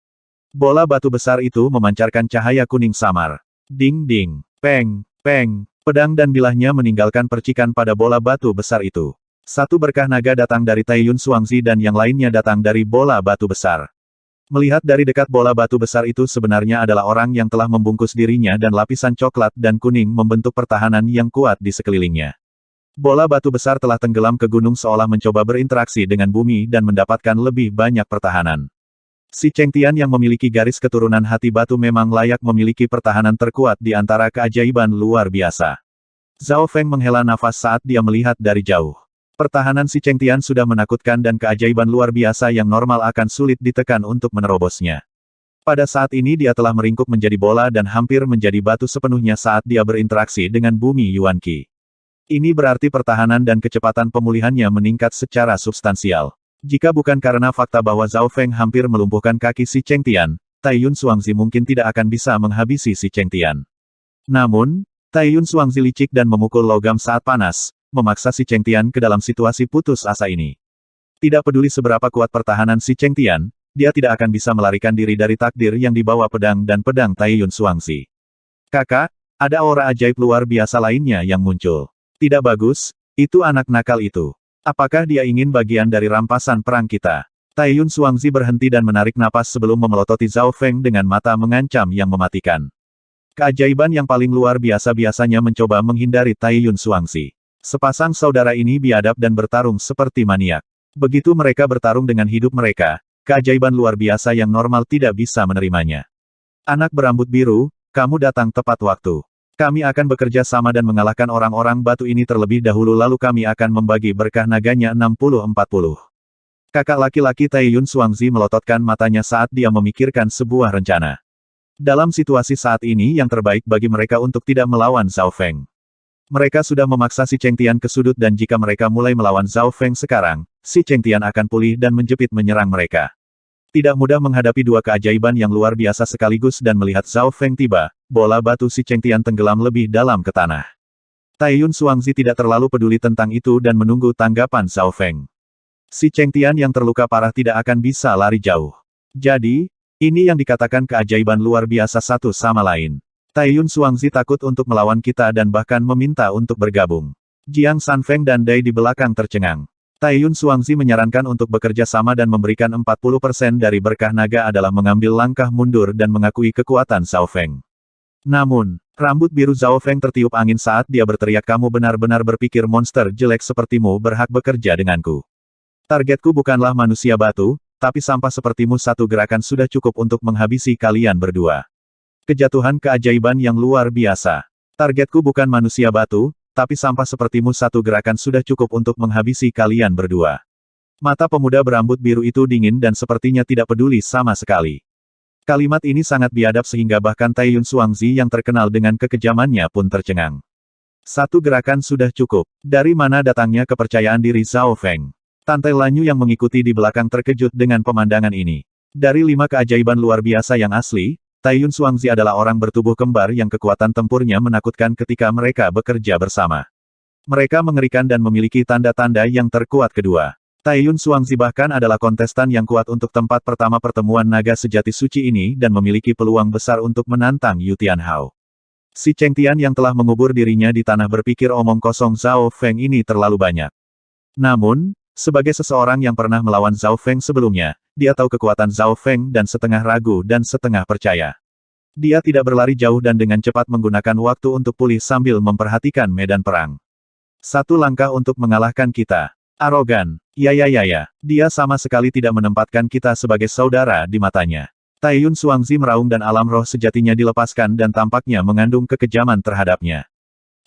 Bola batu besar itu memancarkan cahaya kuning samar. Ding ding, peng, peng, pedang dan bilahnya meninggalkan percikan pada bola batu besar itu. Satu berkah naga datang dari Taiyun Xuangzi dan yang lainnya datang dari bola batu besar. Melihat dari dekat bola batu besar itu sebenarnya adalah orang yang telah membungkus dirinya dan lapisan coklat dan kuning membentuk pertahanan yang kuat di sekelilingnya. Bola batu besar telah tenggelam ke gunung seolah mencoba berinteraksi dengan bumi dan mendapatkan lebih banyak pertahanan. Si Chengtian yang memiliki garis keturunan hati batu memang layak memiliki pertahanan terkuat di antara keajaiban luar biasa. Zhao Feng menghela nafas saat dia melihat dari jauh. Pertahanan si Chengtian sudah menakutkan dan keajaiban luar biasa yang normal akan sulit ditekan untuk menerobosnya. Pada saat ini dia telah meringkuk menjadi bola dan hampir menjadi batu sepenuhnya saat dia berinteraksi dengan bumi Yuan Qi. Ini berarti pertahanan dan kecepatan pemulihannya meningkat secara substansial. Jika bukan karena fakta bahwa Zhao Feng hampir melumpuhkan kaki si Chengtian, Taiyun Xuangzi mungkin tidak akan bisa menghabisi si Chengtian. Namun, Taiyun Xuangzi licik dan memukul logam saat panas, memaksa si Chengtian ke dalam situasi putus asa ini. Tidak peduli seberapa kuat pertahanan si Chengtian, dia tidak akan bisa melarikan diri dari takdir yang dibawa pedang dan pedang Taiyun Xuangzi. Kakak, ada aura ajaib luar biasa lainnya yang muncul. Tidak bagus, itu anak nakal itu. Apakah dia ingin bagian dari rampasan perang kita? Taiyun Xuangzi berhenti dan menarik napas sebelum memelototi Zhao Feng dengan mata mengancam yang mematikan. Keajaiban yang paling luar biasa biasanya mencoba menghindari Taiyun Xuangzi. Sepasang saudara ini biadab dan bertarung seperti maniak. Begitu mereka bertarung dengan hidup mereka, keajaiban luar biasa yang normal tidak bisa menerimanya. Anak berambut biru, kamu datang tepat waktu. Kami akan bekerja sama dan mengalahkan orang-orang batu ini terlebih dahulu lalu kami akan membagi berkah naganya 60-40. Kakak laki-laki Taiyun Xuangzi melototkan matanya saat dia memikirkan sebuah rencana. Dalam situasi saat ini yang terbaik bagi mereka untuk tidak melawan Zhao Feng. Mereka sudah memaksa si Chengtian ke sudut dan jika mereka mulai melawan Zhao Feng sekarang, si Chengtian akan pulih dan menjepit menyerang mereka. Tidak mudah menghadapi dua keajaiban yang luar biasa sekaligus dan melihat Zhao Feng tiba, bola batu si Chengtian tenggelam lebih dalam ke tanah. Taiyun Xuangzi tidak terlalu peduli tentang itu dan menunggu tanggapan Zhao Feng. Si Chengtian yang terluka parah tidak akan bisa lari jauh. Jadi, ini yang dikatakan keajaiban luar biasa satu sama lain. Taiyun Xuangzi takut untuk melawan kita dan bahkan meminta untuk bergabung. Jiang Sanfeng dan Dai di belakang tercengang. Taiyun Xuangzi menyarankan untuk bekerja sama dan memberikan 40% dari berkah naga adalah mengambil langkah mundur dan mengakui kekuatan Zhao Feng. Namun, rambut biru Zhao Feng tertiup angin saat dia berteriak kamu benar-benar berpikir monster jelek sepertimu berhak bekerja denganku. Targetku bukanlah manusia batu, tapi sampah sepertimu satu gerakan sudah cukup untuk menghabisi kalian berdua. Kejatuhan keajaiban yang luar biasa. Targetku bukan manusia batu, tapi sampah sepertimu satu gerakan sudah cukup untuk menghabisi kalian berdua. Mata pemuda berambut biru itu dingin dan sepertinya tidak peduli sama sekali. Kalimat ini sangat biadab sehingga bahkan Taiyun Xuangzi yang terkenal dengan kekejamannya pun tercengang. Satu gerakan sudah cukup. Dari mana datangnya kepercayaan diri Zhao Feng? Tante Lanyu yang mengikuti di belakang terkejut dengan pemandangan ini. Dari 5 keajaiban luar biasa yang asli, Taiyun Xuangzi adalah orang bertubuh kembar yang kekuatan tempurnya menakutkan ketika mereka bekerja bersama. Mereka mengerikan dan memiliki tanda-tanda yang terkuat kedua. Taiyun Xuangzi bahkan adalah kontestan yang kuat untuk tempat pertama pertemuan naga sejati suci ini dan memiliki peluang besar untuk menantang Yu Tianhao. Si Chengtian yang telah mengubur dirinya di tanah berpikir omong kosong Zhao Feng ini terlalu banyak. Namun, sebagai seseorang yang pernah melawan Zhao Feng sebelumnya, dia tahu kekuatan Zhao Feng dan setengah ragu dan setengah percaya. Dia tidak berlari jauh dan dengan cepat menggunakan waktu untuk pulih sambil memperhatikan medan perang. Satu langkah untuk mengalahkan kita. Arogan. Ya. Dia sama sekali tidak menempatkan kita sebagai saudara di matanya. Taiyun Xuangzi meraung dan alam roh sejatinya dilepaskan dan tampaknya mengandung kekejaman terhadapnya.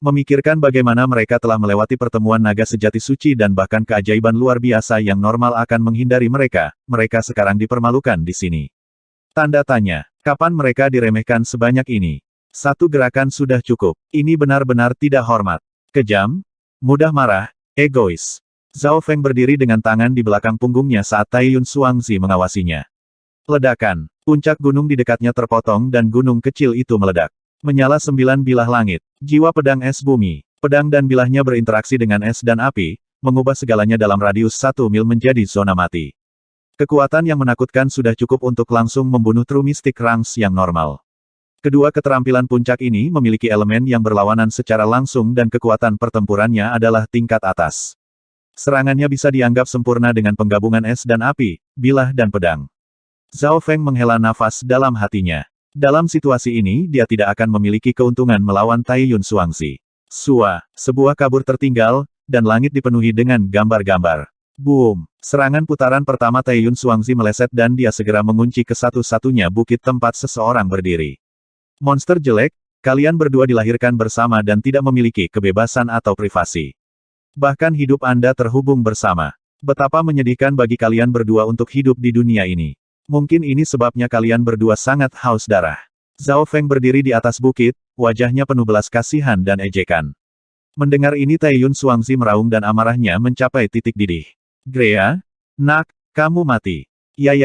Memikirkan bagaimana mereka telah melewati pertemuan naga sejati suci dan bahkan keajaiban luar biasa yang normal akan menghindari mereka, mereka sekarang dipermalukan di sini. Tanda tanya, kapan mereka diremehkan sebanyak ini? Satu gerakan sudah cukup. Ini benar-benar tidak hormat. Kejam, mudah marah, egois. Zhao Feng berdiri dengan tangan di belakang punggungnya saat Taiyun Xuangzi mengawasinya. Ledakan. Puncak gunung di dekatnya terpotong dan gunung kecil itu meledak. Menyala 9 bilah langit. Jiwa pedang es bumi. Pedang dan bilahnya berinteraksi dengan es dan api, mengubah segalanya dalam radius 1 mil menjadi zona mati. Kekuatan yang menakutkan sudah cukup untuk langsung membunuh True Mystic Ranks yang normal. Kedua keterampilan puncak ini memiliki elemen yang berlawanan secara langsung dan kekuatan pertempurannya adalah tingkat atas. Serangannya bisa dianggap sempurna dengan penggabungan es dan api, bilah dan pedang. Zhao Feng menghela nafas dalam hatinya. Dalam situasi ini dia tidak akan memiliki keuntungan melawan Tai Yun Xuangzi. Sebuah kabur tertinggal, dan langit dipenuhi dengan gambar-gambar. Boom! Serangan putaran pertama Tai Yun Xuangzi meleset dan dia segera mengunci ke satu-satunya bukit tempat seseorang berdiri. Monster jelek, kalian berdua dilahirkan bersama dan tidak memiliki kebebasan atau privasi. Bahkan hidup Anda terhubung bersama. Betapa menyedihkan bagi kalian berdua untuk hidup di dunia ini. Mungkin ini sebabnya kalian berdua sangat haus darah. Zhao Feng berdiri di atas bukit, wajahnya penuh belas kasihan dan ejekan. Mendengar ini Tai Yun Xuangzi meraung dan amarahnya mencapai titik didih. Grea? Nak, kamu mati. Ya,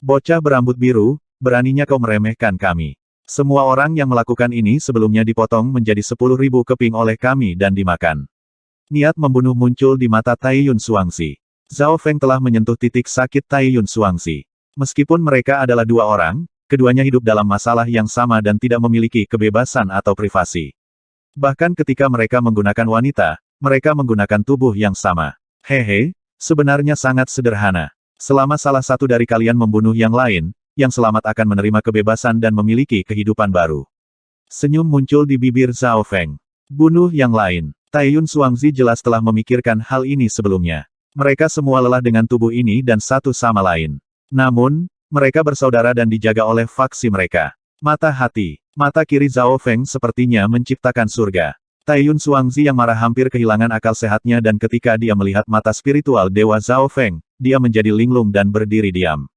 bocah berambut biru, beraninya kau meremehkan kami. Semua orang yang melakukan ini sebelumnya dipotong menjadi 10.000 keping oleh kami dan dimakan. Niat membunuh muncul di mata Tai Yun Xuangzi. Zhao Feng telah menyentuh titik sakit Tai Yun Xuangzi. Meskipun mereka adalah dua orang, keduanya hidup dalam masalah yang sama dan tidak memiliki kebebasan atau privasi. Bahkan ketika mereka menggunakan wanita, mereka menggunakan tubuh yang sama. Hehe, sebenarnya sangat sederhana. Selama salah satu dari kalian membunuh yang lain, yang selamat akan menerima kebebasan dan memiliki kehidupan baru. Senyum muncul di bibir Zhao Feng. Bunuh yang lain. Tai Yun Xuangzi jelas telah memikirkan hal ini sebelumnya. Mereka semua lelah dengan tubuh ini dan satu sama lain. Namun, mereka bersaudara dan dijaga oleh faksi mereka. Mata hati. Mata kiri Zhao Feng sepertinya menciptakan surga. Tai Yun Xuangzi yang marah hampir kehilangan akal sehatnya dan ketika dia melihat mata spiritual Dewa Zhao Feng, dia menjadi linglung dan berdiri diam.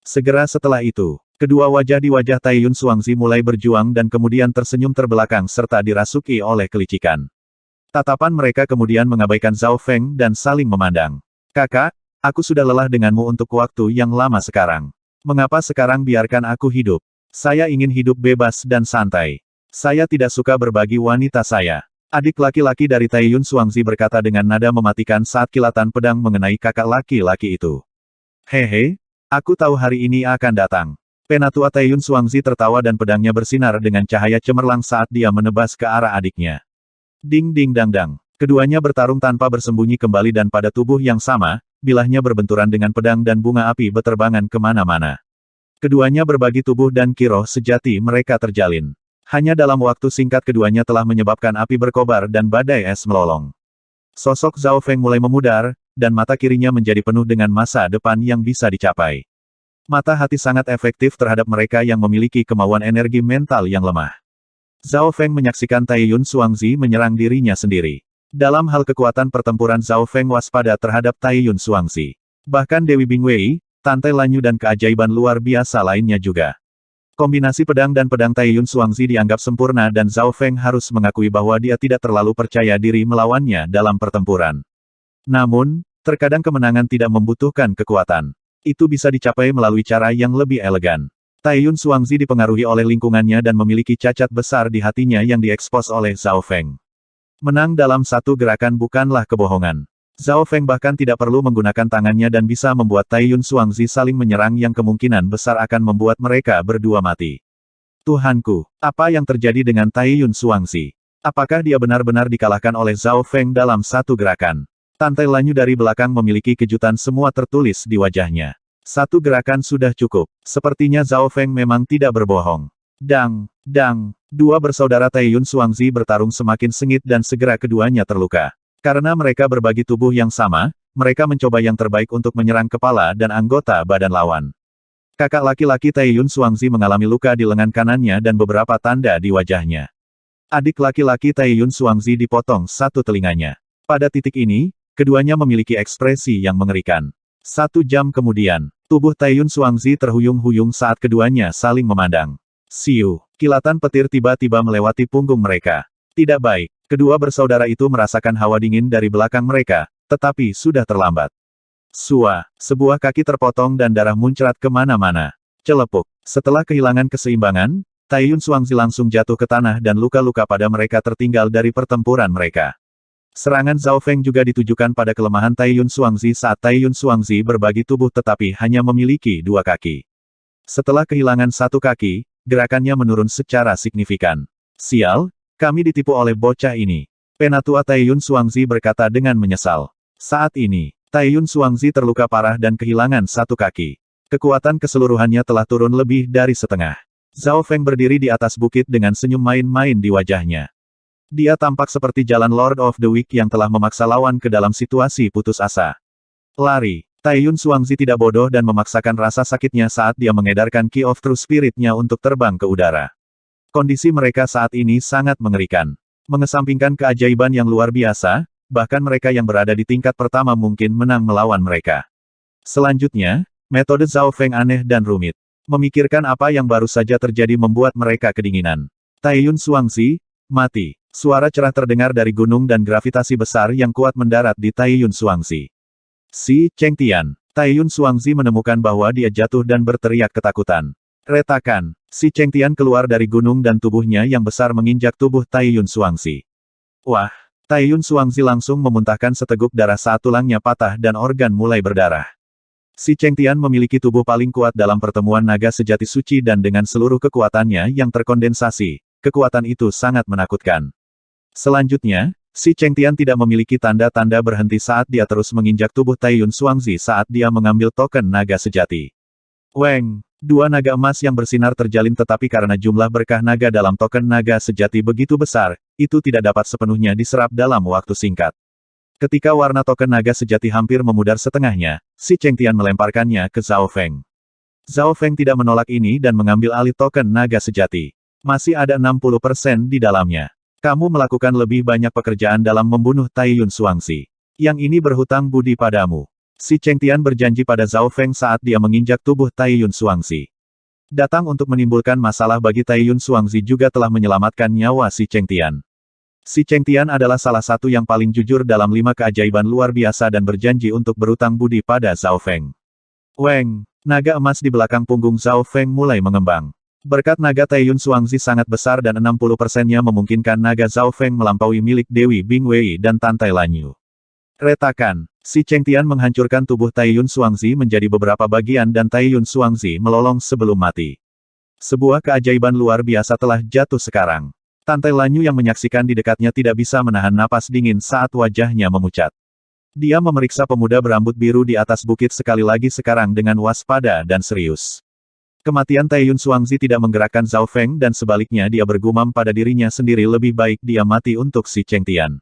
Segera setelah itu, kedua wajah di wajah Tai Yun Xuangzi mulai berjuang dan kemudian tersenyum terbelakang serta dirasuki oleh kelicikan. Tatapan mereka kemudian mengabaikan Zhao Feng dan saling memandang. Kakak, aku sudah lelah denganmu untuk waktu yang lama sekarang. Mengapa sekarang biarkan aku hidup? Saya ingin hidup bebas dan santai. Saya tidak suka berbagi wanita saya. Adik laki-laki dari Tai Yun Xuangzi berkata dengan nada mematikan saat kilatan pedang mengenai kakak laki-laki itu. Hehe, aku tahu hari ini akan datang. Penatua Tai Yun Xuangzi tertawa dan pedangnya bersinar dengan cahaya cemerlang saat dia menebas ke arah adiknya. Ding ding dang dang. Keduanya bertarung tanpa bersembunyi kembali dan pada tubuh yang sama, bilahnya berbenturan dengan pedang dan bunga api beterbangan kemana-mana. Keduanya berbagi tubuh dan kiroh sejati mereka terjalin. Hanya dalam waktu singkat keduanya telah menyebabkan api berkobar dan badai es melolong. Sosok Zhao Feng mulai memudar, dan mata kirinya menjadi penuh dengan masa depan yang bisa dicapai. Mata hati sangat efektif terhadap mereka yang memiliki kemauan energi mental yang lemah. Zhao Feng menyaksikan Tai Yun Xuangzi menyerang dirinya sendiri. Dalam hal kekuatan pertempuran Zhao Feng waspada terhadap Tai Yun Xuangzi. Bahkan Dewi Bingwei, Tantai Lanyu dan keajaiban luar biasa lainnya juga. Kombinasi pedang dan pedang Tai Yun Xuangzi dianggap sempurna dan Zhao Feng harus mengakui bahwa dia tidak terlalu percaya diri melawannya dalam pertempuran. Namun, terkadang kemenangan tidak membutuhkan kekuatan. Itu bisa dicapai melalui cara yang lebih elegan. Tai Yun Xuangzi dipengaruhi oleh lingkungannya dan memiliki cacat besar di hatinya yang diekspos oleh Zhao Feng. Menang dalam satu gerakan bukanlah kebohongan. Zhao Feng bahkan tidak perlu menggunakan tangannya dan bisa membuat Tai Yun Xuangzi saling menyerang yang kemungkinan besar akan membuat mereka berdua mati. Tuhanku, apa yang terjadi dengan Tai Yun Xuangzi? Apakah dia benar-benar dikalahkan oleh Zhao Feng dalam satu gerakan? Tantai Lanyu dari belakang memiliki kejutan semua tertulis di wajahnya. Satu gerakan sudah cukup. Sepertinya Zhao Feng memang tidak berbohong. Dang, dang. Dua bersaudara Tai Yun Xuangzi bertarung semakin sengit dan segera keduanya terluka. Karena mereka berbagi tubuh yang sama, mereka mencoba yang terbaik untuk menyerang kepala dan anggota badan lawan. Kakak laki-laki Tai Yun Xuangzi mengalami luka di lengan kanannya dan beberapa tanda di wajahnya. Adik laki-laki Tai Yun Xuangzi dipotong satu telinganya. Pada titik ini, keduanya memiliki ekspresi yang mengerikan. 1 jam kemudian, tubuh Tai Yun Xuangzi terhuyung-huyung saat keduanya saling memandang. Siu, kilatan petir tiba-tiba melewati punggung mereka. Tidak baik, kedua bersaudara itu merasakan hawa dingin dari belakang mereka, tetapi sudah terlambat. Sebuah kaki terpotong dan darah muncrat kemana-mana. Celepuk. Setelah kehilangan keseimbangan, Taiyun Xuangzi langsung jatuh ke tanah dan luka-luka pada mereka tertinggal dari pertempuran mereka. Serangan Zhao Feng juga ditujukan pada kelemahan Taiyun Xuangzi saat Taiyun Xuangzi berbagi tubuh tetapi hanya memiliki 2 kaki. Setelah kehilangan 1 kaki, gerakannya menurun secara signifikan. Sial, kami ditipu oleh bocah ini. Penatua Taiyun Xuangzi berkata dengan menyesal. Saat ini, Taiyun Xuangzi terluka parah dan kehilangan 1 kaki. Kekuatan keseluruhannya telah turun lebih dari setengah. Zhao Feng berdiri di atas bukit dengan senyum main-main di wajahnya. Dia tampak seperti jalan Lord of the Week yang telah memaksa lawan ke dalam situasi putus asa. Lari. Taiyun Xuangzi tidak bodoh dan memaksakan rasa sakitnya saat dia mengedarkan Key of True Spirit-nya untuk terbang ke udara. Kondisi mereka saat ini sangat mengerikan. Mengesampingkan keajaiban yang luar biasa, bahkan mereka yang berada di tingkat pertama mungkin menang melawan mereka. Selanjutnya, metode Zhao Feng aneh dan rumit. Memikirkan apa yang baru saja terjadi membuat mereka kedinginan. Taiyun Xuangzi, mati. Suara cerah terdengar dari gunung dan gravitasi besar yang kuat mendarat di Taiyun Xuangzi. Si Chengtian. Taiyun Xuangzi menemukan bahwa dia jatuh dan berteriak ketakutan. Retakan. Si Chengtian keluar dari gunung dan tubuhnya yang besar menginjak tubuh Taiyun Xuangzi. Wah! Taiyun Xuangzi langsung memuntahkan seteguk darah saat tulangnya patah dan organ mulai berdarah. Si Chengtian memiliki tubuh paling kuat dalam pertemuan naga sejati suci dan dengan seluruh kekuatannya yang terkondensasi, kekuatan itu sangat menakutkan. Selanjutnya, si Chengtian tidak memiliki tanda-tanda berhenti saat dia terus menginjak tubuh Taiyun Xuangzi saat dia mengambil token naga sejati. Weng! 2 naga emas yang bersinar terjalin tetapi karena jumlah berkah naga dalam token naga sejati begitu besar, itu tidak dapat sepenuhnya diserap dalam waktu singkat. Ketika warna token naga sejati hampir memudar setengahnya, si Chengtian melemparkannya ke Zhao Feng. Zhao Feng tidak menolak ini dan mengambil alih token naga sejati. Masih ada 60% di dalamnya. Kamu melakukan lebih banyak pekerjaan dalam membunuh Taiyun Xuangzi. Yang ini berhutang budi padamu. Si Chengtian berjanji pada Zhao Feng saat dia menginjak tubuh Taiyun Xuangzi. Datang untuk menimbulkan masalah bagi Taiyun Xuangzi juga telah menyelamatkan nyawa si Chengtian. Si Chengtian adalah salah satu yang paling jujur dalam 5 keajaiban luar biasa dan berjanji untuk berutang budi pada Zhao Feng. Weng! Naga emas di belakang punggung Zhao Feng mulai mengembang. Berkat naga Taiyun Xuangzi sangat besar dan 60%-nya memungkinkan naga Zhao Feng melampaui milik Dewi Bingwei dan Tantai Lanyu. Retakan. Si Chengtian menghancurkan tubuh Taiyun Xuangzi menjadi beberapa bagian dan Taiyun Xuangzi melolong sebelum mati. Sebuah keajaiban luar biasa telah jatuh sekarang. Tantai Lanyu yang menyaksikan di dekatnya tidak bisa menahan napas dingin saat wajahnya memucat. Dia memeriksa pemuda berambut biru di atas bukit sekali lagi sekarang dengan waspada dan serius. Kematian Taiyun Xuangzi tidak menggerakkan Zhao Feng dan sebaliknya dia bergumam pada dirinya sendiri lebih baik dia mati untuk si Chengtian.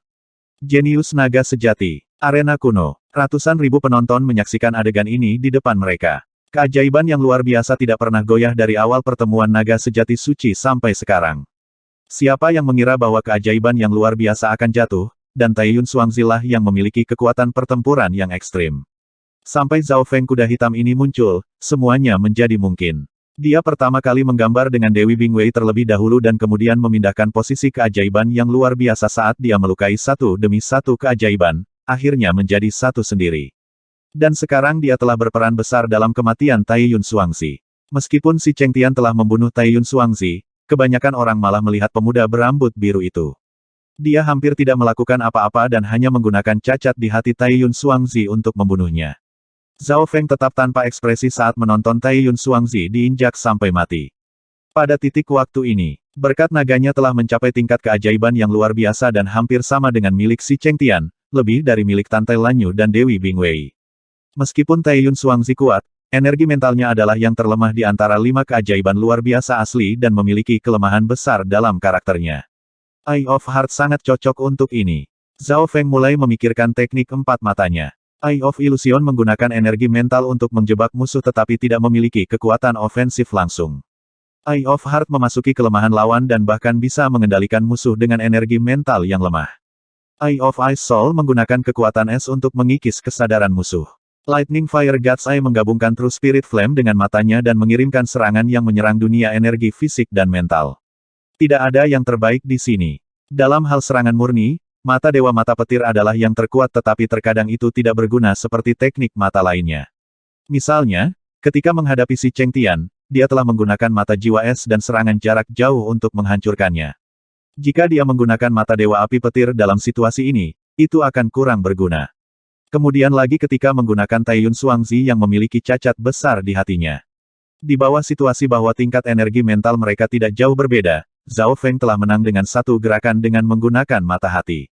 Jenius naga sejati. Arena kuno. Ratusan ribu penonton menyaksikan adegan ini di depan mereka. Keajaiban yang luar biasa tidak pernah goyah dari awal pertemuan naga sejati suci sampai sekarang. Siapa yang mengira bahwa keajaiban yang luar biasa akan jatuh, dan Taiyun Xuangzi lah yang memiliki kekuatan pertempuran yang ekstrim. Sampai Zhao Feng kuda hitam ini muncul, semuanya menjadi mungkin. Dia pertama kali menggambar dengan Dewi Bingwei terlebih dahulu dan kemudian memindahkan posisi keajaiban yang luar biasa saat dia melukai satu demi satu keajaiban, akhirnya menjadi satu sendiri. Dan sekarang dia telah berperan besar dalam kematian Taiyun Xuangzi. Meskipun si Chengtian telah membunuh Taiyun Xuangzi, kebanyakan orang malah melihat pemuda berambut biru itu. Dia hampir tidak melakukan apa-apa dan hanya menggunakan cacat di hati Taiyun Xuangzi untuk membunuhnya. Zhao Feng tetap tanpa ekspresi saat menonton Taiyun Xuangzi diinjak sampai mati. Pada titik waktu ini, berkat naganya telah mencapai tingkat keajaiban yang luar biasa dan hampir sama dengan milik si Chengtian, lebih dari milik Tantai Lanyu dan Dewi Bingwei. Meskipun Taiyun Xuangzi kuat, energi mentalnya adalah yang terlemah di antara 5 keajaiban luar biasa asli dan memiliki kelemahan besar dalam karakternya. Eye of Heart sangat cocok untuk ini. Zhao Feng mulai memikirkan teknik 4 matanya. Eye of Illusion menggunakan energi mental untuk menjebak musuh tetapi tidak memiliki kekuatan ofensif langsung. Eye of Heart memasuki kelemahan lawan dan bahkan bisa mengendalikan musuh dengan energi mental yang lemah. Eye of Ice Soul menggunakan kekuatan es untuk mengikis kesadaran musuh. Lightning Fire God's Eye menggabungkan True Spirit Flame dengan matanya dan mengirimkan serangan yang menyerang dunia energi fisik dan mental. Tidak ada yang terbaik di sini. Dalam hal serangan murni, mata Dewa Mata Petir adalah yang terkuat tetapi terkadang itu tidak berguna seperti teknik mata lainnya. Misalnya, ketika menghadapi si Chengtian, dia telah menggunakan mata jiwa es dan serangan jarak jauh untuk menghancurkannya. Jika dia menggunakan mata Dewa Api Petir dalam situasi ini, itu akan kurang berguna. Kemudian lagi ketika menggunakan Taiyun Xuangzi yang memiliki cacat besar di hatinya. Di bawah situasi bahwa tingkat energi mental mereka tidak jauh berbeda, Zhao Feng telah menang dengan satu gerakan dengan menggunakan mata hati.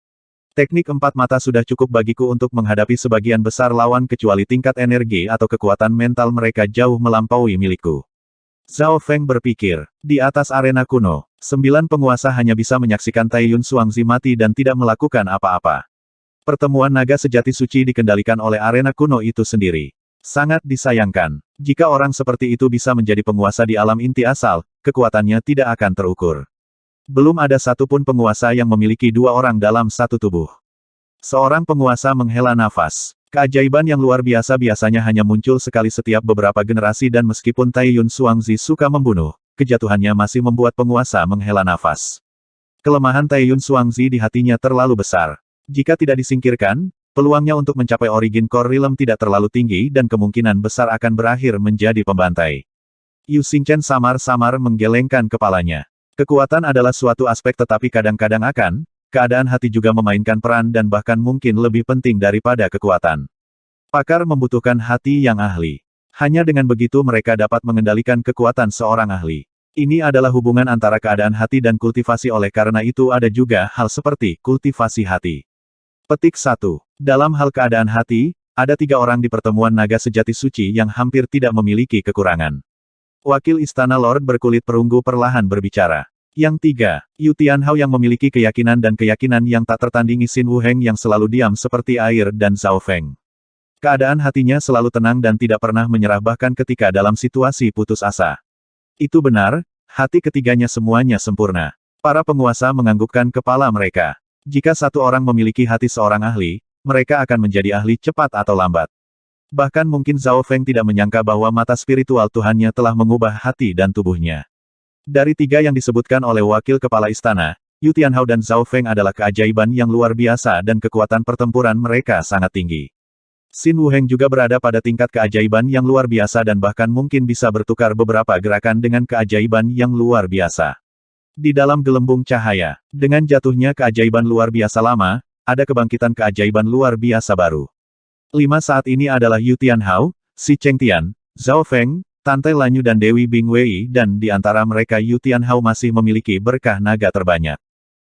Teknik empat mata sudah cukup bagiku untuk menghadapi sebagian besar lawan kecuali tingkat energi atau kekuatan mental mereka jauh melampaui milikku. Zhao Feng berpikir, di atas arena kuno, 9 penguasa hanya bisa menyaksikan Taiyun Xuangzi mati dan tidak melakukan apa-apa. Pertemuan naga sejati suci dikendalikan oleh arena kuno itu sendiri. Sangat disayangkan, jika orang seperti itu bisa menjadi penguasa di alam inti asal, kekuatannya tidak akan terukur. Belum ada satupun penguasa yang memiliki 2 orang dalam satu tubuh. Seorang penguasa menghela nafas. Keajaiban yang luar biasa biasanya hanya muncul sekali setiap beberapa generasi dan meskipun Taiyun Xuangzi suka membunuh, kejatuhannya masih membuat penguasa menghela nafas. Kelemahan Taiyun Xuangzi di hatinya terlalu besar. Jika tidak disingkirkan, peluangnya untuk mencapai origin core realm tidak terlalu tinggi dan kemungkinan besar akan berakhir menjadi pembantai. Yu Xingchen samar-samar menggelengkan kepalanya. Kekuatan adalah suatu aspek tetapi kadang-kadang keadaan hati juga memainkan peran dan bahkan mungkin lebih penting daripada kekuatan. Pakar membutuhkan hati yang ahli. Hanya dengan begitu mereka dapat mengendalikan kekuatan seorang ahli. Ini adalah hubungan antara keadaan hati dan kultivasi oleh karena itu ada juga hal seperti kultivasi hati. Petik 1. Dalam hal keadaan hati, ada 3 orang di pertemuan naga sejati suci yang hampir tidak memiliki kekurangan. Wakil Istana Lord berkulit perunggu perlahan berbicara. Yang 3, Yu Tianhao yang memiliki keyakinan yang tak tertandingi Xin Wuheng yang selalu diam seperti air dan Zhao Feng. Keadaan hatinya selalu tenang dan tidak pernah menyerah bahkan ketika dalam situasi putus asa. Itu benar, hati ketiganya semuanya sempurna. Para penguasa menganggukkan kepala mereka. Jika satu orang memiliki hati seorang ahli, mereka akan menjadi ahli cepat atau lambat. Bahkan mungkin Zhao Feng tidak menyangka bahwa mata spiritual Tuhannya telah mengubah hati dan tubuhnya. Dari 3 yang disebutkan oleh wakil kepala istana, Yu Tianhao dan Zhao Feng adalah keajaiban yang luar biasa dan kekuatan pertempuran mereka sangat tinggi. Xin Wuheng juga berada pada tingkat keajaiban yang luar biasa dan bahkan mungkin bisa bertukar beberapa gerakan dengan keajaiban yang luar biasa. Di dalam gelembung cahaya, dengan jatuhnya keajaiban luar biasa lama, ada kebangkitan keajaiban luar biasa baru. 5 saat ini adalah Yu Tianhao, Xi Chengtian, Zhao Feng, Tante Lanyu dan Dewi Bingwei dan di antara mereka Yu Tianhao masih memiliki berkah naga terbanyak.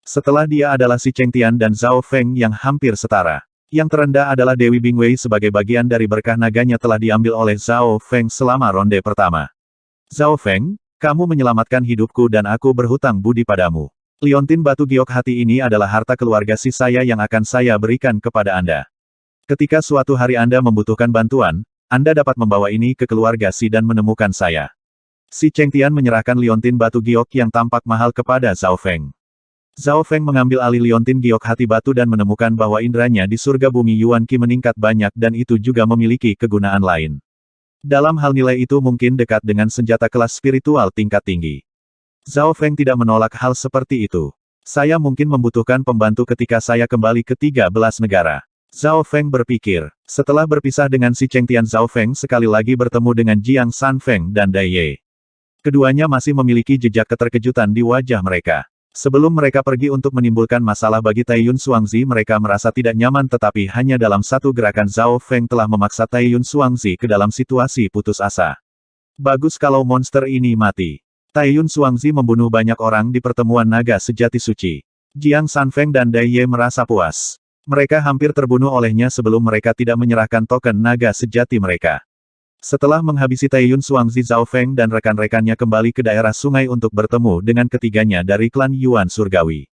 Setelah dia adalah Xi Chengtian dan Zhao Feng yang hampir setara. Yang terendah adalah Dewi Bingwei sebagai bagian dari berkah naganya telah diambil oleh Zhao Feng selama ronde pertama. Zhao Feng, kamu menyelamatkan hidupku dan aku berhutang budi padamu. Liontin batu giok hati ini adalah harta keluarga si saya yang akan saya berikan kepada Anda. Ketika suatu hari Anda membutuhkan bantuan, Anda dapat membawa ini ke keluarga Si dan menemukan saya. Si Chengtian menyerahkan liontin batu giok yang tampak mahal kepada Zhao Feng. Zhao Feng mengambil alih liontin giok hati batu dan menemukan bahwa indranya di surga bumi Yuan Qi meningkat banyak dan itu juga memiliki kegunaan lain. Dalam hal nilai itu mungkin dekat dengan senjata kelas spiritual tingkat tinggi. Zhao Feng tidak menolak hal seperti itu. Saya mungkin membutuhkan pembantu ketika saya kembali ke 13 negara. Zhao Feng berpikir. Setelah berpisah dengan si Chengtian, Zhao Feng sekali lagi bertemu dengan Jiang Sanfeng dan Dai Ye. Keduanya masih memiliki jejak keterkejutan di wajah mereka. Sebelum mereka pergi untuk menimbulkan masalah bagi Taiyun Xuangzi, mereka merasa tidak nyaman tetapi hanya dalam satu gerakan Zhao Feng telah memaksa Taiyun Xuangzi ke dalam situasi putus asa. Bagus kalau monster ini mati. Taiyun Xuangzi membunuh banyak orang di pertemuan naga sejati suci. Jiang Sanfeng dan Dai Ye merasa puas. Mereka hampir terbunuh olehnya sebelum mereka tidak menyerahkan token naga sejati mereka. Setelah menghabisi Taiyun Xuangzi, Zhao Feng dan rekan-rekannya kembali ke daerah sungai untuk bertemu dengan ketiganya dari klan Yuan Surgawi.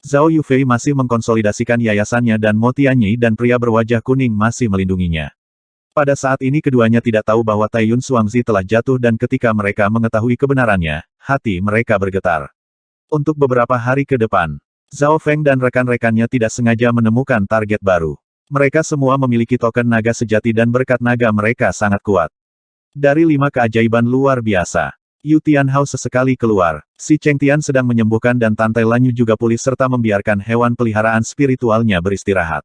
Zhao Yufei masih mengkonsolidasikan yayasannya dan Mo Tianyi dan pria berwajah kuning masih melindunginya. Pada saat ini keduanya tidak tahu bahwa Taiyun Xuangzi telah jatuh dan ketika mereka mengetahui kebenarannya, hati mereka bergetar. Untuk beberapa hari ke depan, Zhao Feng dan rekan-rekannya tidak sengaja menemukan target baru. Mereka semua memiliki token naga sejati dan berkat naga mereka sangat kuat. Dari 5 keajaiban luar biasa, Yu Tianhao sesekali keluar. Si Chengtian sedang menyembuhkan dan Tante Lanyu juga pulih serta membiarkan hewan peliharaan spiritualnya beristirahat.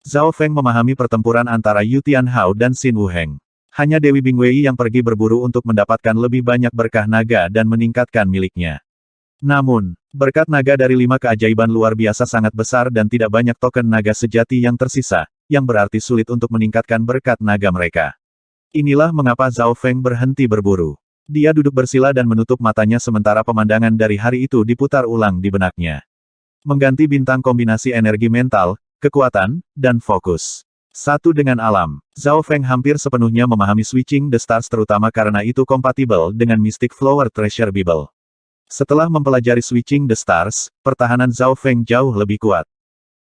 Zhao Feng memahami pertempuran antara Yu Tianhao dan Xin Wuheng. Hanya Dewi Bingwei yang pergi berburu untuk mendapatkan lebih banyak berkah naga dan meningkatkan miliknya. Namun, berkat naga dari 5 keajaiban luar biasa sangat besar dan tidak banyak token naga sejati yang tersisa, yang berarti sulit untuk meningkatkan berkat naga mereka. Inilah mengapa Zhao Feng berhenti berburu. Dia duduk bersila dan menutup matanya sementara pemandangan dari hari itu diputar ulang di benaknya. Mengganti bintang kombinasi energi mental, kekuatan, dan fokus. Satu dengan alam, Zhao Feng hampir sepenuhnya memahami Switching the Stars terutama karena itu kompatibel dengan Mystic Flower Treasure Bible. Setelah mempelajari Switching the Stars, pertahanan Zhao Feng jauh lebih kuat.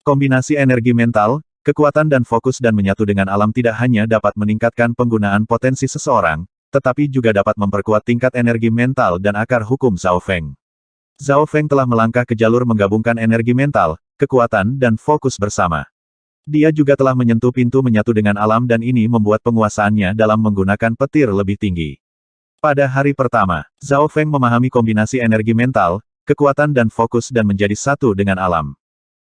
Kombinasi energi mental, kekuatan dan fokus dan menyatu dengan alam tidak hanya dapat meningkatkan penggunaan potensi seseorang, tetapi juga dapat memperkuat tingkat energi mental dan akar hukum Zhao Feng. Zhao Feng telah melangkah ke jalur menggabungkan energi mental, kekuatan dan fokus bersama. Dia juga telah menyentuh pintu menyatu dengan alam dan ini membuat penguasaannya dalam menggunakan petir lebih tinggi. Pada hari pertama, Zhao Feng memahami kombinasi energi mental, kekuatan dan fokus dan menjadi satu dengan alam.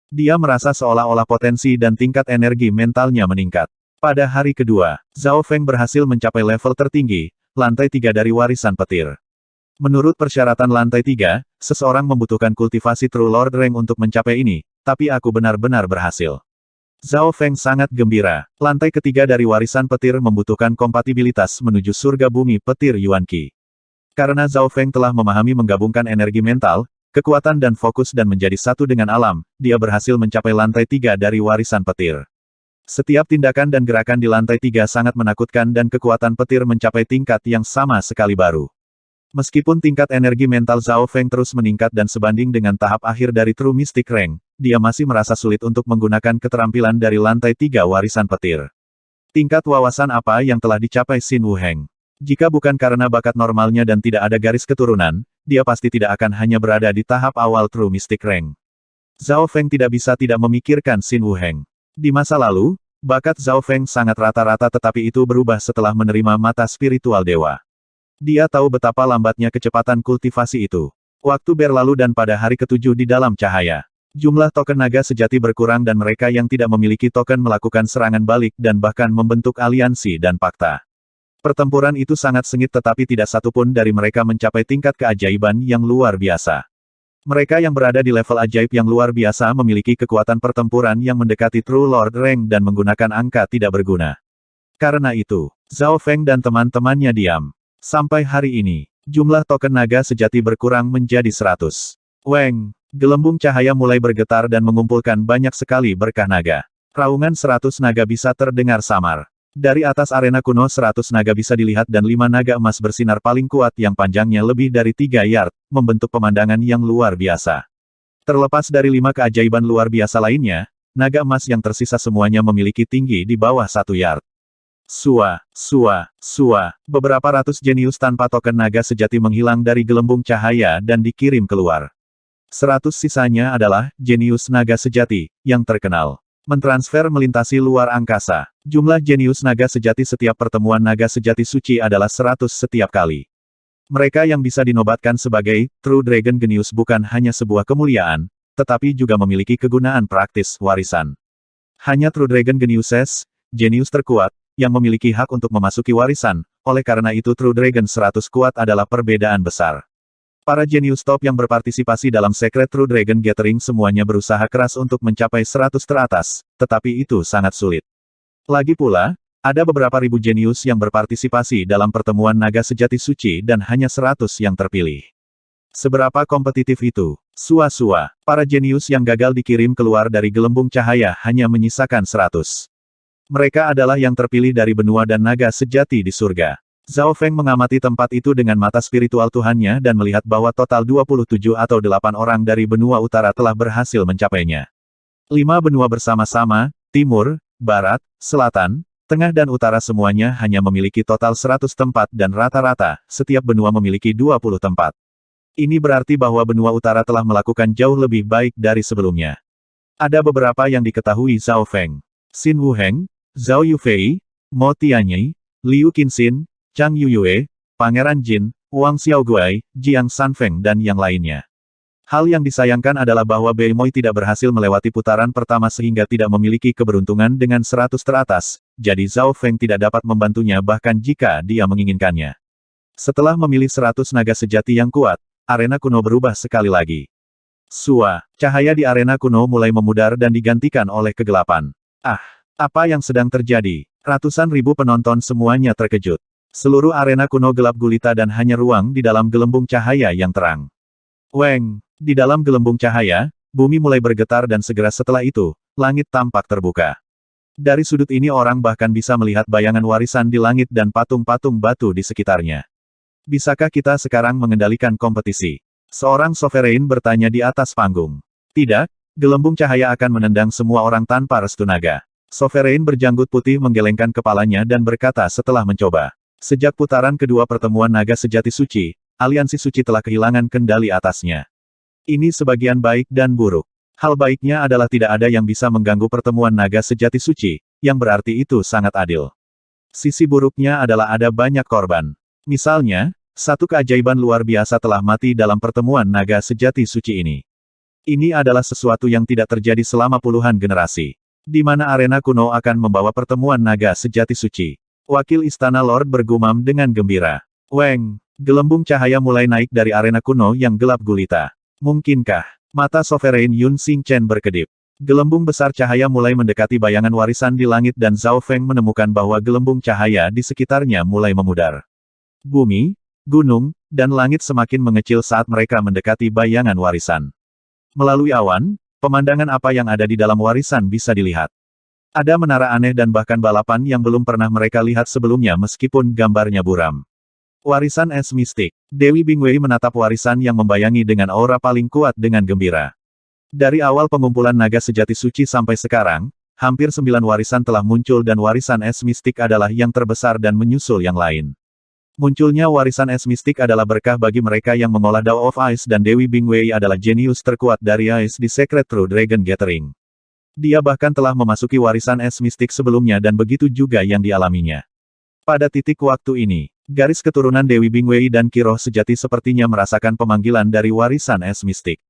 Dia merasa seolah-olah potensi dan tingkat energi mentalnya meningkat. Pada hari kedua, Zhao Feng berhasil mencapai level tertinggi, lantai 3 dari warisan petir. Menurut persyaratan lantai 3, seseorang membutuhkan kultivasi True Lord Rank untuk mencapai ini, tapi aku benar-benar berhasil. Zhao Feng sangat gembira. Lantai ketiga dari warisan petir membutuhkan kompatibilitas menuju surga bumi petir Yuan Qi. Karena Zhao Feng telah memahami menggabungkan energi mental, kekuatan dan fokus dan menjadi satu dengan alam, dia berhasil mencapai lantai 3 dari warisan petir. Setiap tindakan dan gerakan di lantai 3 sangat menakutkan dan kekuatan petir mencapai tingkat yang sama sekali baru. Meskipun tingkat energi mental Zhao Feng terus meningkat dan sebanding dengan tahap akhir dari True Mystic Rank, dia masih merasa sulit untuk menggunakan keterampilan dari lantai 3 warisan petir. Tingkat wawasan apa yang telah dicapai Xin Wuheng? Jika bukan karena bakat normalnya dan tidak ada garis keturunan, dia pasti tidak akan hanya berada di tahap awal True Mystic Rank. Zhao Feng tidak bisa tidak memikirkan Xin Wuheng. Di masa lalu, bakat Zhao Feng sangat rata-rata tetapi itu berubah setelah menerima mata spiritual dewa. Dia tahu betapa lambatnya kecepatan kultivasi itu. Waktu berlalu dan pada hari ketujuh di dalam cahaya. Jumlah token naga sejati berkurang dan mereka yang tidak memiliki token melakukan serangan balik dan bahkan membentuk aliansi dan pakta. Pertempuran itu sangat sengit tetapi tidak satupun dari mereka mencapai tingkat keajaiban yang luar biasa. Mereka yang berada di level ajaib yang luar biasa memiliki kekuatan pertempuran yang mendekati True Lord Rank dan menggunakan angka tidak berguna. Karena itu, Zhao Feng dan teman-temannya diam. Sampai hari ini, jumlah token naga sejati berkurang menjadi 100. Weng, gelembung cahaya mulai bergetar dan mengumpulkan banyak sekali berkah naga. Raungan 100 naga bisa terdengar samar. Dari atas arena kuno 100 naga bisa dilihat dan 5 naga emas bersinar paling kuat yang panjangnya lebih dari 3 yard, membentuk pemandangan yang luar biasa. Terlepas dari 5 keajaiban luar biasa lainnya, naga emas yang tersisa semuanya memiliki tinggi di bawah 1 yard. Beberapa ratus jenius tanpa token naga sejati menghilang dari gelembung cahaya dan dikirim keluar. 100 sisanya adalah jenius naga sejati yang terkenal. Mentransfer melintasi luar angkasa. Jumlah jenius naga sejati setiap pertemuan naga sejati suci adalah 100 setiap kali. Mereka yang bisa dinobatkan sebagai True Dragon Genius bukan hanya sebuah kemuliaan, tetapi juga memiliki kegunaan praktis warisan. Hanya True Dragon Geniuses, jenius terkuat, yang memiliki hak untuk memasuki warisan, oleh karena itu True Dragon 100 kuat adalah perbedaan besar. Para jenius top yang berpartisipasi dalam Secret True Dragon Gathering semuanya berusaha keras untuk mencapai 100 teratas, tetapi itu sangat sulit. Lagi pula, ada beberapa ribu jenius yang berpartisipasi dalam pertemuan naga sejati suci dan hanya 100 yang terpilih. Seberapa kompetitif itu? Para jenius yang gagal dikirim keluar dari gelembung cahaya hanya menyisakan 100. Mereka adalah yang terpilih dari benua dan naga sejati di surga. Zhao Feng mengamati tempat itu dengan mata spiritual Tuhannya dan melihat bahwa total 27 atau 8 orang dari benua utara telah berhasil mencapainya. 5 benua bersama-sama, timur, barat, selatan, tengah dan utara semuanya hanya memiliki total 100 tempat dan rata-rata, setiap benua memiliki 20 tempat. Ini berarti bahwa benua utara telah melakukan jauh lebih baik dari sebelumnya. Ada beberapa yang diketahui Zhao Feng. Xin Wuheng, Zhao Yufei, Mo Tianyi, Liu Qinxin, Chang Yuyue, Pangeran Jin, Wang Xiaoguai, Jiang Sanfeng dan yang lainnya. Hal yang disayangkan adalah bahwa Bei Moi tidak berhasil melewati putaran pertama sehingga tidak memiliki keberuntungan dengan 100 teratas, jadi Zhao Feng tidak dapat membantunya bahkan jika dia menginginkannya. Setelah memilih 100 naga sejati yang kuat, arena kuno berubah sekali lagi. Sua, cahaya di arena kuno mulai memudar dan digantikan oleh kegelapan. Ah, apa yang sedang terjadi? Ratusan ribu penonton semuanya terkejut. Seluruh arena kuno gelap gulita dan hanya ruang di dalam gelembung cahaya yang terang. Weng, di dalam gelembung cahaya, bumi mulai bergetar dan segera setelah itu, langit tampak terbuka. Dari sudut ini orang bahkan bisa melihat bayangan warisan di langit dan patung-patung batu di sekitarnya. Bisakah kita sekarang mengendalikan kompetisi? Seorang sovereign bertanya di atas panggung. Tidak, gelembung cahaya akan menendang semua orang tanpa restu naga. Sovereign berjanggut putih menggelengkan kepalanya dan berkata setelah mencoba. Sejak putaran kedua pertemuan naga sejati suci, aliansi suci telah kehilangan kendali atasnya. Ini sebagian baik dan buruk. Hal baiknya adalah tidak ada yang bisa mengganggu pertemuan naga sejati suci, yang berarti itu sangat adil. Sisi buruknya adalah ada banyak korban. Misalnya, satu keajaiban luar biasa telah mati dalam pertemuan naga sejati suci ini. Ini adalah sesuatu yang tidak terjadi selama puluhan generasi. Di mana arena kuno akan membawa pertemuan naga sejati suci. Wakil Istana Lord bergumam dengan gembira. Weng, gelembung cahaya mulai naik dari arena kuno yang gelap gulita. Mungkinkah? Mata Sovereign Yun Xingchen berkedip. Gelembung besar cahaya mulai mendekati bayangan warisan di langit dan Zhao Feng menemukan bahwa gelembung cahaya di sekitarnya mulai memudar. Bumi, gunung, dan langit semakin mengecil saat mereka mendekati bayangan warisan. Melalui awan, pemandangan apa yang ada di dalam warisan bisa dilihat. Ada menara aneh dan bahkan balapan yang belum pernah mereka lihat sebelumnya meskipun gambarnya buram. Warisan es mistik. Dewi Bingwei menatap warisan yang membayangi dengan aura paling kuat dengan gembira. Dari awal pengumpulan naga sejati suci sampai sekarang, hampir 9 warisan telah muncul dan warisan es mistik adalah yang terbesar dan menyusul yang lain. Munculnya warisan es mistik adalah berkah bagi mereka yang mengolah Dao of Ice dan Dewi Bingwei adalah jenius terkuat dari Ice di Secret True Dragon Gathering. Dia bahkan telah memasuki warisan es mistik sebelumnya dan begitu juga yang dialaminya. Pada titik waktu ini, garis keturunan Dewi Bingwei dan Kiroh sejati sepertinya merasakan pemanggilan dari warisan es mistik.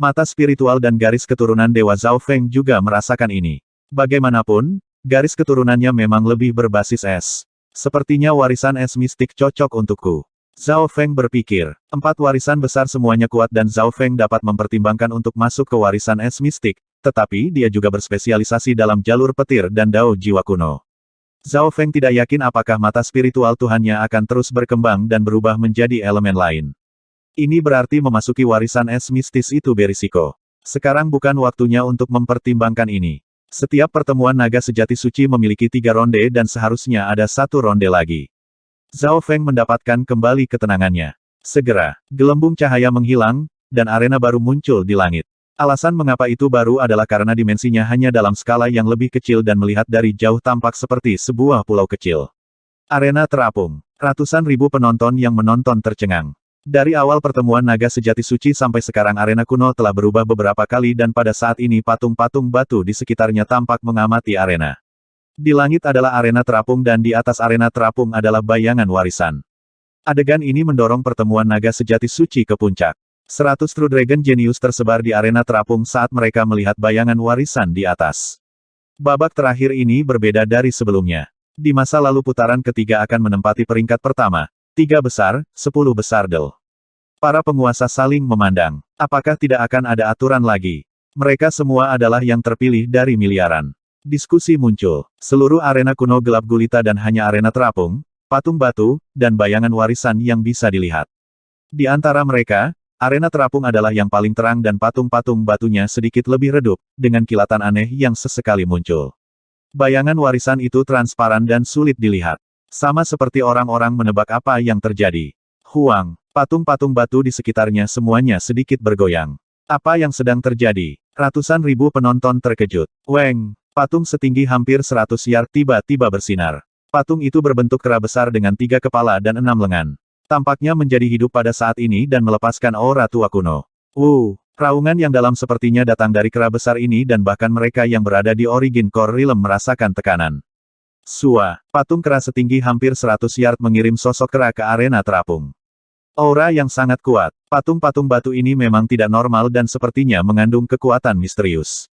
Mata spiritual dan garis keturunan Dewa Zhao Feng juga merasakan ini. Bagaimanapun, garis keturunannya memang lebih berbasis es. Sepertinya warisan es mistik cocok untukku. Zhao Feng berpikir, 4 warisan besar semuanya kuat dan Zhao Feng dapat mempertimbangkan untuk masuk ke warisan es mistik, tetapi dia juga berspesialisasi dalam jalur petir dan dao jiwa kuno. Zhao Feng tidak yakin apakah mata spiritual Tuhannya akan terus berkembang dan berubah menjadi elemen lain. Ini berarti memasuki warisan es mistis itu berisiko. Sekarang bukan waktunya untuk mempertimbangkan ini. Setiap pertemuan naga sejati suci memiliki 3 ronde dan seharusnya ada 1 ronde lagi. Zhao Feng mendapatkan kembali ketenangannya. Segera, gelembung cahaya menghilang, dan arena baru muncul di langit. Alasan mengapa itu baru adalah karena dimensinya hanya dalam skala yang lebih kecil dan melihat dari jauh tampak seperti sebuah pulau kecil. Arena terapung. Ratusan ribu penonton yang menonton tercengang. Dari awal pertemuan naga sejati suci sampai sekarang arena kuno telah berubah beberapa kali dan pada saat ini patung-patung batu di sekitarnya tampak mengamati arena. Di langit adalah arena terapung dan di atas arena terapung adalah bayangan warisan. Adegan ini mendorong pertemuan naga sejati suci ke puncak. 100 True Dragon Genius tersebar di arena terapung saat mereka melihat bayangan warisan di atas. Babak terakhir ini berbeda dari sebelumnya. Di masa lalu putaran ketiga akan menempati peringkat pertama. 3 besar, 10 besar del. Para penguasa saling memandang. Apakah tidak akan ada aturan lagi? Mereka semua adalah yang terpilih dari miliaran. Diskusi muncul. Seluruh arena kuno gelap gulita dan hanya arena terapung, patung batu, dan bayangan warisan yang bisa dilihat. Di antara mereka, arena terapung adalah yang paling terang dan patung-patung batunya sedikit lebih redup, dengan kilatan aneh yang sesekali muncul. Bayangan warisan itu transparan dan sulit dilihat. Sama seperti orang-orang menebak apa yang terjadi. Huang, patung-patung batu di sekitarnya semuanya sedikit bergoyang. Apa yang sedang terjadi? Ratusan ribu penonton terkejut. Weng, patung setinggi hampir 100 yard tiba-tiba bersinar. Patung itu berbentuk kera besar dengan 3 kepala dan 6 lengan. Tampaknya menjadi hidup pada saat ini dan melepaskan aura tua kuno. Raungan yang dalam sepertinya datang dari kera besar ini dan bahkan mereka yang berada di Origin Core Realm merasakan tekanan. Sua, patung kera setinggi hampir 100 yard mengirim sosok kera ke arena terapung. Aura yang sangat kuat. Patung-patung batu ini memang tidak normal dan sepertinya mengandung kekuatan misterius.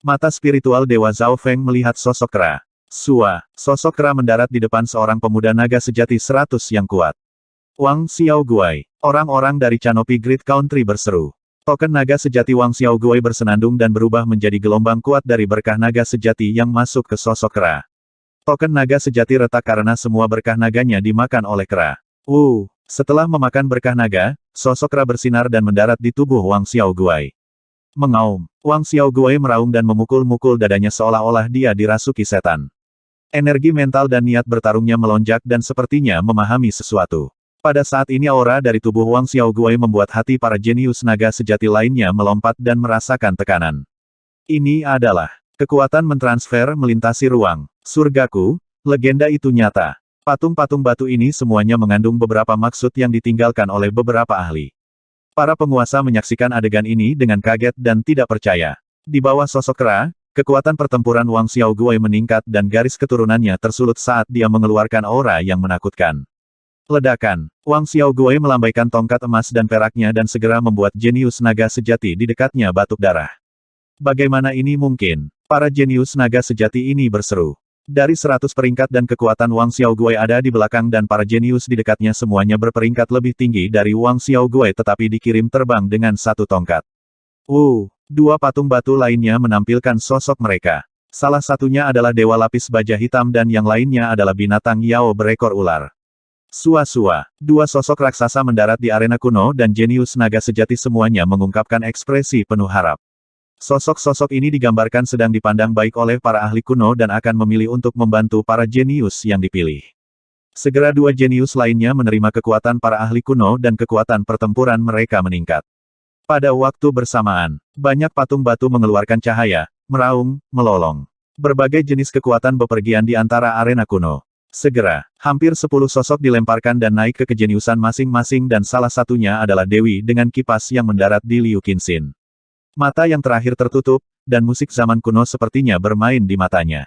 Mata spiritual Dewa Zhao Feng melihat sosok kera. Sua, sosok kera mendarat di depan seorang pemuda naga sejati 100 yang kuat. Wang Xiaoguai, orang-orang dari Canopy Grid Country berseru. Token naga sejati Wang Xiaoguai bersenandung dan berubah menjadi gelombang kuat dari berkah naga sejati yang masuk ke sosok kera. Token naga sejati retak karena semua berkah naganya dimakan oleh kera. Setelah memakan berkah naga, sosok kera bersinar dan mendarat di tubuh Wang Xiaoguai. Mengaum, Wang Xiaoguai meraung dan memukul-mukul dadanya seolah-olah dia dirasuki setan. Energi mental dan niat bertarungnya melonjak dan sepertinya memahami sesuatu. Pada saat ini aura dari tubuh Wang Xiaoguai membuat hati para jenius naga sejati lainnya melompat dan merasakan tekanan. Ini adalah kekuatan mentransfer melintasi ruang. Surgaku, legenda itu nyata. Patung-patung batu ini semuanya mengandung beberapa maksud yang ditinggalkan oleh beberapa ahli. Para penguasa menyaksikan adegan ini dengan kaget dan tidak percaya. Di bawah sosok kera, kekuatan pertempuran Wang Xiaoguai meningkat dan garis keturunannya tersulut saat dia mengeluarkan aura yang menakutkan. Ledakan, Wang Xiaoguai melambaikan tongkat emas dan peraknya dan segera membuat jenius naga sejati di dekatnya batuk darah. Bagaimana ini mungkin? Para jenius naga sejati ini berseru. Dari 100 peringkat dan kekuatan Wang Xiaoguai ada di belakang dan para jenius di dekatnya semuanya berperingkat lebih tinggi dari Wang Xiaoguai tetapi dikirim terbang dengan satu tongkat. Dua patung batu lainnya menampilkan sosok mereka. Salah satunya adalah Dewa Lapis Baja Hitam dan yang lainnya adalah binatang Yao berekor ular. Sua-sua, dua sosok raksasa mendarat di arena kuno dan jenius naga sejati semuanya mengungkapkan ekspresi penuh harap. Sosok-sosok ini digambarkan sedang dipandang baik oleh para ahli kuno dan akan memilih untuk membantu para jenius yang dipilih. Segera dua jenius lainnya menerima kekuatan para ahli kuno dan kekuatan pertempuran mereka meningkat. Pada waktu bersamaan, banyak patung batu mengeluarkan cahaya, meraung, melolong. Berbagai jenis kekuatan bepergian di antara arena kuno. Segera, hampir 10 sosok dilemparkan dan naik ke kejeniusan masing-masing dan salah satunya adalah Dewi dengan kipas yang mendarat di Liu Qinxin. Mata yang terakhir tertutup, dan musik zaman kuno sepertinya bermain di matanya.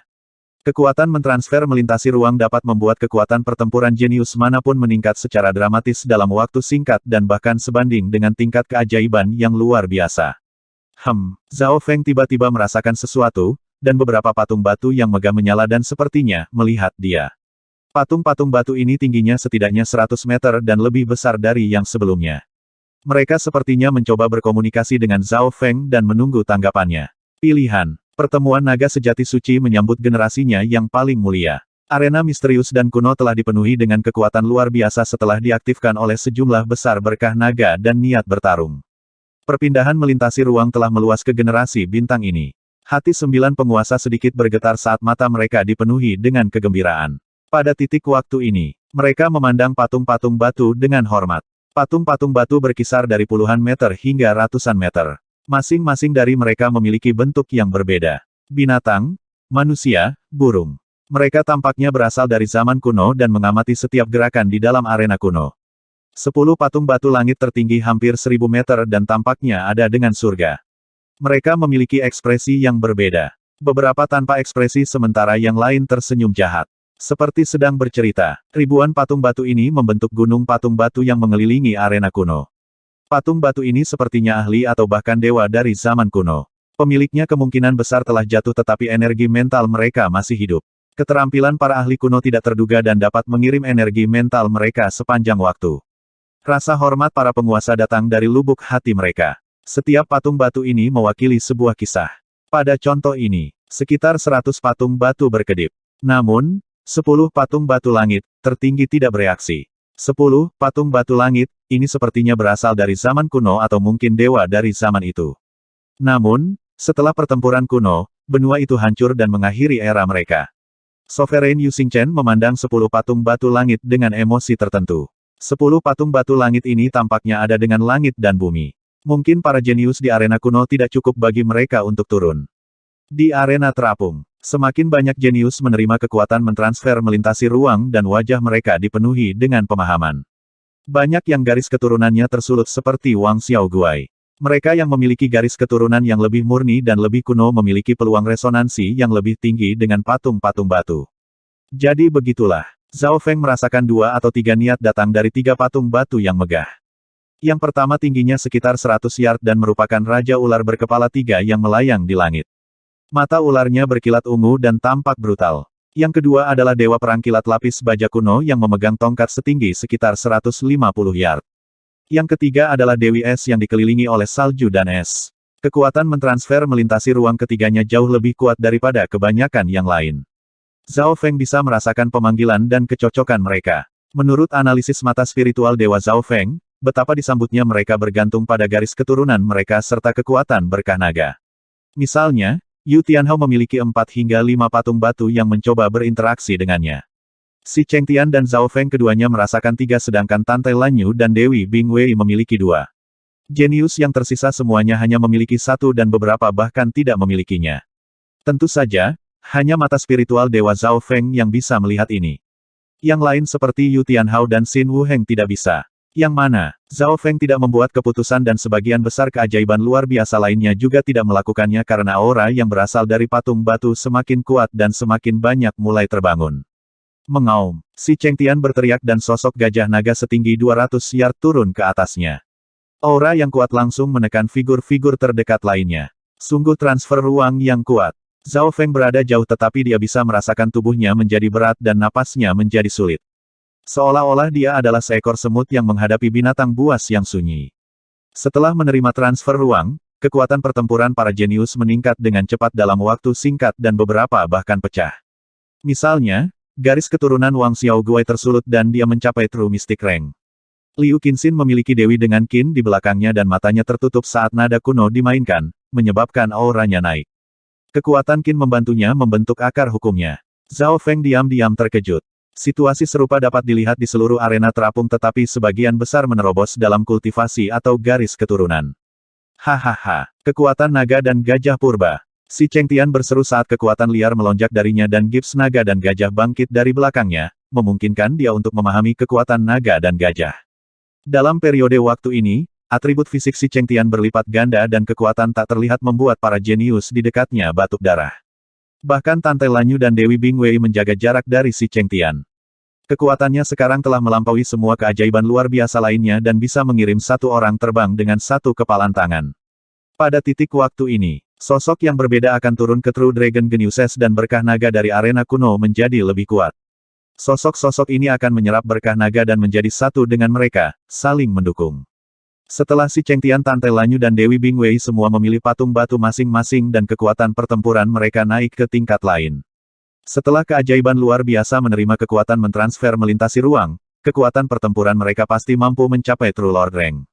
Kekuatan mentransfer melintasi ruang dapat membuat kekuatan pertempuran jenius manapun meningkat secara dramatis dalam waktu singkat dan bahkan sebanding dengan tingkat keajaiban yang luar biasa. Zhao Feng tiba-tiba merasakan sesuatu, dan beberapa patung batu yang megah menyala dan sepertinya melihat dia. Patung-patung batu ini tingginya setidaknya 100 meter dan lebih besar dari yang sebelumnya. Mereka sepertinya mencoba berkomunikasi dengan Zhao Feng dan menunggu tanggapannya. Pilihan, pertemuan naga sejati suci menyambut generasinya yang paling mulia. Arena misterius dan kuno telah dipenuhi dengan kekuatan luar biasa setelah diaktifkan oleh sejumlah besar berkah naga dan niat bertarung. Perpindahan melintasi ruang telah meluas ke generasi bintang ini. Hati 9 penguasa sedikit bergetar saat mata mereka dipenuhi dengan kegembiraan. Pada titik waktu ini, mereka memandang patung-patung batu dengan hormat. Patung-patung batu berkisar dari puluhan meter hingga ratusan meter. Masing-masing dari mereka memiliki bentuk yang berbeda. Binatang, manusia, burung. Mereka tampaknya berasal dari zaman kuno dan mengamati setiap gerakan di dalam arena kuno. 10 patung batu langit tertinggi hampir 1000 meter dan tampaknya ada dengan surga. Mereka memiliki ekspresi yang berbeda. Beberapa tanpa ekspresi sementara yang lain tersenyum jahat. Seperti sedang bercerita, ribuan patung batu ini membentuk gunung patung batu yang mengelilingi arena kuno. Patung batu ini sepertinya ahli atau bahkan dewa dari zaman kuno. Pemiliknya kemungkinan besar telah jatuh tetapi energi mental mereka masih hidup. Keterampilan para ahli kuno tidak terduga dan dapat mengirim energi mental mereka sepanjang waktu. Rasa hormat para penguasa datang dari lubuk hati mereka. Setiap patung batu ini mewakili sebuah kisah. Pada contoh ini, sekitar 100 patung batu berkedip. Namun, 10 patung batu langit, tertinggi tidak bereaksi. 10 patung batu langit, ini sepertinya berasal dari zaman kuno atau mungkin dewa dari zaman itu. Namun, setelah pertempuran kuno, benua itu hancur dan mengakhiri era mereka. Sovereign Yu Xingchen memandang 10 patung batu langit dengan emosi tertentu. 10 patung batu langit ini tampaknya ada dengan langit dan bumi. Mungkin para jenius di arena kuno tidak cukup bagi mereka untuk turun. Di arena terapung, semakin banyak jenius menerima kekuatan mentransfer melintasi ruang dan wajah mereka dipenuhi dengan pemahaman. Banyak yang garis keturunannya tersulut seperti Wang Xiaoguai. Mereka yang memiliki garis keturunan yang lebih murni dan lebih kuno memiliki peluang resonansi yang lebih tinggi dengan patung-patung batu. Jadi begitulah, Zhao Feng merasakan 2 atau 3 niat datang dari 3 patung batu yang megah. Yang pertama tingginya sekitar 100 yard dan merupakan Raja Ular berkepala 3 yang melayang di langit. Mata ularnya berkilat ungu dan tampak brutal. Yang kedua adalah Dewa Perang Kilat Lapis Baja kuno yang memegang tongkat setinggi sekitar 150 yard. Yang ketiga adalah Dewi Es yang dikelilingi oleh salju dan es. Kekuatan mentransfer melintasi ruang ketiganya jauh lebih kuat daripada kebanyakan yang lain. Zhao Feng bisa merasakan pemanggilan dan kecocokan mereka. Menurut analisis mata spiritual Dewa Zhao Feng, betapa disambutnya mereka bergantung pada garis keturunan mereka serta kekuatan berkah naga. Misalnya, Yu Tianhao memiliki 4 hingga 5 patung batu yang mencoba berinteraksi dengannya. Si Cheng Tian dan Zhao Feng keduanya merasakan 3 sedangkan Tante Lanyu dan Dewi Bingwei memiliki 2. Jenius yang tersisa semuanya hanya memiliki 1 dan beberapa bahkan tidak memilikinya. Tentu saja, hanya mata spiritual Dewa Zhao Feng yang bisa melihat ini. Yang lain seperti Yu Tianhao dan Xin Wuheng tidak bisa. Yang mana, Zhao Feng tidak membuat keputusan dan sebagian besar keajaiban luar biasa lainnya juga tidak melakukannya karena aura yang berasal dari patung batu semakin kuat dan semakin banyak mulai terbangun. Mengaum, si Cheng Tian berteriak dan sosok gajah naga setinggi 200 yard turun ke atasnya. Aura yang kuat langsung menekan figur-figur terdekat lainnya. Sungguh transfer ruang yang kuat. Zhao Feng berada jauh tetapi dia bisa merasakan tubuhnya menjadi berat dan napasnya menjadi sulit. Seolah-olah dia adalah seekor semut yang menghadapi binatang buas yang sunyi. Setelah menerima transfer ruang, kekuatan pertempuran para jenius meningkat dengan cepat dalam waktu singkat dan beberapa bahkan pecah. Misalnya, garis keturunan Wang Xiaoguai tersulut dan dia mencapai True Mystic Rank. Liu Qinxin memiliki dewi dengan Qin di belakangnya dan matanya tertutup saat nada kuno dimainkan, menyebabkan auranya naik. Kekuatan Qin membantunya membentuk akar hukumnya. Zhao Feng diam-diam terkejut. Situasi serupa dapat dilihat di seluruh arena terapung tetapi sebagian besar menerobos dalam kultivasi atau garis keturunan. Hahaha, kekuatan naga dan gajah purba. Si Cheng Tian berseru saat kekuatan liar melonjak darinya dan gips naga dan gajah bangkit dari belakangnya, memungkinkan dia untuk memahami kekuatan naga dan gajah. Dalam periode waktu ini, atribut fisik si Cheng Tian berlipat ganda dan kekuatan tak terlihat membuat para jenius di dekatnya batuk darah. Bahkan Tante Lanyu dan Dewi Bingwei menjaga jarak dari si Cheng Tian. Kekuatannya sekarang telah melampaui semua keajaiban luar biasa lainnya dan bisa mengirim satu orang terbang dengan satu kepalan tangan. Pada titik waktu ini, sosok yang berbeda akan turun ke True Dragon Geniuses dan berkah naga dari arena kuno menjadi lebih kuat. Sosok-sosok ini akan menyerap berkah naga dan menjadi satu dengan mereka, saling mendukung. Setelah si Cheng Tian, Tante Lanyu dan Dewi Bingwei semua memilih patung batu masing-masing dan kekuatan pertempuran mereka naik ke tingkat lain. Setelah keajaiban luar biasa menerima kekuatan mentransfer melintasi ruang, kekuatan pertempuran mereka pasti mampu mencapai True Lord Rank.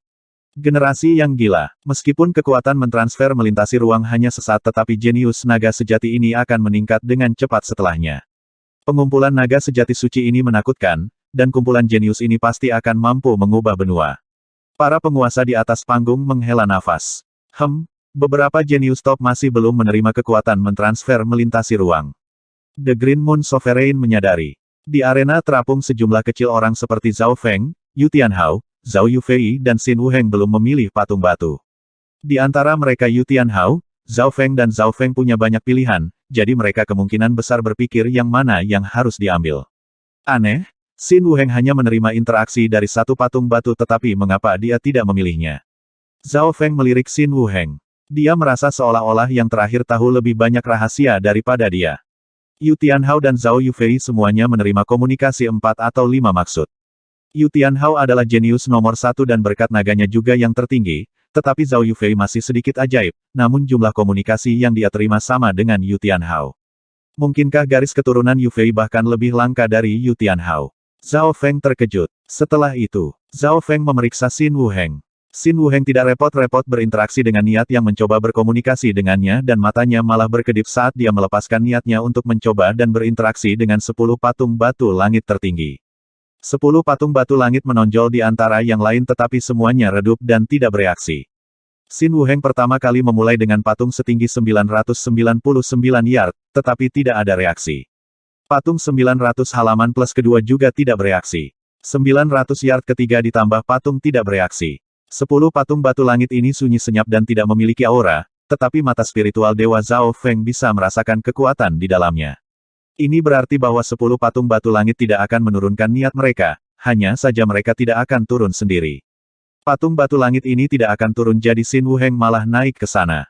Generasi yang gila, meskipun kekuatan mentransfer melintasi ruang hanya sesaat tetapi jenius naga sejati ini akan meningkat dengan cepat setelahnya. Pengumpulan naga sejati suci ini menakutkan, dan kumpulan jenius ini pasti akan mampu mengubah benua. Para penguasa di atas panggung menghela nafas. Beberapa jenius top masih belum menerima kekuatan mentransfer melintasi ruang. The Green Moon Sovereign menyadari. Di arena terapung sejumlah kecil orang seperti Zhao Feng, Yu Tianhao, Zhao Yufei dan Xin Wuheng belum memilih patung batu. Di antara mereka Yu Tianhao, Zhao Feng dan Zhao Feng punya banyak pilihan, jadi mereka kemungkinan besar berpikir yang mana yang harus diambil. Aneh, Xin Wuheng hanya menerima interaksi dari satu patung batu tetapi mengapa dia tidak memilihnya? Zhao Feng melirik Xin Wuheng. Dia merasa seolah-olah yang terakhir tahu lebih banyak rahasia daripada dia. Yu Tianhao dan Zhao Yufei semuanya menerima komunikasi 4 atau 5 maksud. Yu Tianhao adalah jenius nomor 1 dan berkat naganya juga yang tertinggi, tetapi Zhao Yufei masih sedikit ajaib, namun jumlah komunikasi yang dia terima sama dengan Yu Tianhao. Mungkinkah garis keturunan Yufei bahkan lebih langka dari Yu Tianhao? Zhao Feng terkejut. Setelah itu, Zhao Feng memeriksa Xin Wuheng. Xin Wuheng tidak repot-repot berinteraksi dengan niat yang mencoba berkomunikasi dengannya dan matanya malah berkedip saat dia melepaskan niatnya untuk mencoba dan berinteraksi dengan 10 patung batu langit tertinggi. 10 patung batu langit menonjol di antara yang lain tetapi semuanya redup dan tidak bereaksi. Xin Wuheng pertama kali memulai dengan patung setinggi 999 yard, tetapi tidak ada reaksi. Patung 900 halaman plus kedua juga tidak bereaksi. 900 yard ketiga ditambah patung tidak bereaksi. 10 patung batu langit ini sunyi senyap dan tidak memiliki aura, tetapi mata spiritual Dewa Zhao Feng bisa merasakan kekuatan di dalamnya. Ini berarti bahwa 10 patung batu langit tidak akan menurunkan niat mereka, hanya saja mereka tidak akan turun sendiri. Patung batu langit ini tidak akan turun jadi Xin Wuheng malah naik ke sana.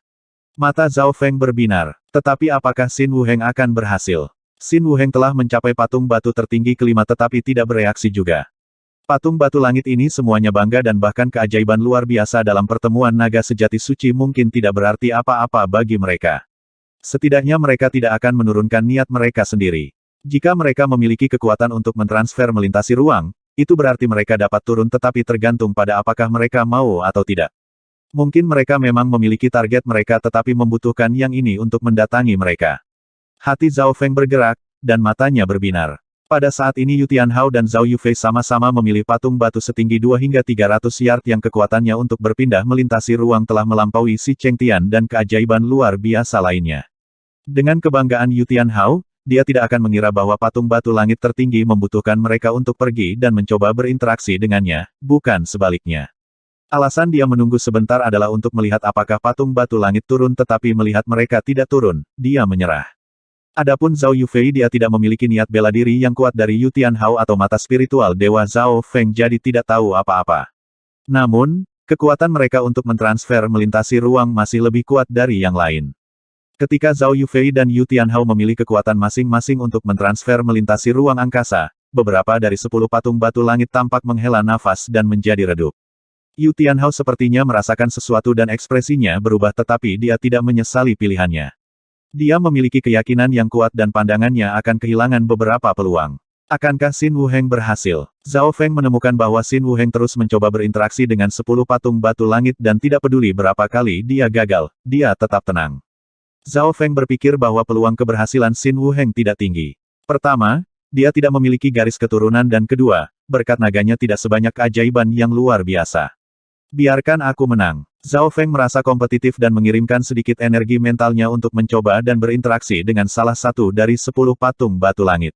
Mata Zhao Feng berbinar, tetapi apakah Xin Wuheng akan berhasil? Xin Wuheng telah mencapai patung batu tertinggi kelima tetapi tidak bereaksi juga. Patung batu langit ini semuanya bangga dan bahkan keajaiban luar biasa dalam pertemuan naga sejati suci mungkin tidak berarti apa-apa bagi mereka. Setidaknya mereka tidak akan menurunkan niat mereka sendiri. Jika mereka memiliki kekuatan untuk mentransfer melintasi ruang, itu berarti mereka dapat turun tetapi tergantung pada apakah mereka mau atau tidak. Mungkin mereka memang memiliki target mereka tetapi membutuhkan yang ini untuk mendatangi mereka. Hati Zhao Feng bergerak, dan matanya berbinar. Pada saat ini Yu Tianhao dan Zhao Yufei sama-sama memilih patung batu setinggi 2 hingga 300 yard yang kekuatannya untuk berpindah melintasi ruang telah melampaui si Cheng Tian dan keajaiban luar biasa lainnya. Dengan kebanggaan Yu Tianhao, dia tidak akan mengira bahwa patung batu langit tertinggi membutuhkan mereka untuk pergi dan mencoba berinteraksi dengannya, bukan sebaliknya. Alasan dia menunggu sebentar adalah untuk melihat apakah patung batu langit turun tetapi melihat mereka tidak turun, dia menyerah. Adapun Zhao Yufei dia tidak memiliki niat bela diri yang kuat dari Yu Tianhao atau mata spiritual Dewa Zhao Feng jadi tidak tahu apa-apa. Namun, kekuatan mereka untuk mentransfer melintasi ruang masih lebih kuat dari yang lain. Ketika Zhao Yufei dan Yu Tianhao memilih kekuatan masing-masing untuk mentransfer melintasi ruang angkasa, beberapa dari 10 patung batu langit tampak menghela nafas dan menjadi redup. Yu Tianhao sepertinya merasakan sesuatu dan ekspresinya berubah tetapi dia tidak menyesali pilihannya. Dia memiliki keyakinan yang kuat dan pandangannya akan kehilangan beberapa peluang. Akankah Xin Wuheng berhasil? Zhao Feng menemukan bahwa Xin Wuheng terus mencoba berinteraksi dengan 10 patung batu langit dan tidak peduli berapa kali dia gagal, dia tetap tenang. Zhao Feng berpikir bahwa peluang keberhasilan Xin Wuheng tidak tinggi. Pertama, dia tidak memiliki garis keturunan dan kedua, berkat naganya tidak sebanyak keajaiban yang luar biasa. Biarkan aku menang. Zhao Feng merasa kompetitif dan mengirimkan sedikit energi mentalnya untuk mencoba dan berinteraksi dengan salah satu dari 10 patung batu langit.